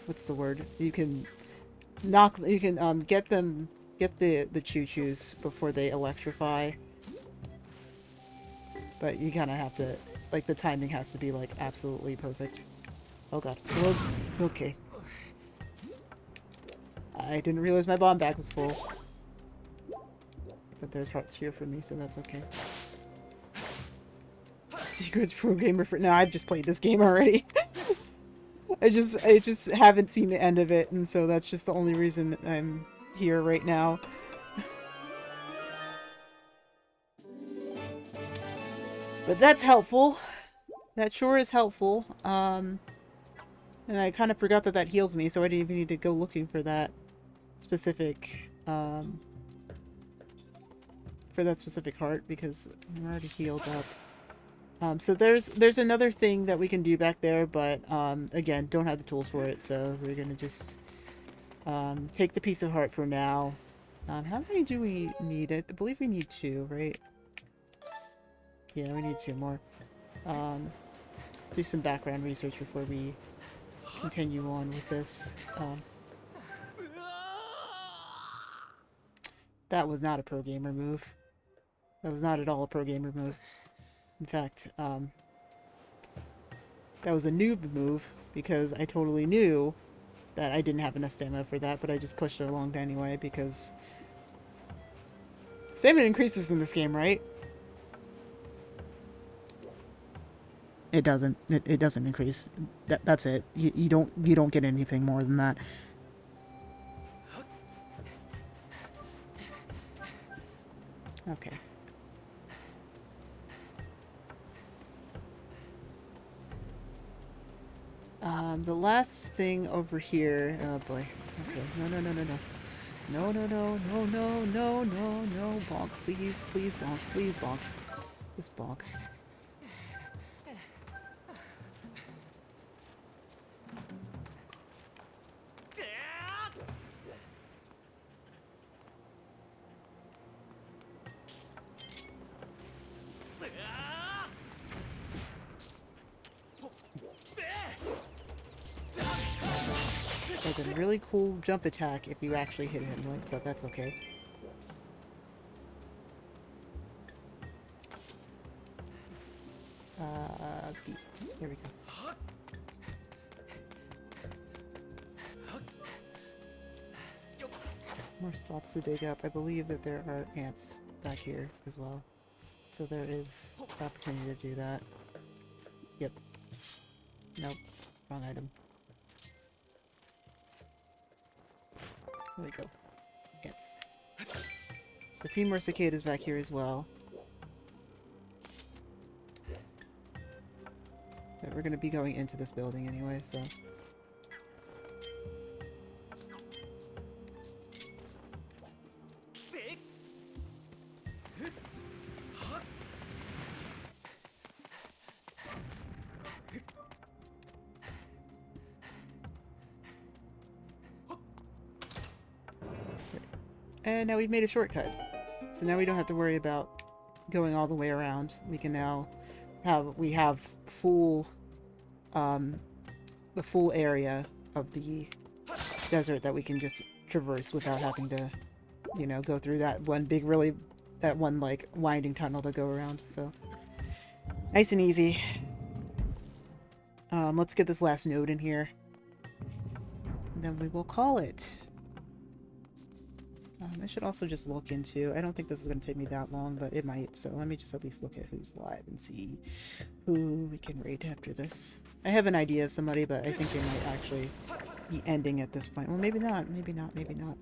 what's the word? You can knock. You can get the choo-choos before they electrify. But you kind of have to, like, the timing has to be like absolutely perfect. Oh god. Oh, okay. I didn't realize my bomb bag was full. But there's hearts here for me, so that's okay. Secrets pro gamer for— no, I've just played this game already. I just haven't seen the end of it, and so that's just the only reason I'm here right now. But that's helpful. That sure is helpful. And I kind of forgot that that heals me, so I didn't even need to go looking for that specific, for that specific heart, because I'm already healed up. So there's another thing that we can do back there, but again, don't have the tools for it, so we're gonna just take the piece of heart for now. How many do we need? I believe we need 2, right? Yeah, we need 2 more. Do some background research before we continue on with this. That was not a pro gamer move. That was not at all a pro gamer move. In fact, that was a noob move, because I totally knew that I didn't have enough stamina for that, but I just pushed it along anyway, because stamina increases in this game, right? It doesn't. It doesn't increase. That's it. You don't get anything more than that. Okay. The last thing over here. Oh boy. Okay. No, no, no, no, no. No, no, no, no, no, no, no, no. Bonk. Please, please bonk. Please bonk. Just bonk. Like a really cool jump attack if you actually hit him, like, but that's okay. B. There we go. More spots to dig up. I believe that there are ants back here as well. So there is opportunity to do that. Yep. Nope. Wrong item. There we go. Ants. So a few more cicadas back here as well. But we're going to be going into this building anyway, so... And now we've made a shortcut. So now we don't have to worry about going all the way around. We can now have full, the full area of the desert that we can just traverse without having to, you know, go through that one big, that one, like, winding tunnel to go around. So, nice and easy. Let's get this last node in here. And then we will call it. I should also just look into... I don't think this is going to take me that long, but it might. So let me just at least look at who's live and see who we can raid after this. I have an idea of somebody, but I think they might actually be ending at this point. Well, maybe not. Maybe not. Maybe not.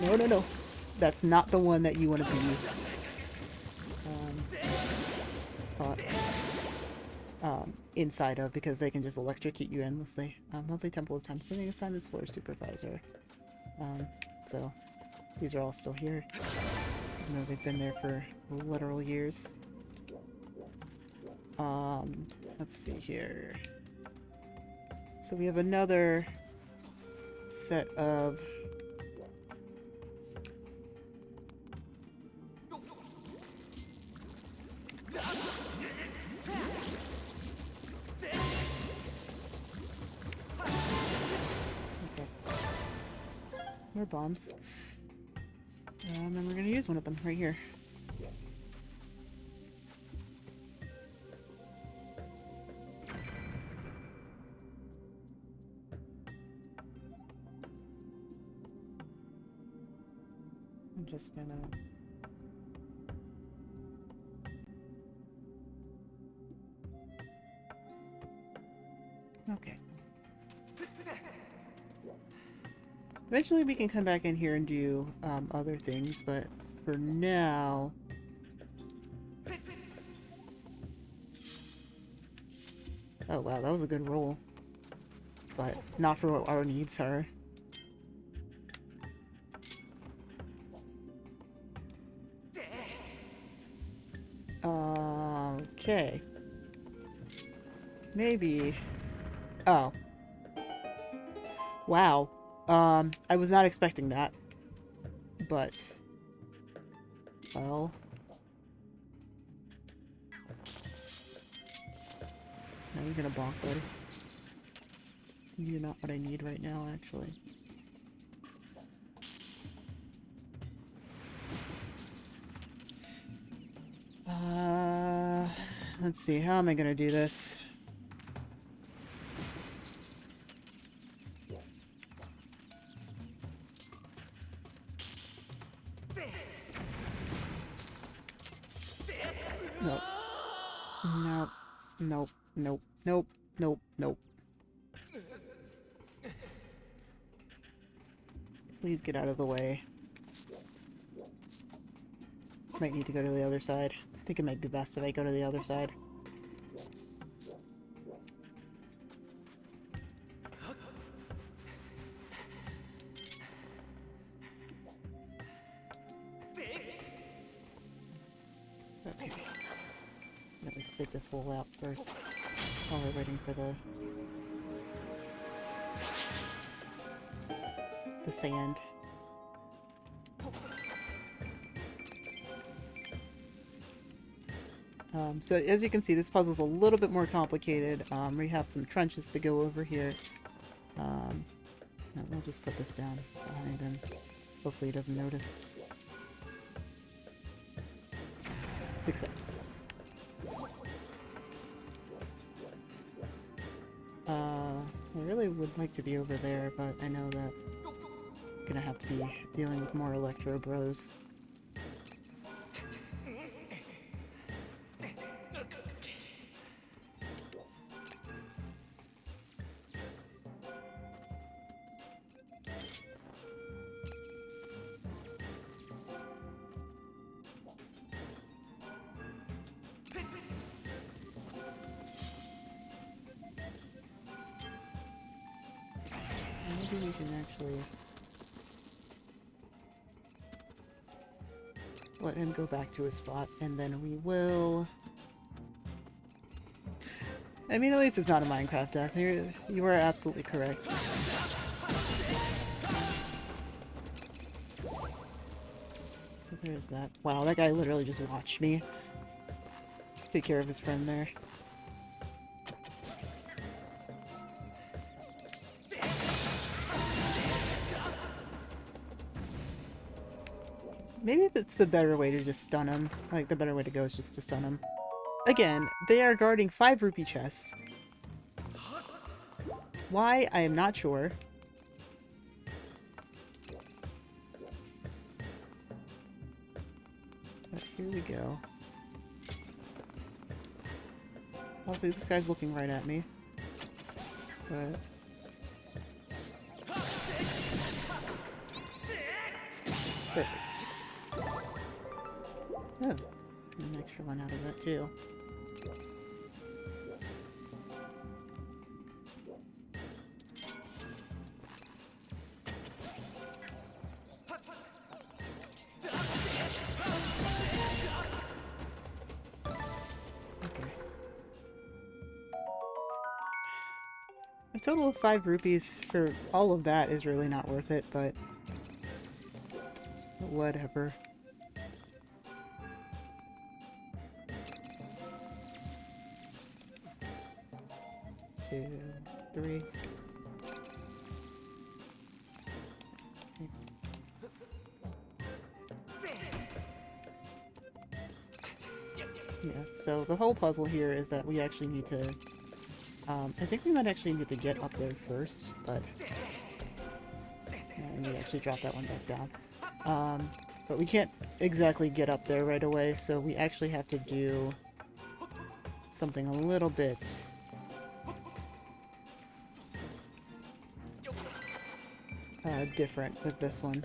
No, no, no. That's not the one that you want to be. Inside of, because they can just electrocute you endlessly. Monthly Temple of Time. Living assignments for Supervisor. So these are all still here. Even though they've been there for literal years. Let's see here. So we have another set of more bombs. And we're gonna use one of them right here. I'm just gonna... Okay. Eventually we can come back in here and do other things, but for now... Oh wow, that was a good roll. But not for what our needs are. Okay. Maybe... Oh. Wow. I was not expecting that. But... Well... Now you're gonna bonk, buddy. You're not what I need right now, actually. Let's see, how am I gonna do this? Nope. Nope. Nope. Nope. Nope. Nope. Nope. Please get out of the way. Might need to go to the other side. I think it might be best if I go to the other side. Okay. Let's take this hole out first while we're waiting for the sand. So as you can see, this puzzle's a little bit more complicated. We have some trenches to go over here. We'll just put this down behind him. Hopefully he doesn't notice. Success. I really would like to be over there, but I know that I'm gonna have to be dealing with more Electro Bros. Maybe we can actually let him go back to his spot, and then we will... I mean, at least it's not a Minecraft death. You are absolutely correct. So there's that. Wow, that guy literally just watched me take care of his friend there. Maybe that's the better way to just stun him. Like, the better way to go is just to stun him. Again, they are guarding 5 rupee chests. Why? I am not sure. But here we go. Also, this guy's looking right at me. But... perfect. Oh, an extra one out of that too. Okay. A total of 5 rupees for all of that is really not worth it, but whatever. 2, 3. Yeah, so the whole puzzle here is that we actually need to... I think we might actually need to get up there first, but... and we actually drop that one back down. But we can't exactly get up there right away, so we actually have to do something a little bit... different with this one.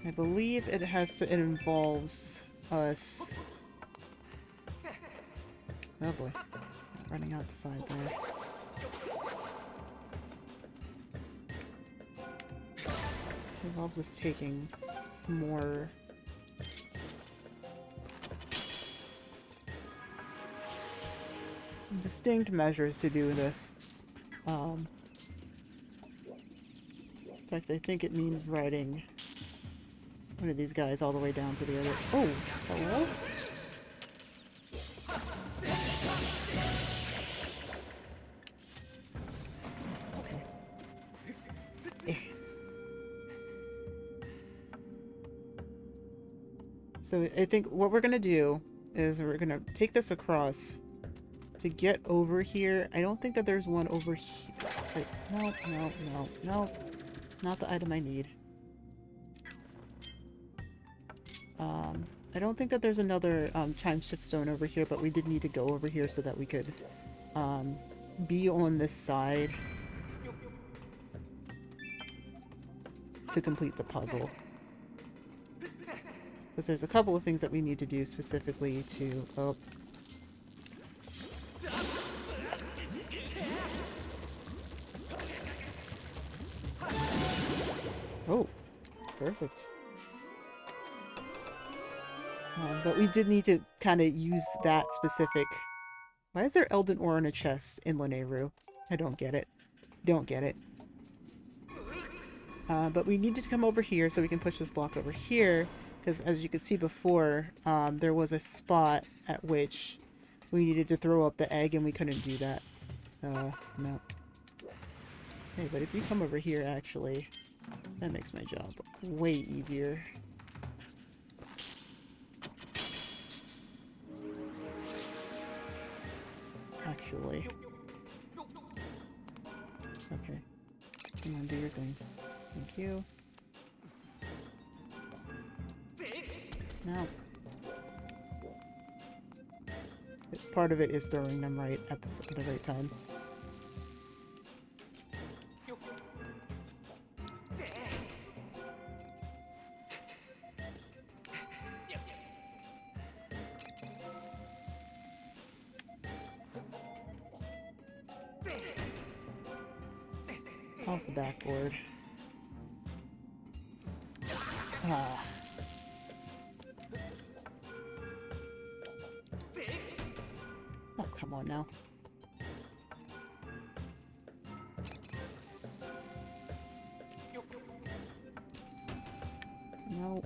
I believe it involves us... oh boy, running out the side there. It involves us taking more... distinct measures to do this. In fact, I think it means riding one of these guys all the way down to the other... oh, hello? Okay. So I think what we're gonna do is we're gonna take this across to get over here. I don't think that there's one over here. Wait, no. Not the item I need. I don't think that there's another time shift stone over here, but we did need to go over here so that we could be on this side. to complete the puzzle. Because there's a couple of things that we need to do specifically to... Oh. Oh, perfect. But we did need to kind of use that specific... Why is there Elden ore in a chest in Lanayru? I don't get it. Don't get it. But we needed to come over here so we can push this block over here. Because as you could see before, there was a spot at which we needed to throw up the egg and we couldn't do that. No. Hey, but if you come over here, actually, that makes my job way easier. Actually. Okay. Come on, do your thing. Thank you. No. Part of it is throwing them right at the right time. Off the backboard. Ah. Oh, come on now. No.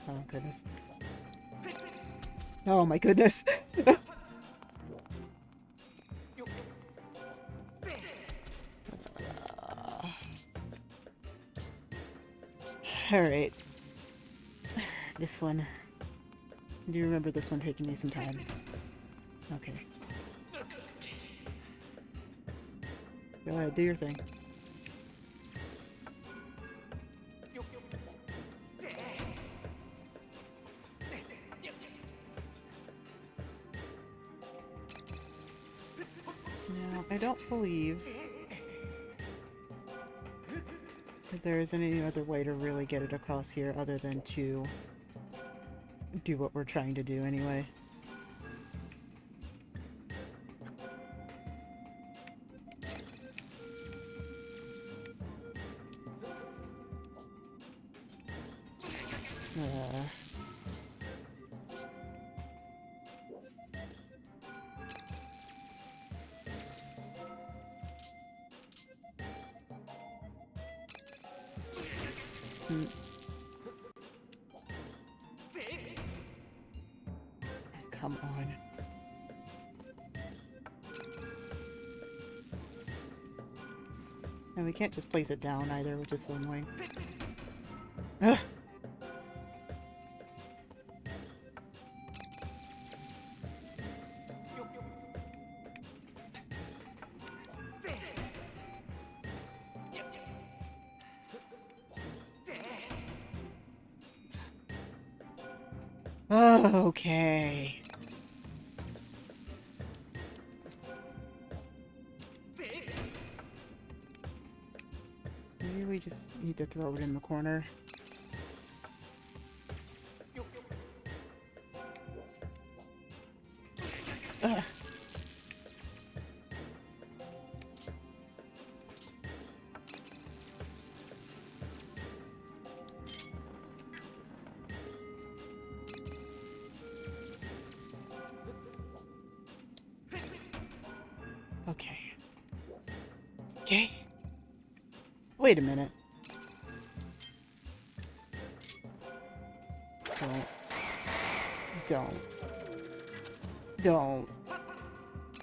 Oh, goodness. Oh, my goodness. Alright. This one. Do you remember this one taking me some time? Okay. Go ahead, do your thing. Now, I don't believe that there is any other way to really get it across here other than to do what we're trying to do anyway. Come on. And we can't just place it down either, which is so annoying. Ugh. Oh, okay. Maybe we just need to throw it in the corner. Ugh. Okay. Okay. Wait a minute.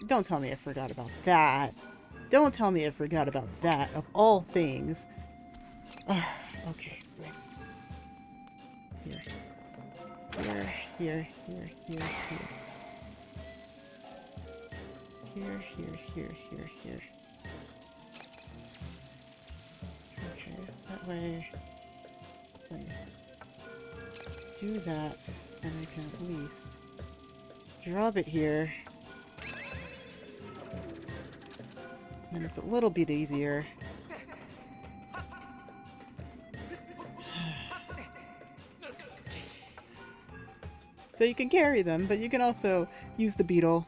Don't tell me I forgot about that. Don't tell me I forgot about that, of all things. Okay. Wait. Here. Here, here, here, here, here. Here, here, here, here, here. Okay, that way. Do that, and I can at least drop it here. And it's a little bit easier. So you can carry them, but you can also use the beetle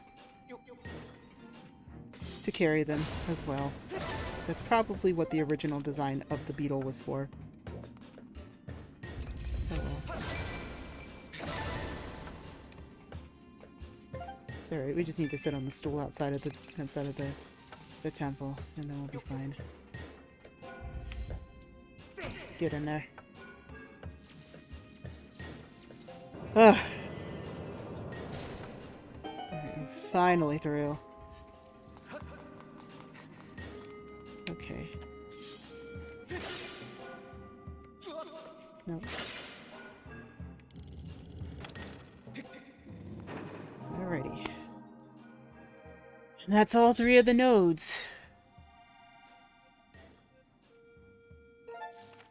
to carry them as well. That's probably what the original design of the beetle was for. Oh well. It's alright, we just need to sit on the stool outside of the temple, and then we'll be fine. Get in there. Ugh. Alright, I'm finally through. Okay. Nope. Alrighty. And that's all 3 of the nodes.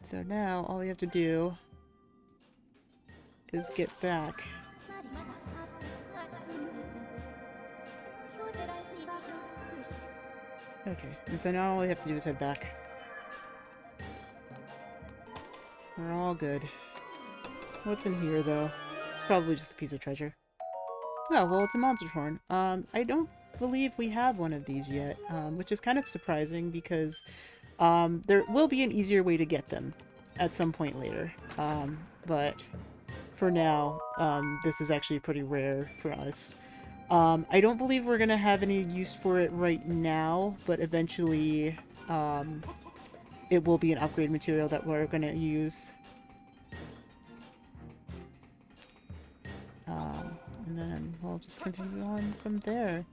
So now all we have to do is get back. Okay, and so now all we have to do is head back. We're all good. What's in here, though? It's probably just a piece of treasure. Oh, well, it's a monster horn. I don't believe we have one of these yet, which is kind of surprising because there will be an easier way to get them at some point later. But for now, this is actually pretty rare for us. I don't believe we're gonna have any use for it right now, but eventually it will be an upgrade material that we're gonna use. And then we'll just continue on from there.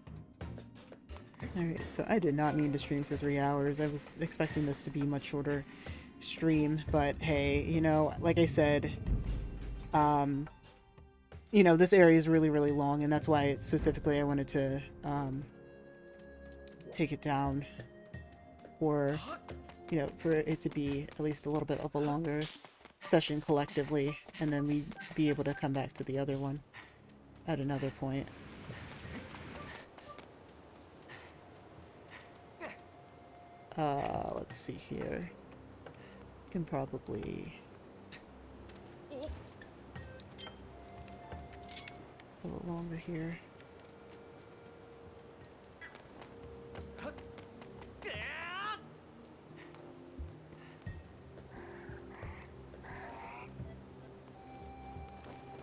Alright, so I did not mean to stream for 3 hours. I was expecting this to be a much shorter stream, but hey, you know, like I said, you know, this area is really, really long, and that's why specifically I wanted to take it down for, you know, for it to be at least a little bit of a longer session collectively, and then we'd be able to come back to the other one at another point. Let's see here. Can probably a little longer here.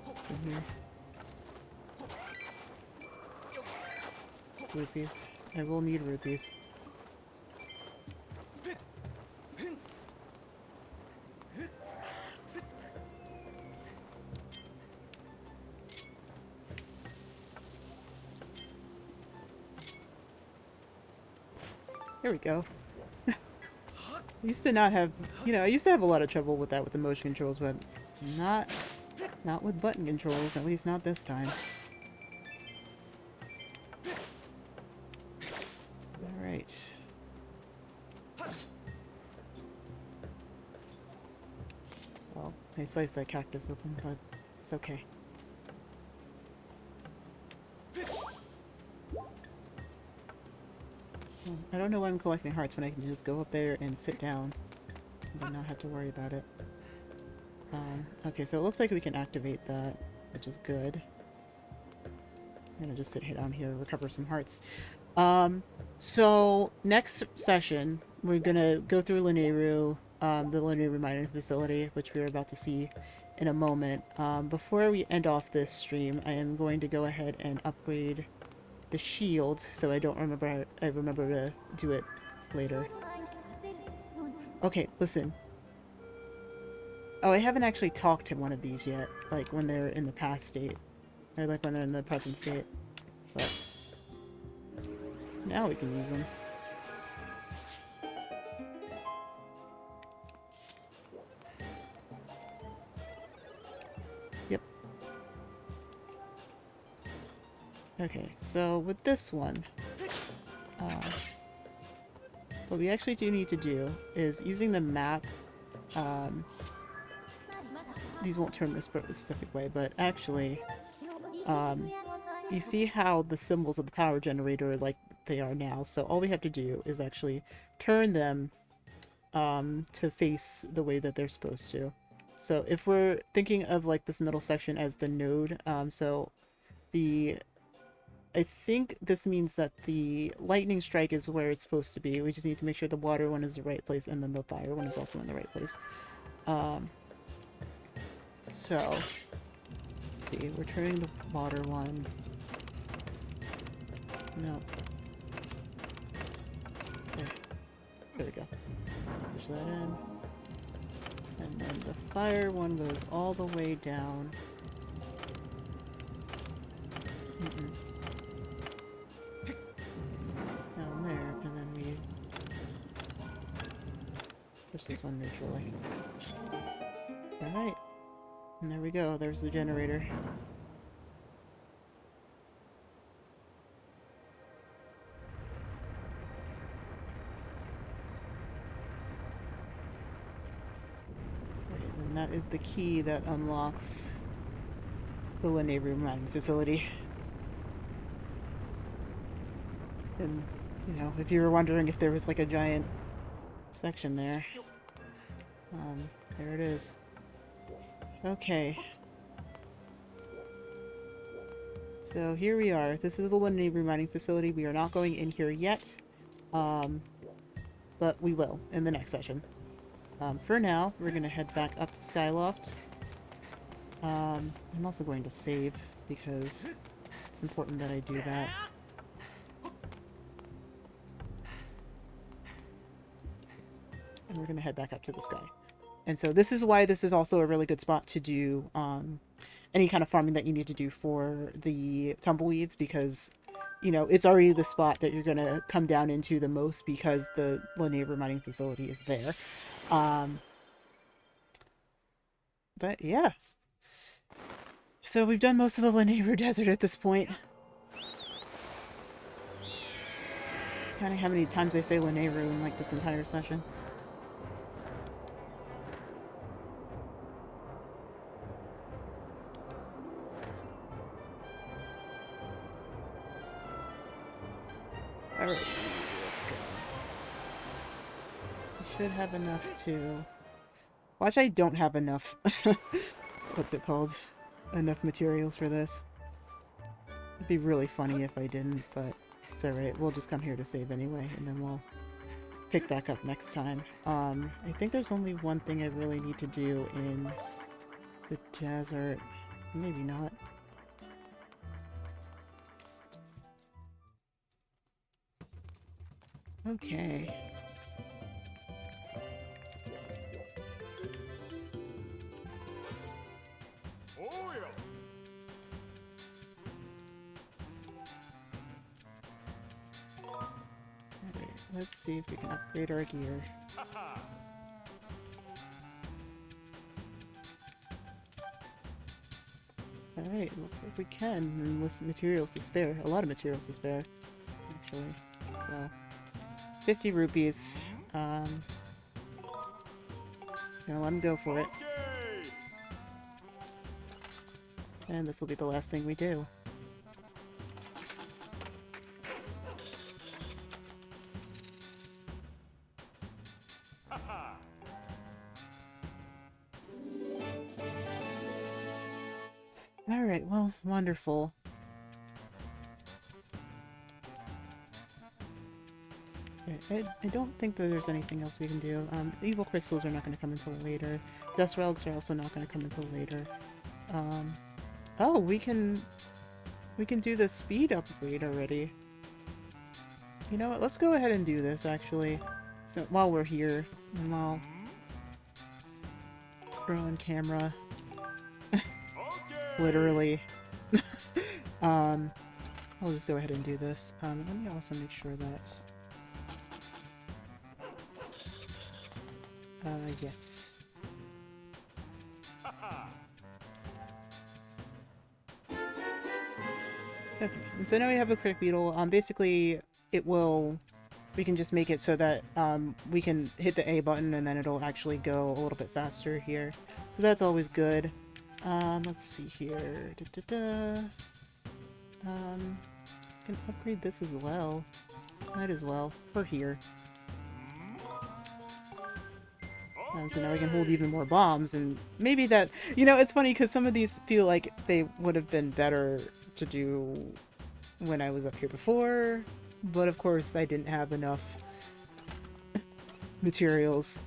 What's in here? Rupees. I will need rupees. There we go. I used to not have, you know, I used to have a lot of trouble with that with the motion controls, but not with button controls, at least not this time. Alright. Well, I sliced that cactus open, but it's okay. I don't know why I'm collecting hearts when I can just go up there and sit down and then not have to worry about it. Okay, so it looks like we can activate that, which is good. I'm gonna just sit down here, recover some hearts. So next session, we're gonna go through Lanayru, the Lanayru mining facility, which we're about to see in a moment. Before we end off this stream, I am going to go ahead and upgrade the shield, so I remember to do it later. Okay, listen. Oh, I haven't actually talked to one of these yet, like when they're in the past state. Or like when they're in the present state. But now we can use them. Yep. Okay, so with this one, what we actually do need to do is using the map, these won't turn a specific way, but actually, you see how the symbols of the power generator, like, they are now. So all we have to do is actually turn them to face the way that they're supposed to. So if we're thinking of like this middle section as the node, so I think this means that the lightning strike is where it's supposed to be. We just need to make sure the water one is the right place, and then the fire one is also in the right place. So let's see, we're turning the water one. No. There we go. Push that in. And then the fire one goes all the way down. Down there, and then we push this one neutrally. Alright. And there we go. There's the generator. And that is the key that unlocks the Lanayru mining facility. And, you know, if you were wondering if there was like a giant section there, there it is. Okay. So here we are. This is the Lanayru mining facility. We are not going in here yet, but we will in the next session. For now, we're going to head back up to Skyloft. I'm also going to save because it's important that I do that. And we're going to head back up to the sky. And so this is why this is also a really good spot to do any kind of farming that you need to do for the tumbleweeds, because, you know, it's already the spot that you're going to come down into the most because the Lanayru mining facility is there. But yeah. So we've done most of the Lanayru desert at this point. Counting how many times I say Lanayru in like this entire session. Alright, let's go. We should have enough to... Watch, I don't have enough... What's it called? Enough materials for this. It'd be really funny if I didn't, but it's alright. We'll just come here to save anyway, and then we'll pick back up next time. I think there's only one thing I really need to do in the desert. Maybe not. Okay. Alright, let's see if we can upgrade our gear. Alright, looks like we can, and with materials to spare. A lot of materials to spare, actually. So, 50 rupees. Gonna let him go for it. And this will be the last thing we do. Alright, well, wonderful. I don't think that there's anything else we can do. Evil crystals are not going to come until later. Dust relics are also not going to come until later. Oh, we can do the speed upgrade already. You know what? Let's go ahead and do this, actually. So while we're here, and while we're on camera, literally. I'll just go ahead and do this. Let me also make sure that. Yes. Okay, and so now we have a crick beetle. Basically, we can just make it so that we can hit the A button and then it'll actually go a little bit faster here. So that's always good. Let's see here. Can upgrade this as well. Might as well. We're here. So now we can hold even more bombs, and maybe that, it's funny because some of these feel like they would have been better to do when I was up here before, but of course I didn't have enough materials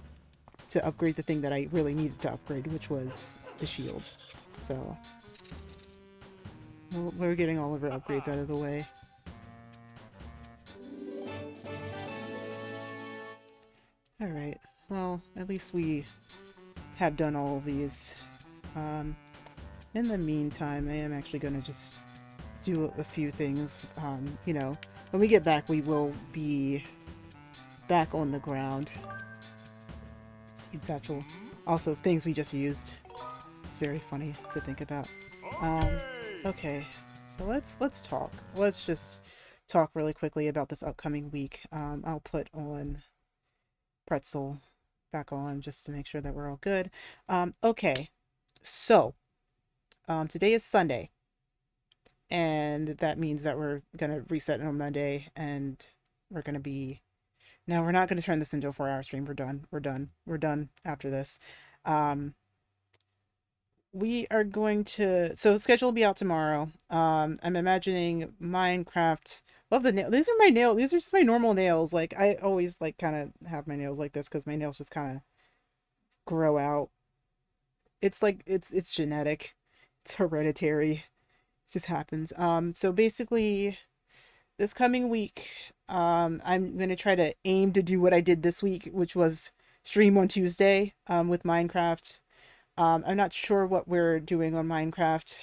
to upgrade the thing that I really needed to upgrade, which was the shield. So we're getting all of our upgrades out of the way. Alright, well, at least we have done all of these. In the meantime, I am actually going to just do a few things. When we get back, we will be back on the ground. Seed satchel. Also, things we just used. It's very funny to think about. Okay, so let's talk. Let's just talk really quickly about this upcoming week. I'll put on Pretzel back on just to make sure that we're all good. Okay, so today is Sunday, and that means that we're gonna reset on Monday, and we're gonna be. No, we're not gonna turn this into a 4-hour stream. We're done. We're done. We're done after this. We are going to, so the schedule will be out tomorrow. I'm imagining Minecraft. Love the nail. These are my nails. These are just my normal nails. Like I always like kind of have my nails like this because my nails just kind of grow out. It's like it's genetic. It's hereditary. It just happens. So basically this coming week, I'm gonna try to aim to do what I did this week, which was stream on Tuesday, with Minecraft. I'm not sure what we're doing on Minecraft.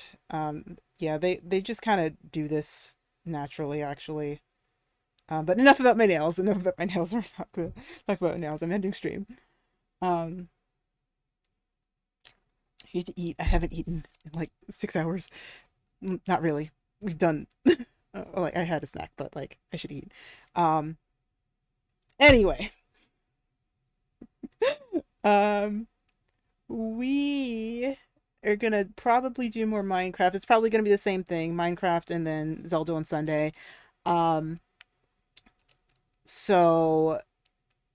Yeah, they just kind of do this naturally, actually. But enough about my nails. Enough about my nails. We're not going to talk about nails. I'm ending stream. I need to eat. I haven't eaten in like 6 hours. Not really. We've done. Like I had a snack, but like I should eat. Anyway. We are gonna probably do more Minecraft. It's probably gonna be the same thing, Minecraft and then Zelda on Sunday. Um, so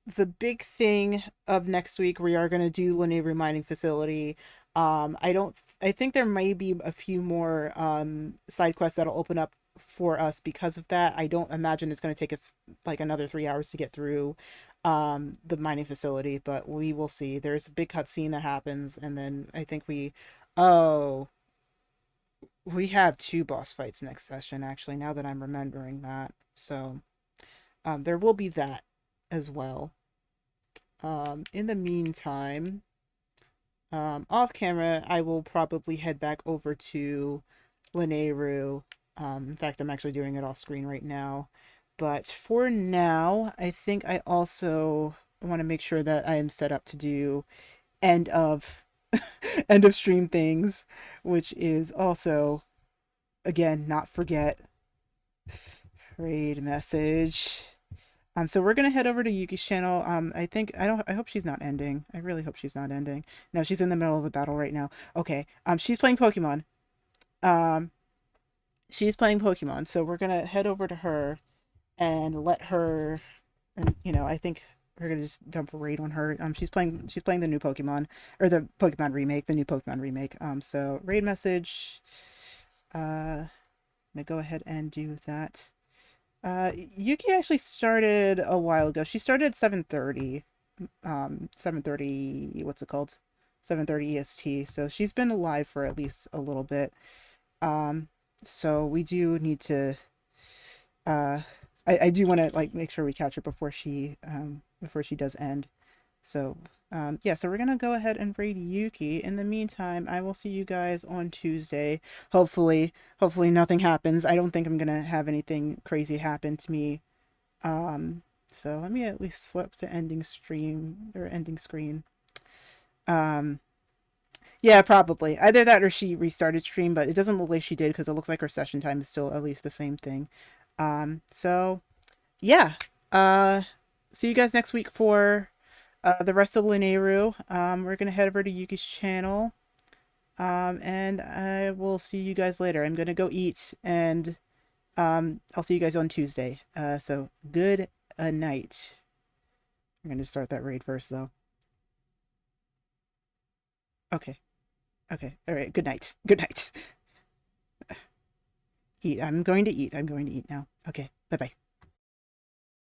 the big thing of next week, we are gonna do Lanayru mining facility. I think there may be a few more side quests that'll open up for us because of that. I don't imagine it's gonna take us like another 3 hours to get through the mining facility, but we will see. There's a big cutscene that happens, and then I think we have two boss fights next session, actually, now that I'm remembering that. So there will be that as well. In the meantime, off camera, I will probably head back over to Lanayru. In fact, I'm actually doing it off screen right now. But for now, I think I also want to make sure that I am set up to do end of end of stream things, which is also, again, not forget raid message. So we're gonna head over to Yuki's channel. I hope she's not ending. I really hope she's not ending. No, she's in the middle of a battle right now. Okay. She's playing Pokemon. She's playing Pokemon, so we're gonna head over to her and let her, and I think we're gonna just dump a raid on her. She's playing the new Pokemon, or the Pokemon remake, the new Pokemon remake. So raid message. I'm gonna go ahead and do that. Yuki actually started a while ago. She started at 7:30. 7:30, what's it called? 7:30 EST. So she's been alive for at least a little bit. So we do need to I do want to like make sure we catch her before she does end. So yeah, so we're gonna go ahead and raid Yuki. In the meantime, I will see you guys on Tuesday. Hopefully nothing happens. I don't think I'm gonna have anything crazy happen to me. So let me at least swap to ending stream or ending screen. Yeah, probably either that or she restarted stream, but it doesn't look like she did because it looks like her session time is still at least the same thing. So yeah, see you guys next week for the rest of Lanayru. We're gonna head over to Yuki's channel, and I will see you guys later. I'm gonna go eat, and I'll see you guys on Tuesday. So good night. I'm gonna start that raid first, though. Okay. Okay. All right. Good night. Good night. Eat. I'm going to eat. I'm going to eat now. Okay. Bye bye.